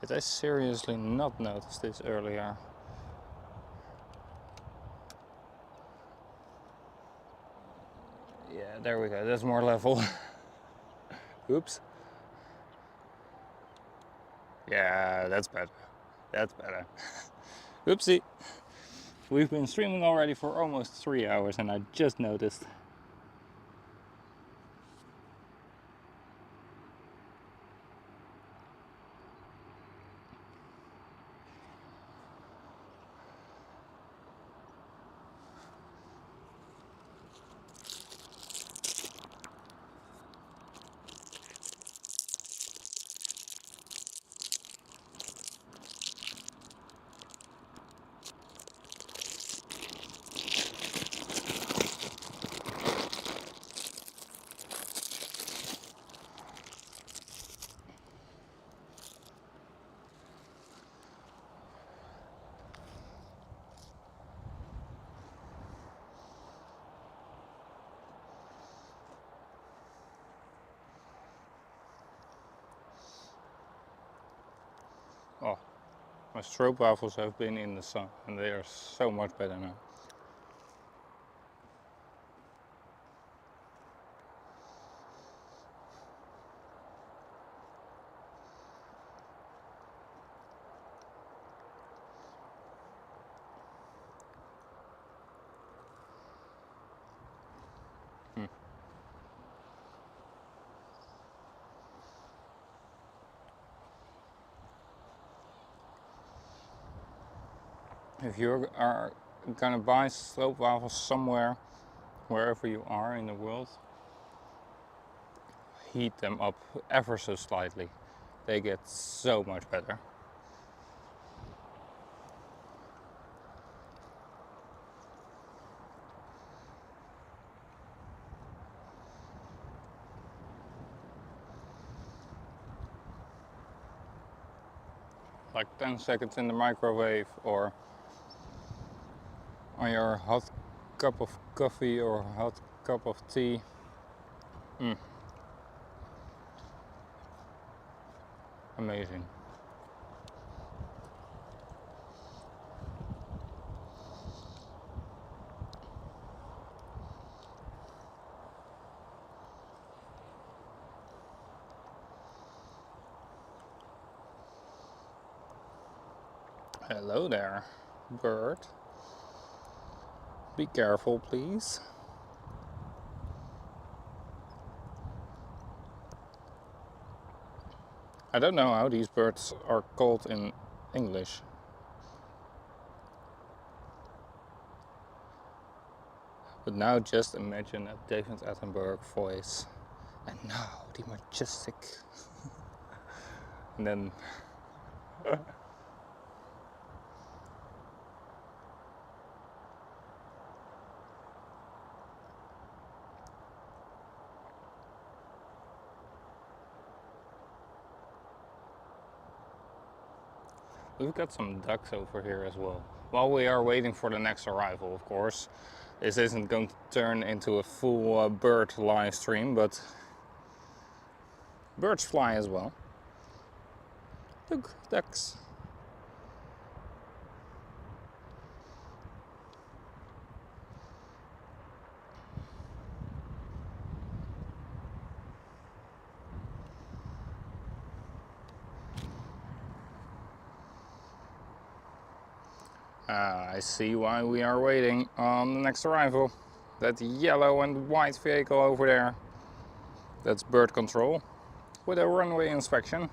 Speaker 1: Did I seriously not notice this earlier? Yeah, there we go, that's more level. Oops. Yeah, that's better. That's better. Oopsie. We've been streaming already for almost 3 hours and I just noticed. Oh, my strobe waffles have been in the sun and they are so much better now. If you are gonna buy strobe waffles somewhere, wherever you are in the world, heat them up ever so slightly. They get so much better. Like 10 seconds in the microwave or on your hot cup of coffee or hot cup of tea. Amazing. Hello there, bird. Be careful, please. I don't know how these birds are called in English. But now just imagine a David Attenborough voice. And now the majestic. And then we've got some ducks over here as well. While we are waiting for the next arrival, of course. This isn't going to turn into a full bird live stream, but birds fly as well. Look, ducks. I see why we are waiting on the next arrival. That yellow and white vehicle over there. That's bird control with a runway inspection.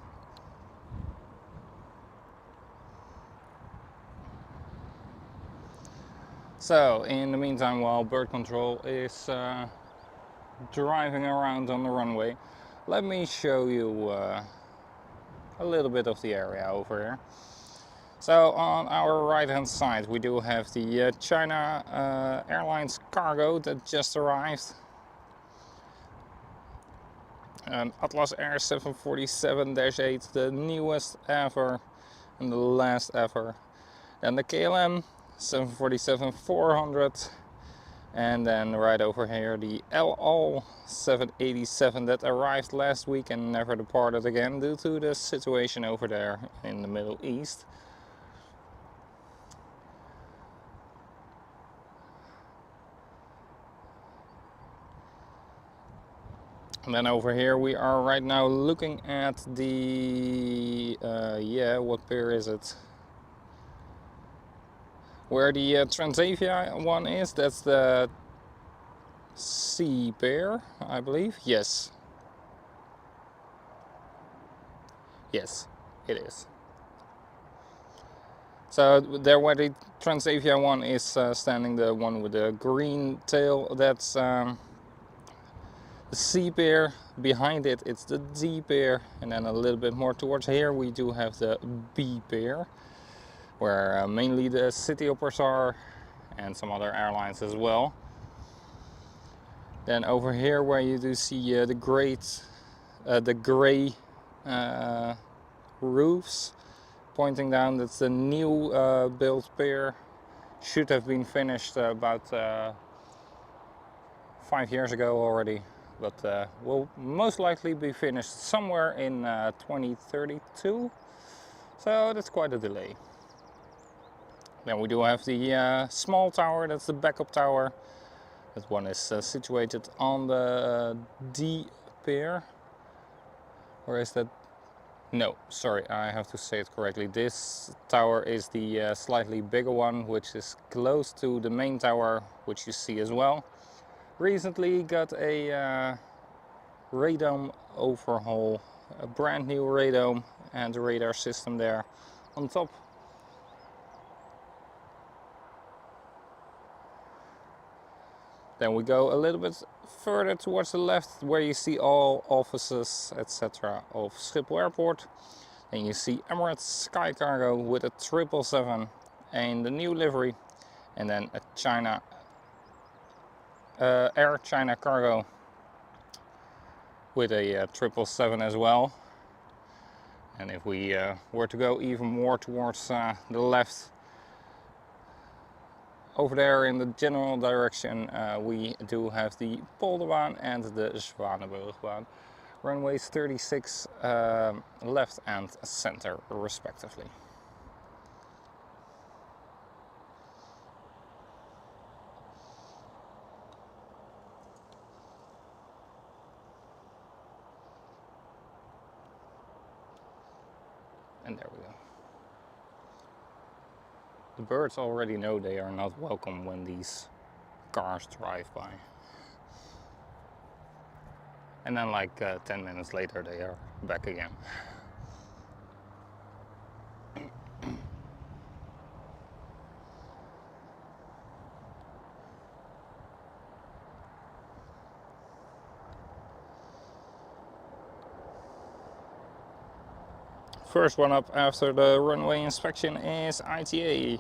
Speaker 1: So, in the meantime, while bird control is driving around on the runway, let me show you a little bit of the area over here. So on our right hand side we do have the China Airlines cargo that just arrived. An Atlas Air 747-8, the newest ever and the last ever. Then the KLM 747-400, and then right over here the LL 787 that arrived last week and never departed again due to the situation over there in the Middle East. And then over here we are right now looking at the, what pier is it? Where the Transavia one is, that's the C pier, I believe. Yes. Yes, it is. So there where the Transavia one is standing, the one with the green tail, that's the C pier. Behind it, it's the D pier, and then a little bit more towards here we do have the B pier, where mainly the city operators are and some other airlines as well. Then over here where you do see the gray roofs pointing down, that's the new built pier. Should have been finished about 5 years ago already, but will most likely be finished somewhere in 2032, so that's quite a delay. Then we do have the small tower, that's the backup tower. That one is situated on the D pier. Or is that? No, sorry, I have to say it correctly. This tower is the slightly bigger one, which is close to the main tower, which you see as well. Recently got a radome overhaul, a brand new radome and a radar system there on top. Then we go a little bit further towards the left, where you see all offices, etc. of Schiphol Airport. And you see Emirates Sky Cargo with a 777 and the new livery, and then a Air China Cargo with a 777 as well. And if we were to go even more towards the left, over there in the general direction, we do have the Polderbaan and the Zwanenburgbaan. Runways 36 left and center respectively. And there we go. The birds already know they are not welcome when these cars drive by. And then like 10 minutes later they are back again. First one up after the runway inspection is ITA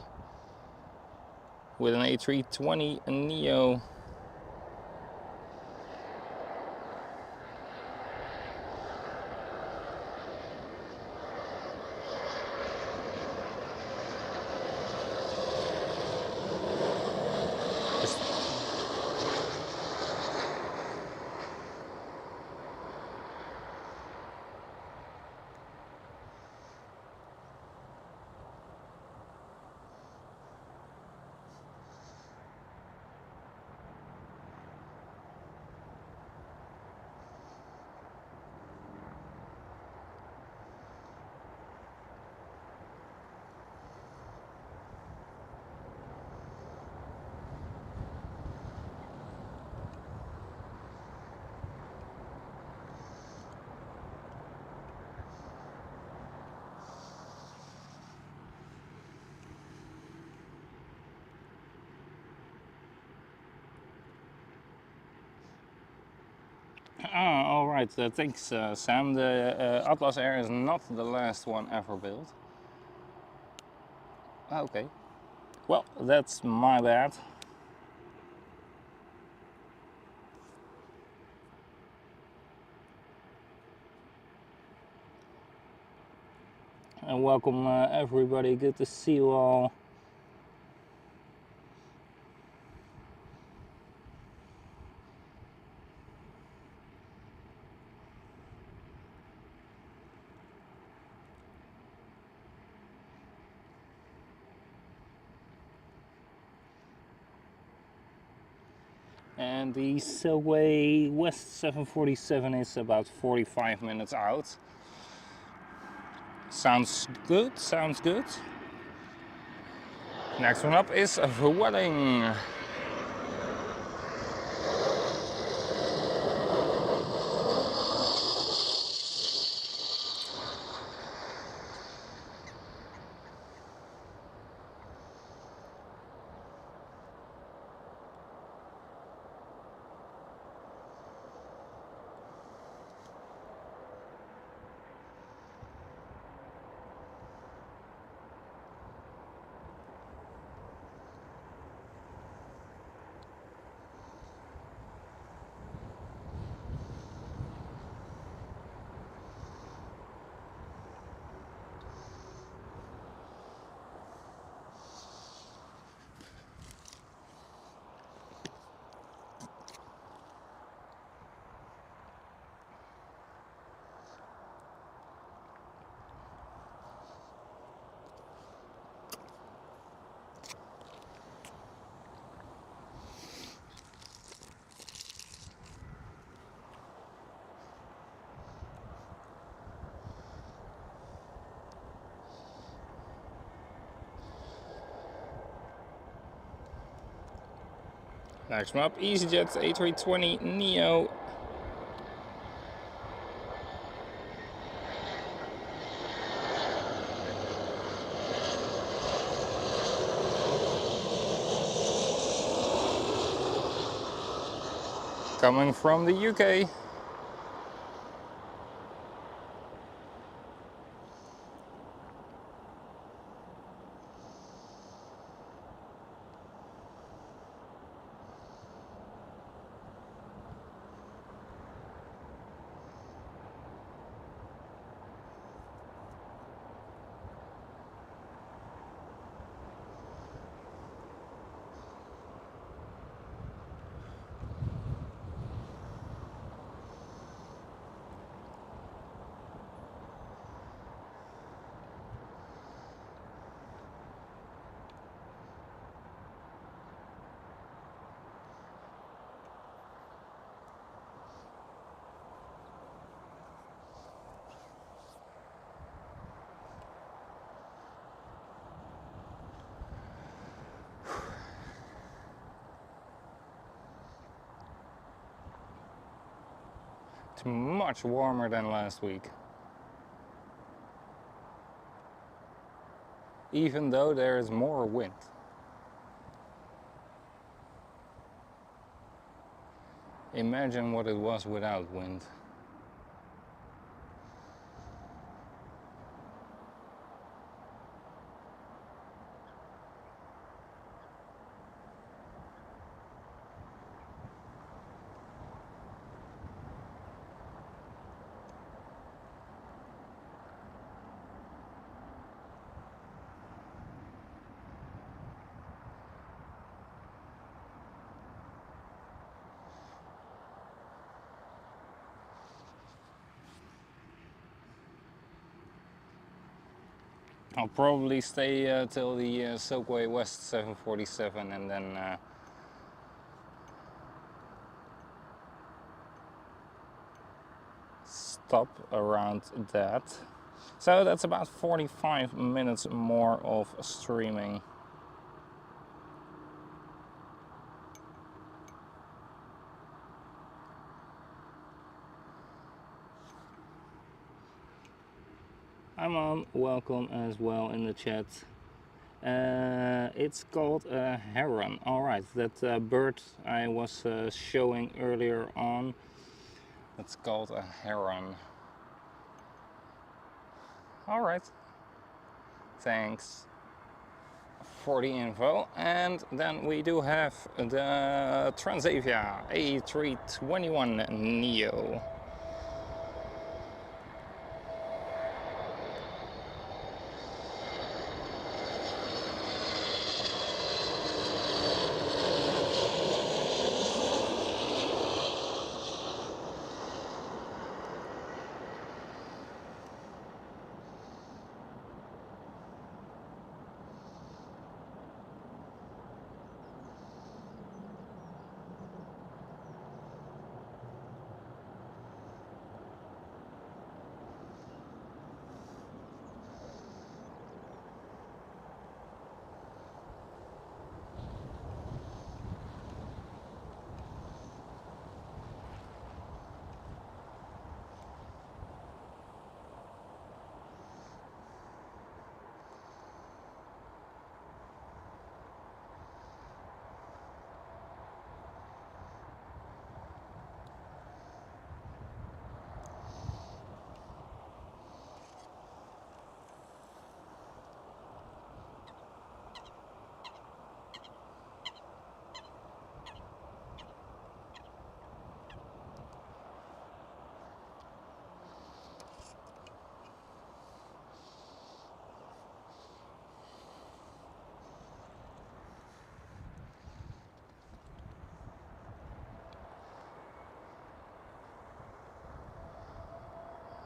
Speaker 1: with an A320 Neo. Ah, all right. Thanks, Sam. The Atlas Air is not the last one ever built. Okay. Well, that's my bad. and welcome everybody. Good to see you all. And the Silkway West 747 is about 45 minutes out. Sounds good, sounds good. Next one up is Vueling. Next one up, EasyJet A320neo. Coming from the UK. It's much warmer than last week. Even though there is more wind. Imagine what it was without wind. I'll probably stay till the Silkway West 747 and then stop around that. So that's about 45 minutes more of streaming. I'm on, welcome as well in the chat. It's called a heron. Alright, that bird I was showing earlier on. It's called a heron. Alright. Thanks for the info. And then we do have the Transavia A321neo.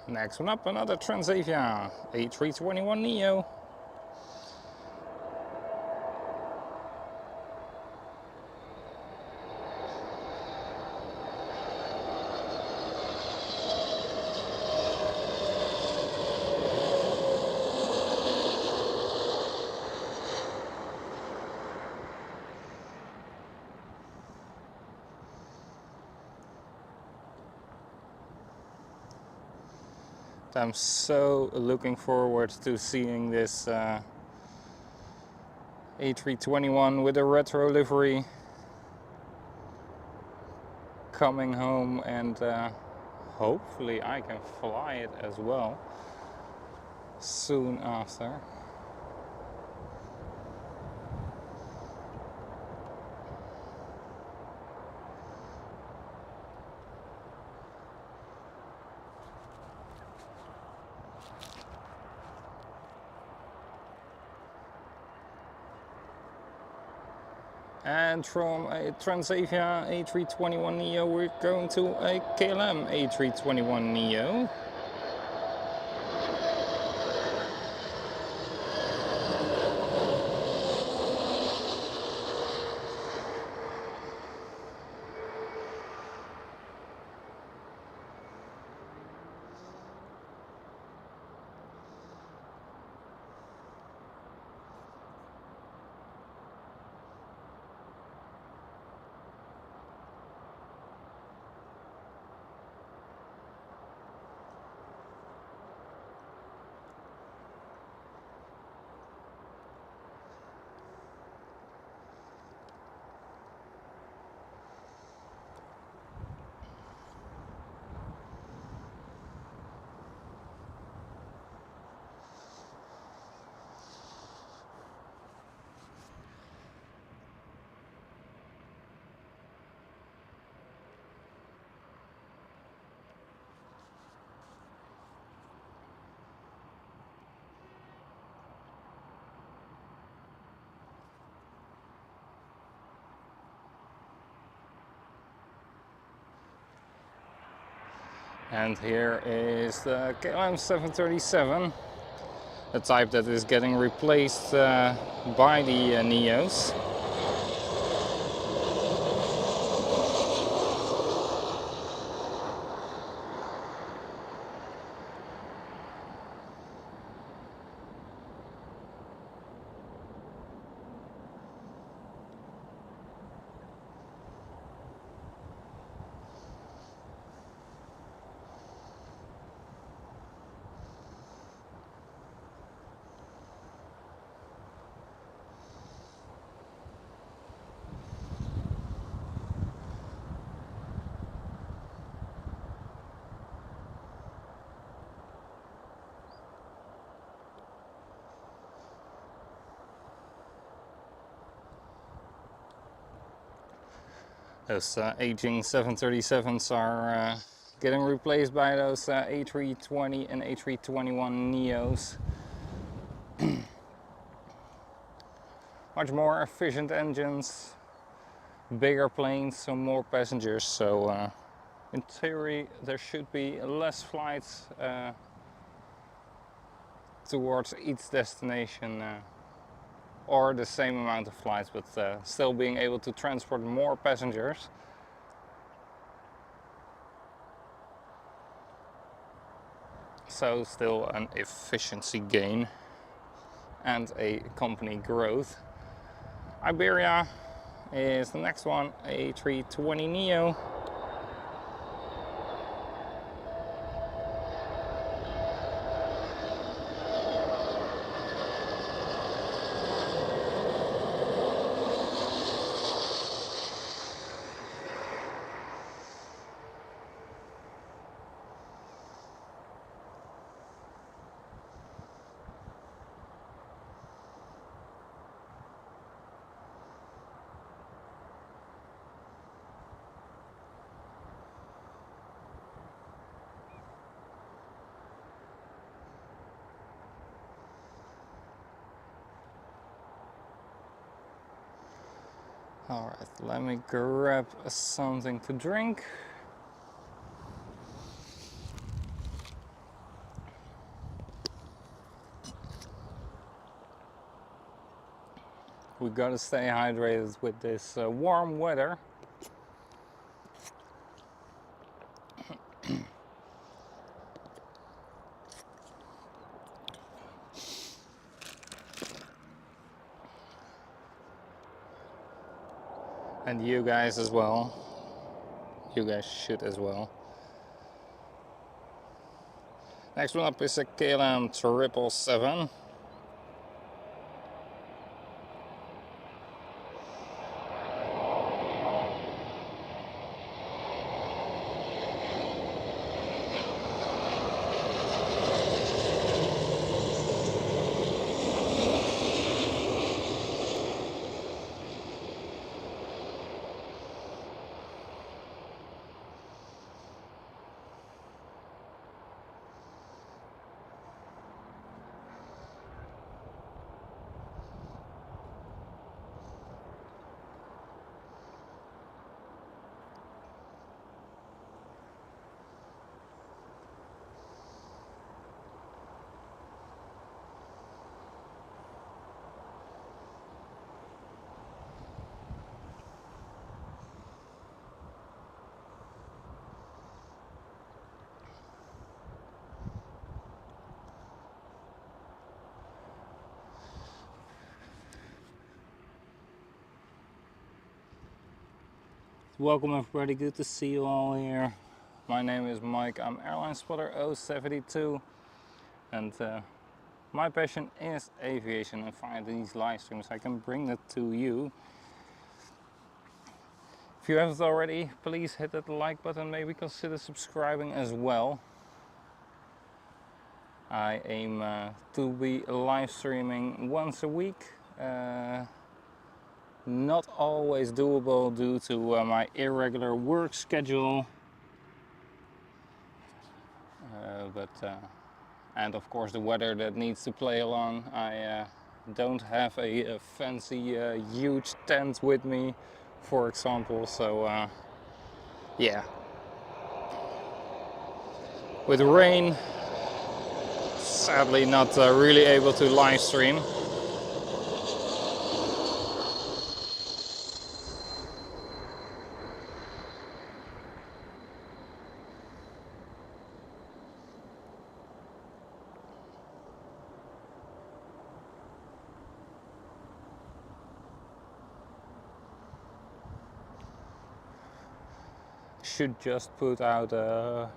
Speaker 1: Next one up, another Transavia A321neo. I'm so looking forward to seeing this A321 with a retro livery coming home, and hopefully I can fly it as well soon after. And from a Transavia A321neo we're going to a KLM A321neo. And here is the KLM 737, the type that is getting replaced by the Neos. Those aging 737s are getting replaced by those A320 and A321 Neos. Much more efficient engines, bigger planes, so more passengers. So in theory there should be less flights towards each destination, or the same amount of flights, but still being able to transport more passengers. So still an efficiency gain and a company growth. Iberia is the next one, A320neo. Alright, let me grab something to drink. We gotta stay hydrated with this warm weather. And you guys as well. You guys should as well. Next one up is a Kban 777. Welcome everybody, good to see you all here. My name is Mike, I'm Airlinespotter072 and my passion is aviation, and via these live streams I can bring that to you. If you haven't already, please hit that like button, maybe consider subscribing as well. I aim to be live streaming once a week. Not always doable due to my irregular work schedule, and of course the weather that needs to play along. I don't have a fancy huge tent with me, for example, so yeah. With rain, sadly not really able to live stream. Should just put out a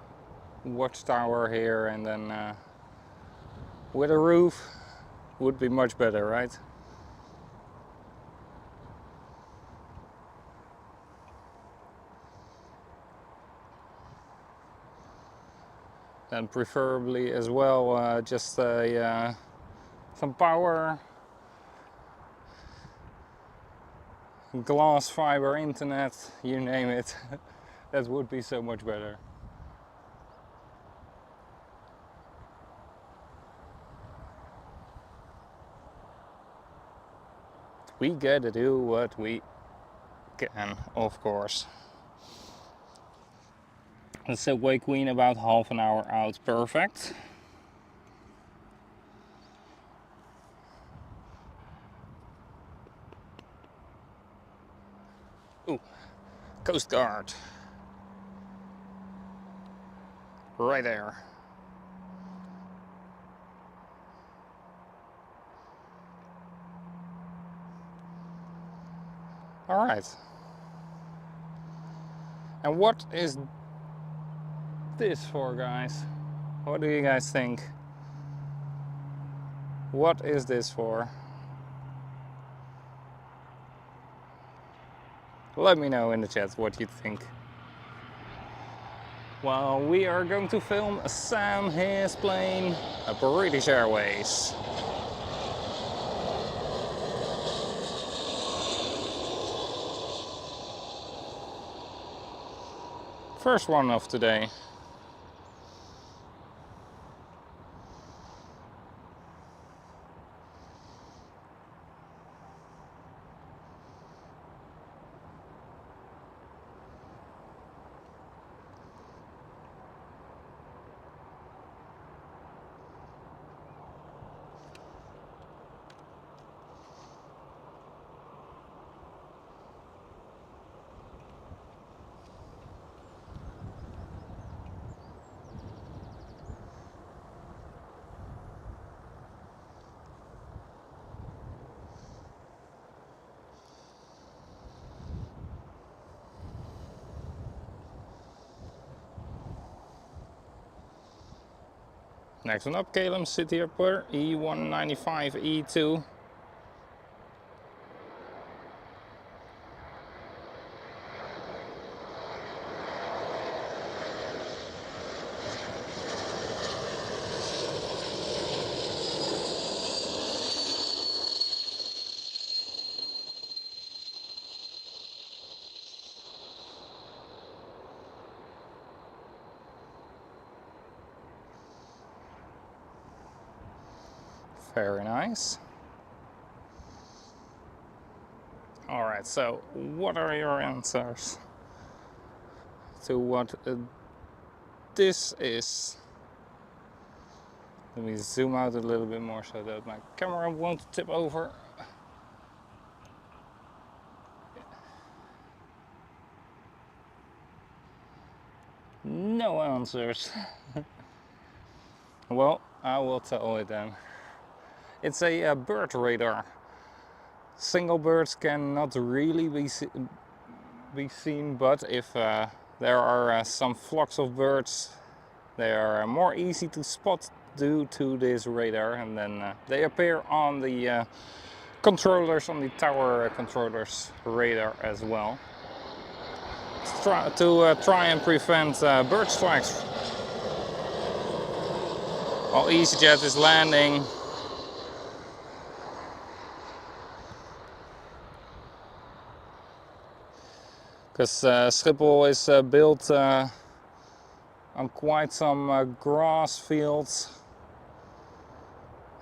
Speaker 1: watchtower here, and then with a roof would be much better, right? Then preferably as well just some power, glass fiber internet, you name it. That would be so much better. We gotta do what we can, of course. The subway queen about half an hour out, perfect. Ooh, Coast Guard. Right there. All right. And what is this for, guys? What do you guys think? What is this for? Let me know in the chat what you think. Well, we are going to film Sam his plane, a British Airways. First one of today. Next one up, KLM City Airport, E195, E2. Very nice. All right, so what are your answers to what this is? Let me zoom out a little bit more so that my camera won't tip over. No answers. Well, I will tell it then. It's a bird radar. Single birds cannot really be seen, but if there are some flocks of birds, they are more easy to spot due to this radar, and then they appear on the controllers, on the tower controllers radar as well, to try and prevent bird strikes. While EasyJet is landing, because Schiphol is built on quite some grass fields.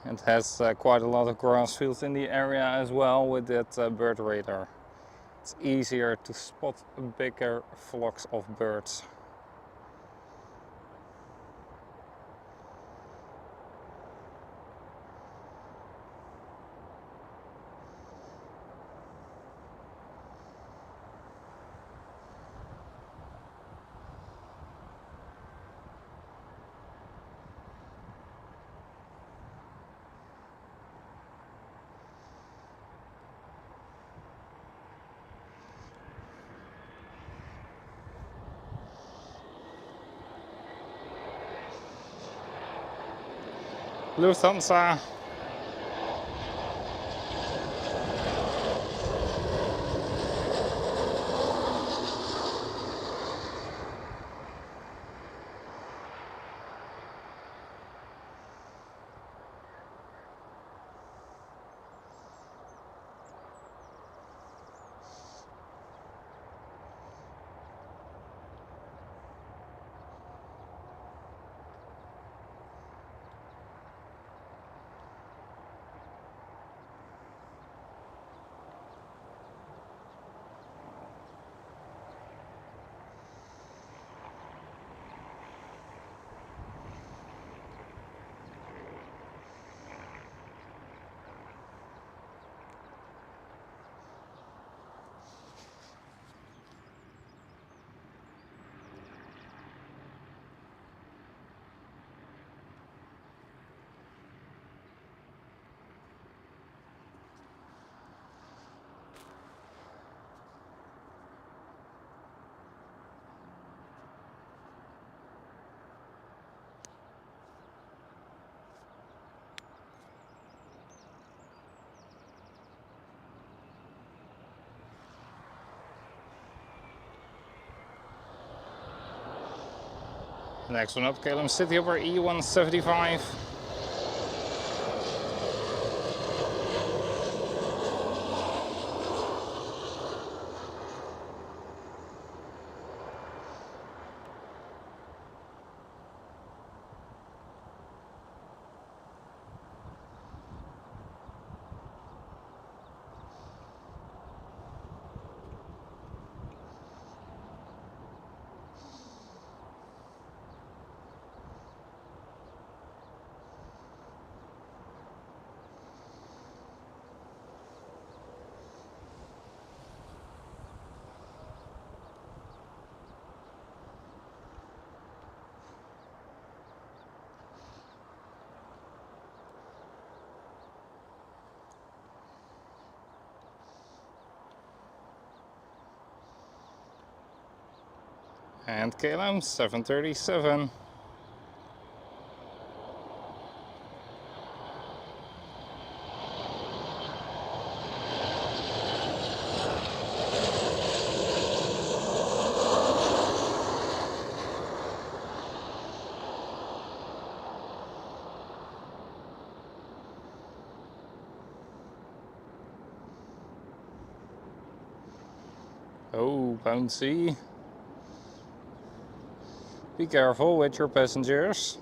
Speaker 1: It has quite a lot of grass fields in the area as well with that bird radar. It's easier to spot bigger flocks of birds. Lufthansa. Next one up, KLM City over E175. And KLM 737. Oh, bouncy. Be careful with your passengers.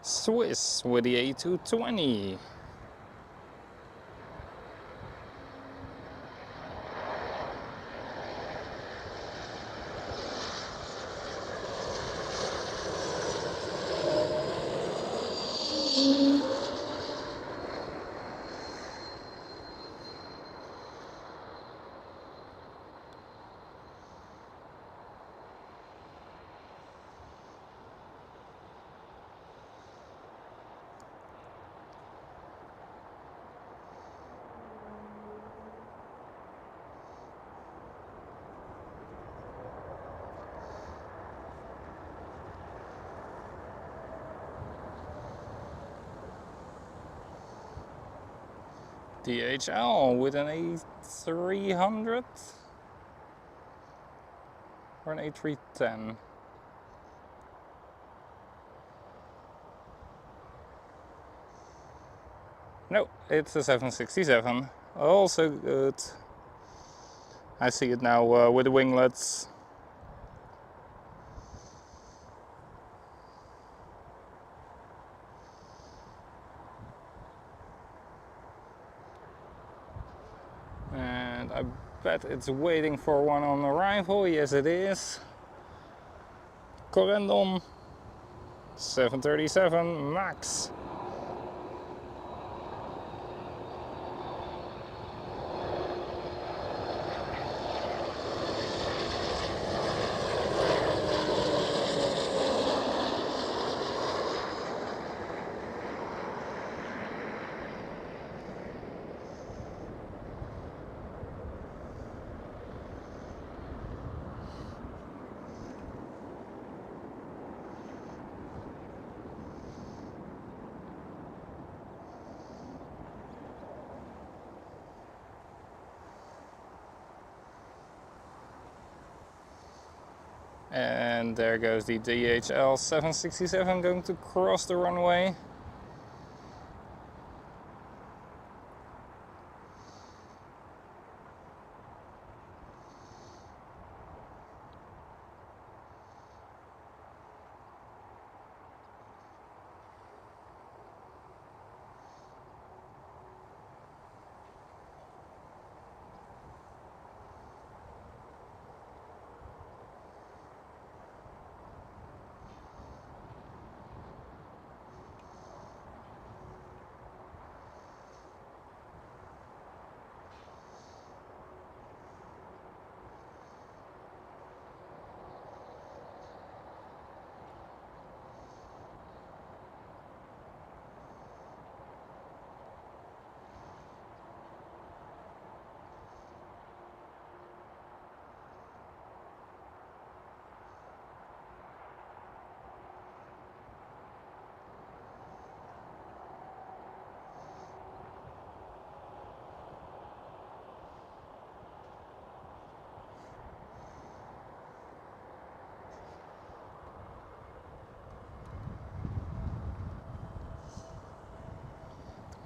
Speaker 1: Swiss with the A220. DHL with an A300 or an A310. No, it's a 767. Also good. I see it now with the winglets. And I bet it's waiting for one on arrival. Yes, it is. Corendon 737 MAX. And there goes the DHL 767 going to cross the runway.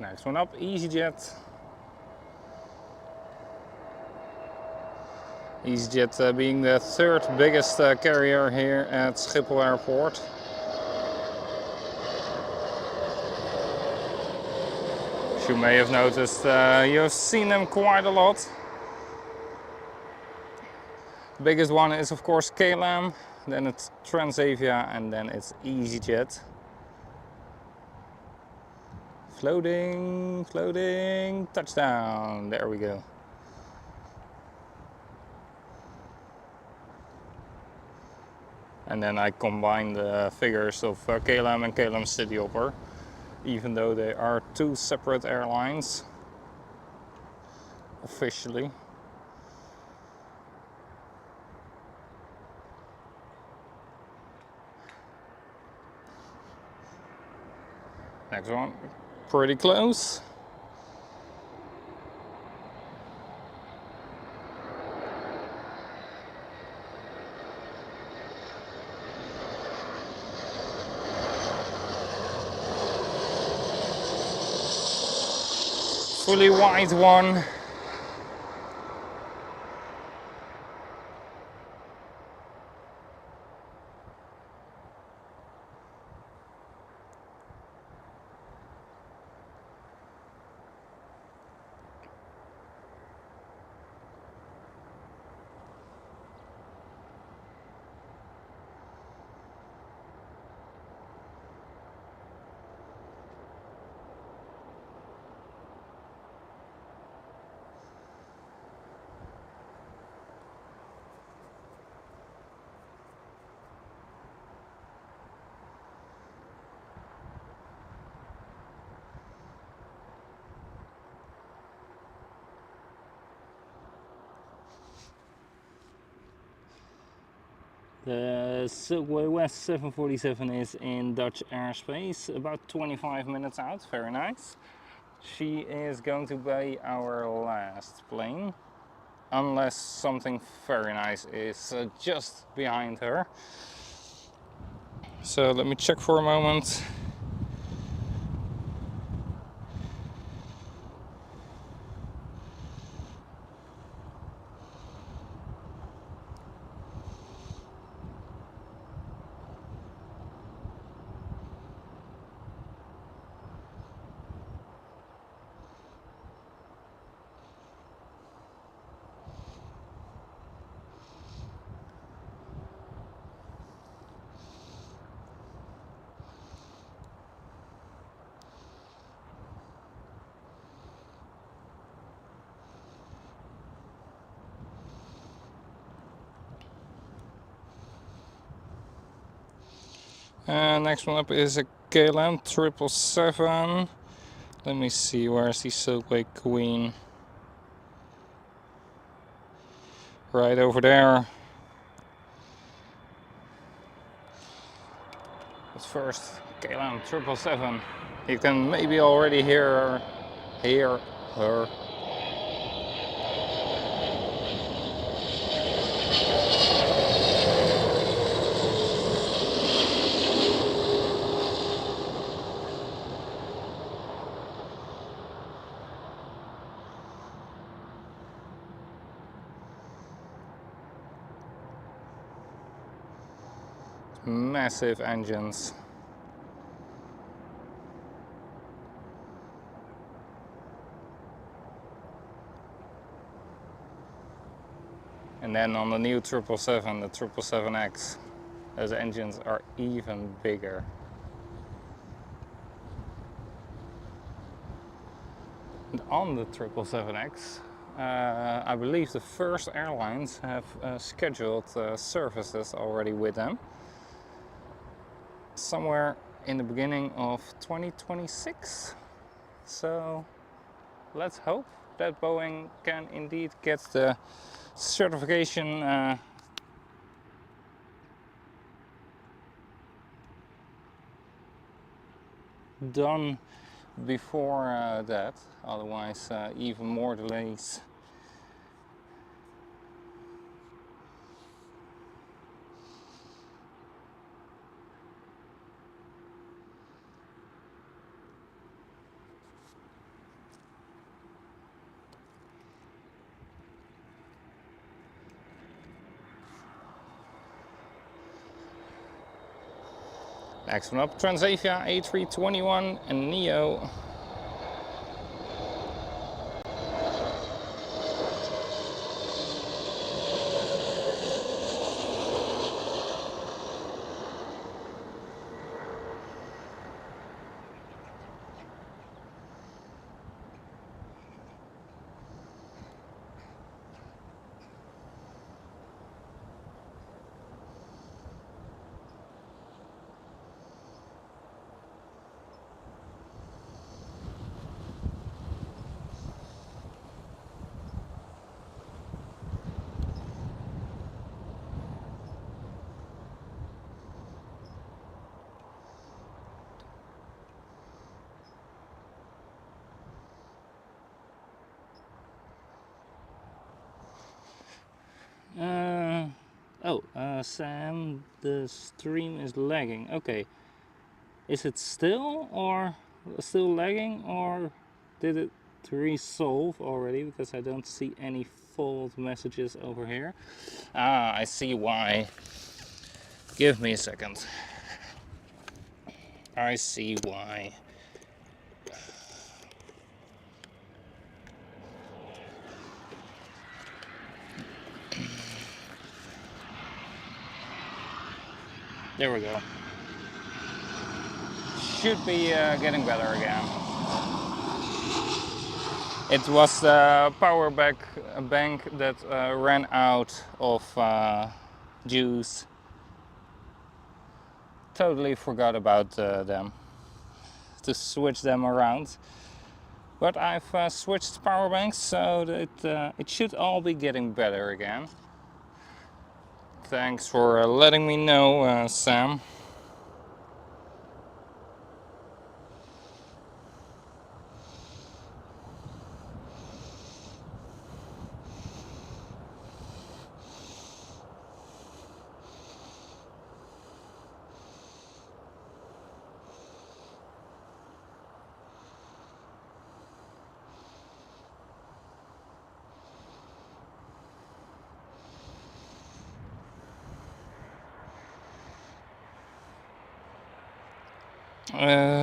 Speaker 1: Next one up, EasyJet. EasyJet being the third biggest carrier here at Schiphol Airport. As you may have noticed, you've seen them quite a lot. Biggest one is of course Kban, then it's Transavia, and then it's EasyJet. Floating, floating, touchdown, there we go. And then I combine the figures of Kban and Kban City Hopper, even though they are two separate airlines officially. Next one, pretty close. Fully wide one. The Silkway West 747 is in Dutch airspace, about 25 minutes out, very nice. She is going to be our last plane, unless something very nice is just behind her. So let me check for a moment. Next one up is a Kban 777. Let me see, where's the Silkway Queen? Right over there. But first, Kban 777. You can maybe already hear her. Massive engines. And then on the new 777, the 777X, those engines are even bigger. And on the 777X, I believe the first airlines have scheduled services already with them. Somewhere in the beginning of 2026. So let's hope that Boeing can indeed get the certification done before that, otherwise even more delays. Next one up, Transavia A321 and Neo. Oh, Sam, the stream is lagging. Okay, is it still lagging, or did it resolve already? Because I don't see any fault messages over here. Ah, I see why. Give me a second. I see why. There we go. Should be getting better again. It was the power bank that ran out of juice. Totally forgot about them, to switch them around. But I've switched power banks, so that it should all be getting better again. Thanks for letting me know, Sam.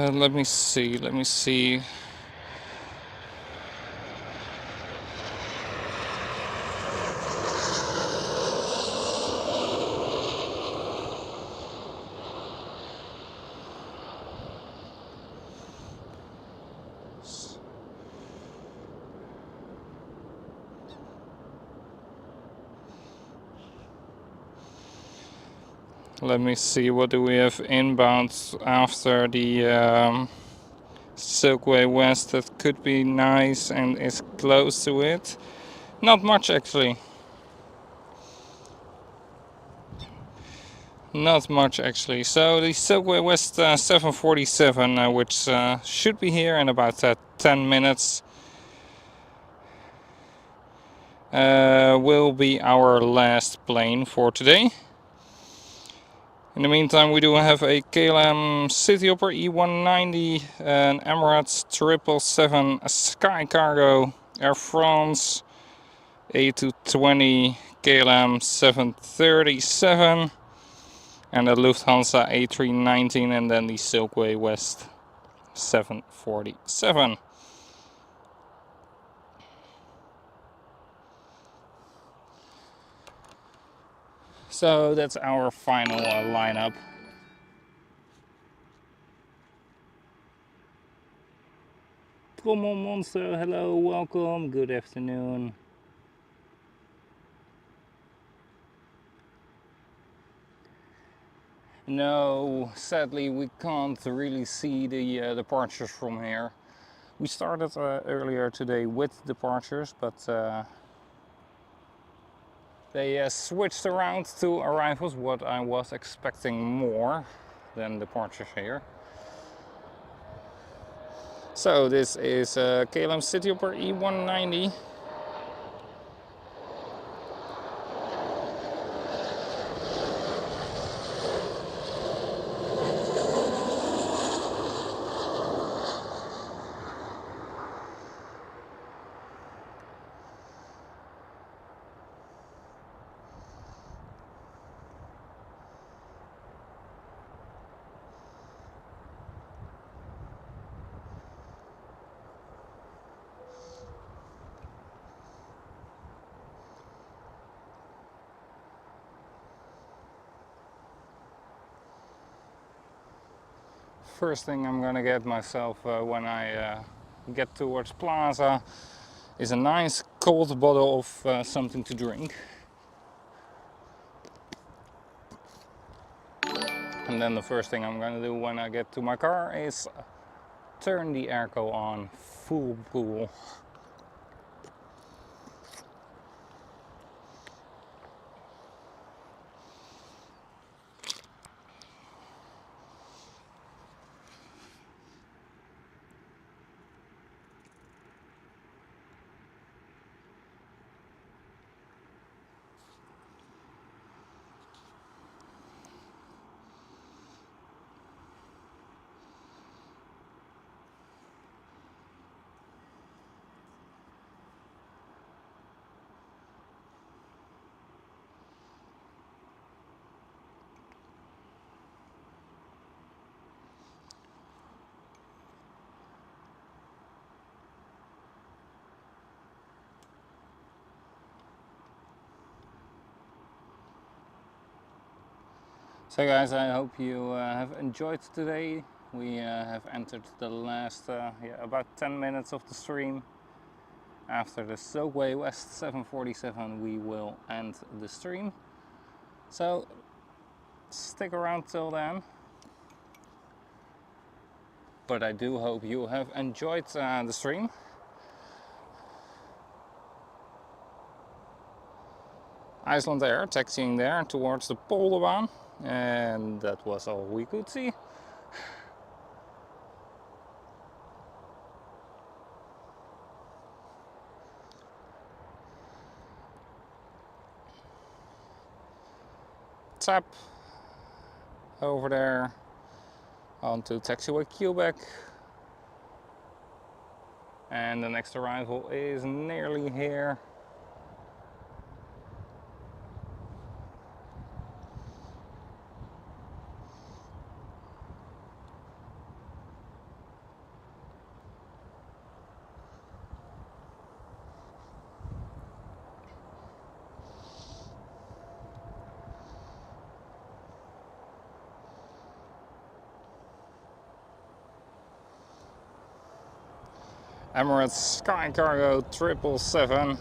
Speaker 1: Let me see. Let me see, what do we have inbound after the Silkway West that could be nice and is close to it? Not much actually. Not much actually. So the Silkway West 747, which should be here in about 10 minutes, will be our last plane for today. In the meantime, we do have a KLM Cityhopper E190, an Emirates 777 Sky Cargo, Air France A220 KLM 737, and a Lufthansa A319, and then the Silkway West 747. So that's our final lineup. Trommel Monster, hello, welcome, good afternoon. No, sadly we can't really see the departures from here. We started earlier today with departures, but they switched around to arrivals, what I was expecting more than departures here. So this is KLM Cityhopper E190. First thing I'm gonna get myself when I get towards Plaza is a nice cold bottle of something to drink. And then the first thing I'm gonna do when I get to my car is turn the airco on full pool. So guys, I hope you have enjoyed today. We have entered the last about 10 minutes of the stream. After the Silkway West 747 we will end the stream. So stick around till then. But I do hope you have enjoyed the stream. Iceland Air taxiing there towards the Kban, and that was all we could see. Tap over there onto taxiway Quebec, and the next arrival is nearly here. Emirates Sky Cargo 777.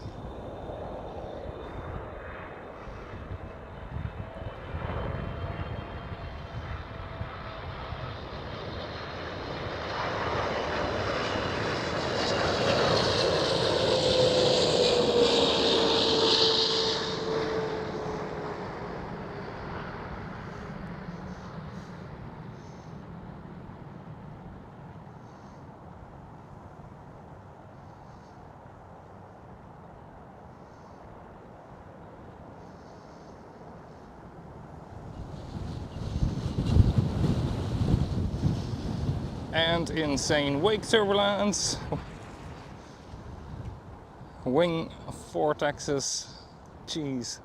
Speaker 1: And insane wake turbulence, wing vortexes. Jeez,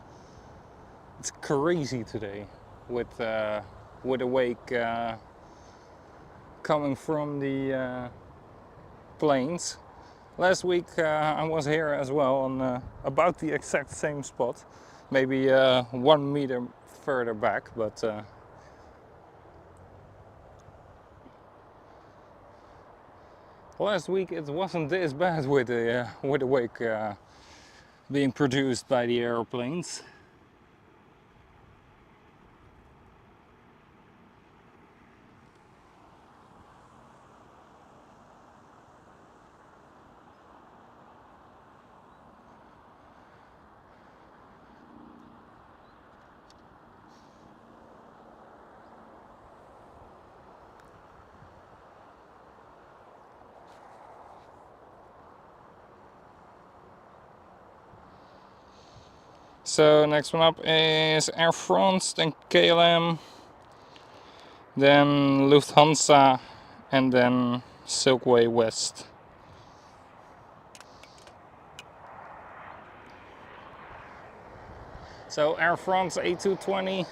Speaker 1: it's crazy today with a wake coming from the planes. Last week I was here as well on about the exact same spot, maybe 1 meter further back, but last week it wasn't this bad with the wake being produced by the airplanes. So next one up is Air France, then KLM, then Lufthansa, and then Silkway West. So Air France A220.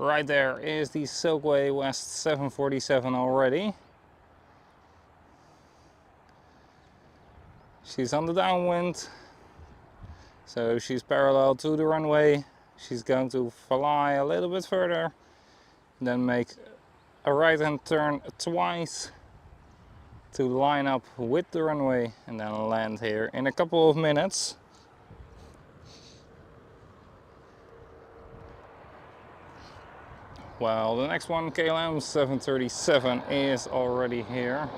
Speaker 1: Right there is the Silkway West 747 already. She's on the downwind, so she's parallel to the runway. She's going to fly a little bit further, then make a right-hand turn twice to line up with the runway, and then land here in a couple of minutes. Well, the next one, KLM 737, is already here.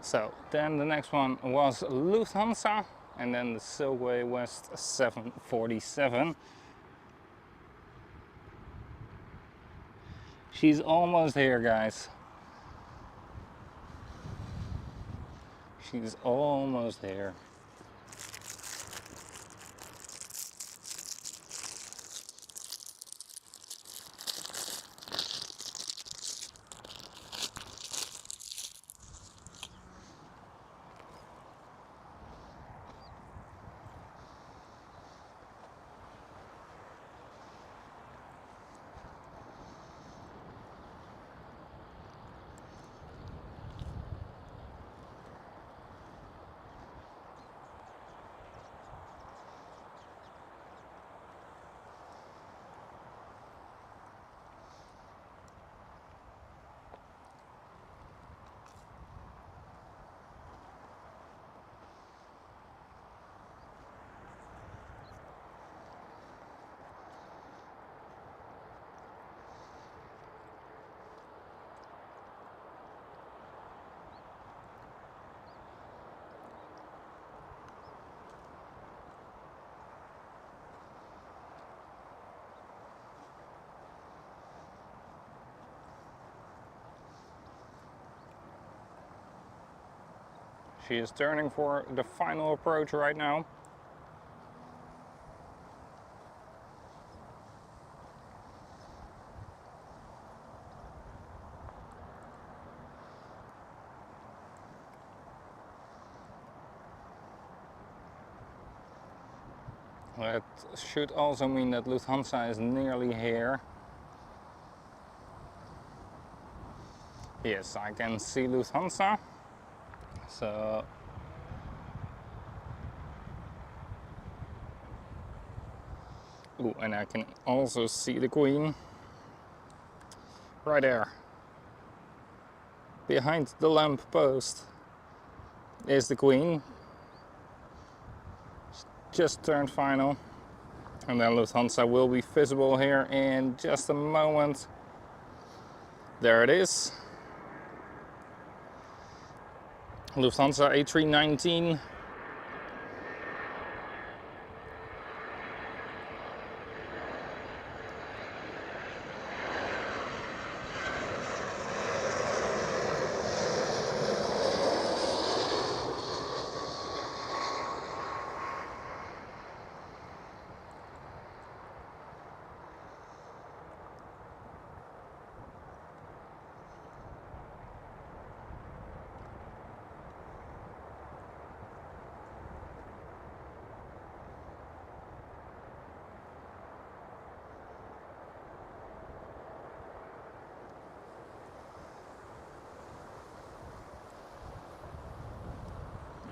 Speaker 1: So then the next one was Lufthansa, and then the Silkway West 747. She's almost here, guys. She's almost here. She is turning for the final approach right now. That should also mean that Lufthansa is nearly here. Yes, I can see Lufthansa. So ooh, and I can also see the Queen right there. Behind the lamp post is the Queen. Just turned final. And then Lufthansa will be visible here in just a moment. There it is. Lufthansa A319.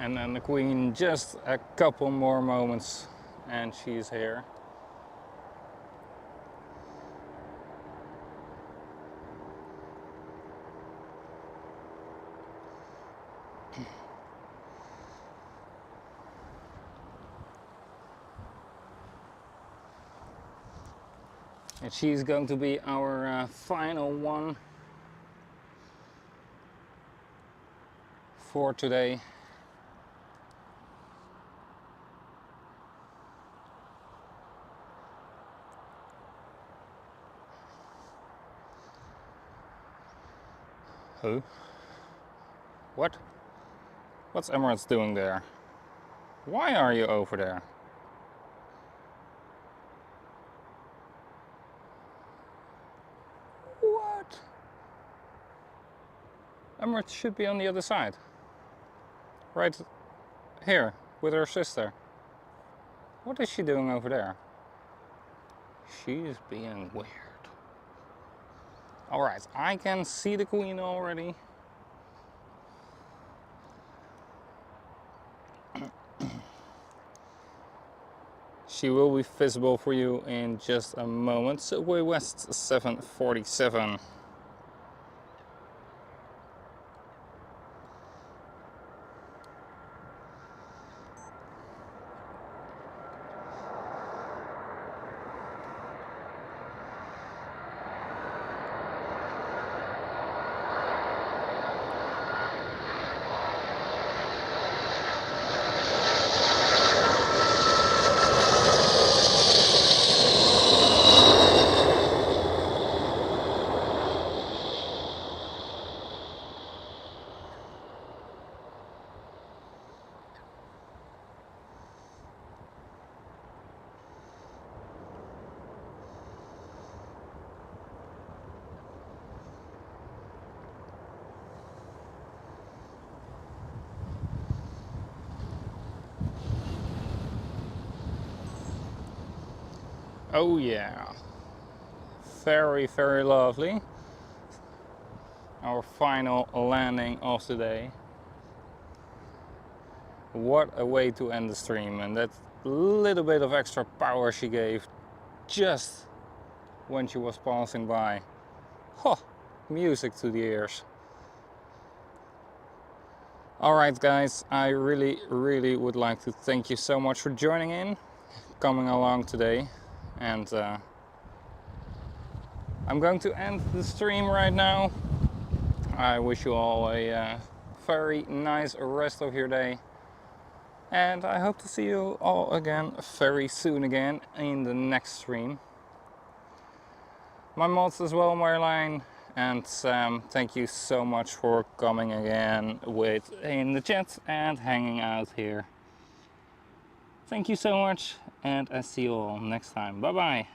Speaker 1: And then the Queen, just a couple more moments and she's here. And she's going to be our final one for today. Who? What? What's Emirates doing there? Why are you over there? Emirates should be on the other side. Right here, with her sister. What is she doing over there? She's being weird. Alright, I can see the Queen already. She will be visible for you in just a moment. Subway West 747. Oh yeah, very, very lovely. Our final landing of the day. What a way to end the stream, and that little bit of extra power she gave just when she was passing by. Huh, music to the ears. Alright guys, I really would like to thank you so much for joining in, coming along today. And I'm going to end the stream right now. I wish you all a very nice rest of your day. And I hope to see you all again very soon again in the next stream. My mods as well, Marjolein and Sam, thank you so much for coming again in the chat and hanging out here. Thank you so much, and I see you all next time. Bye bye.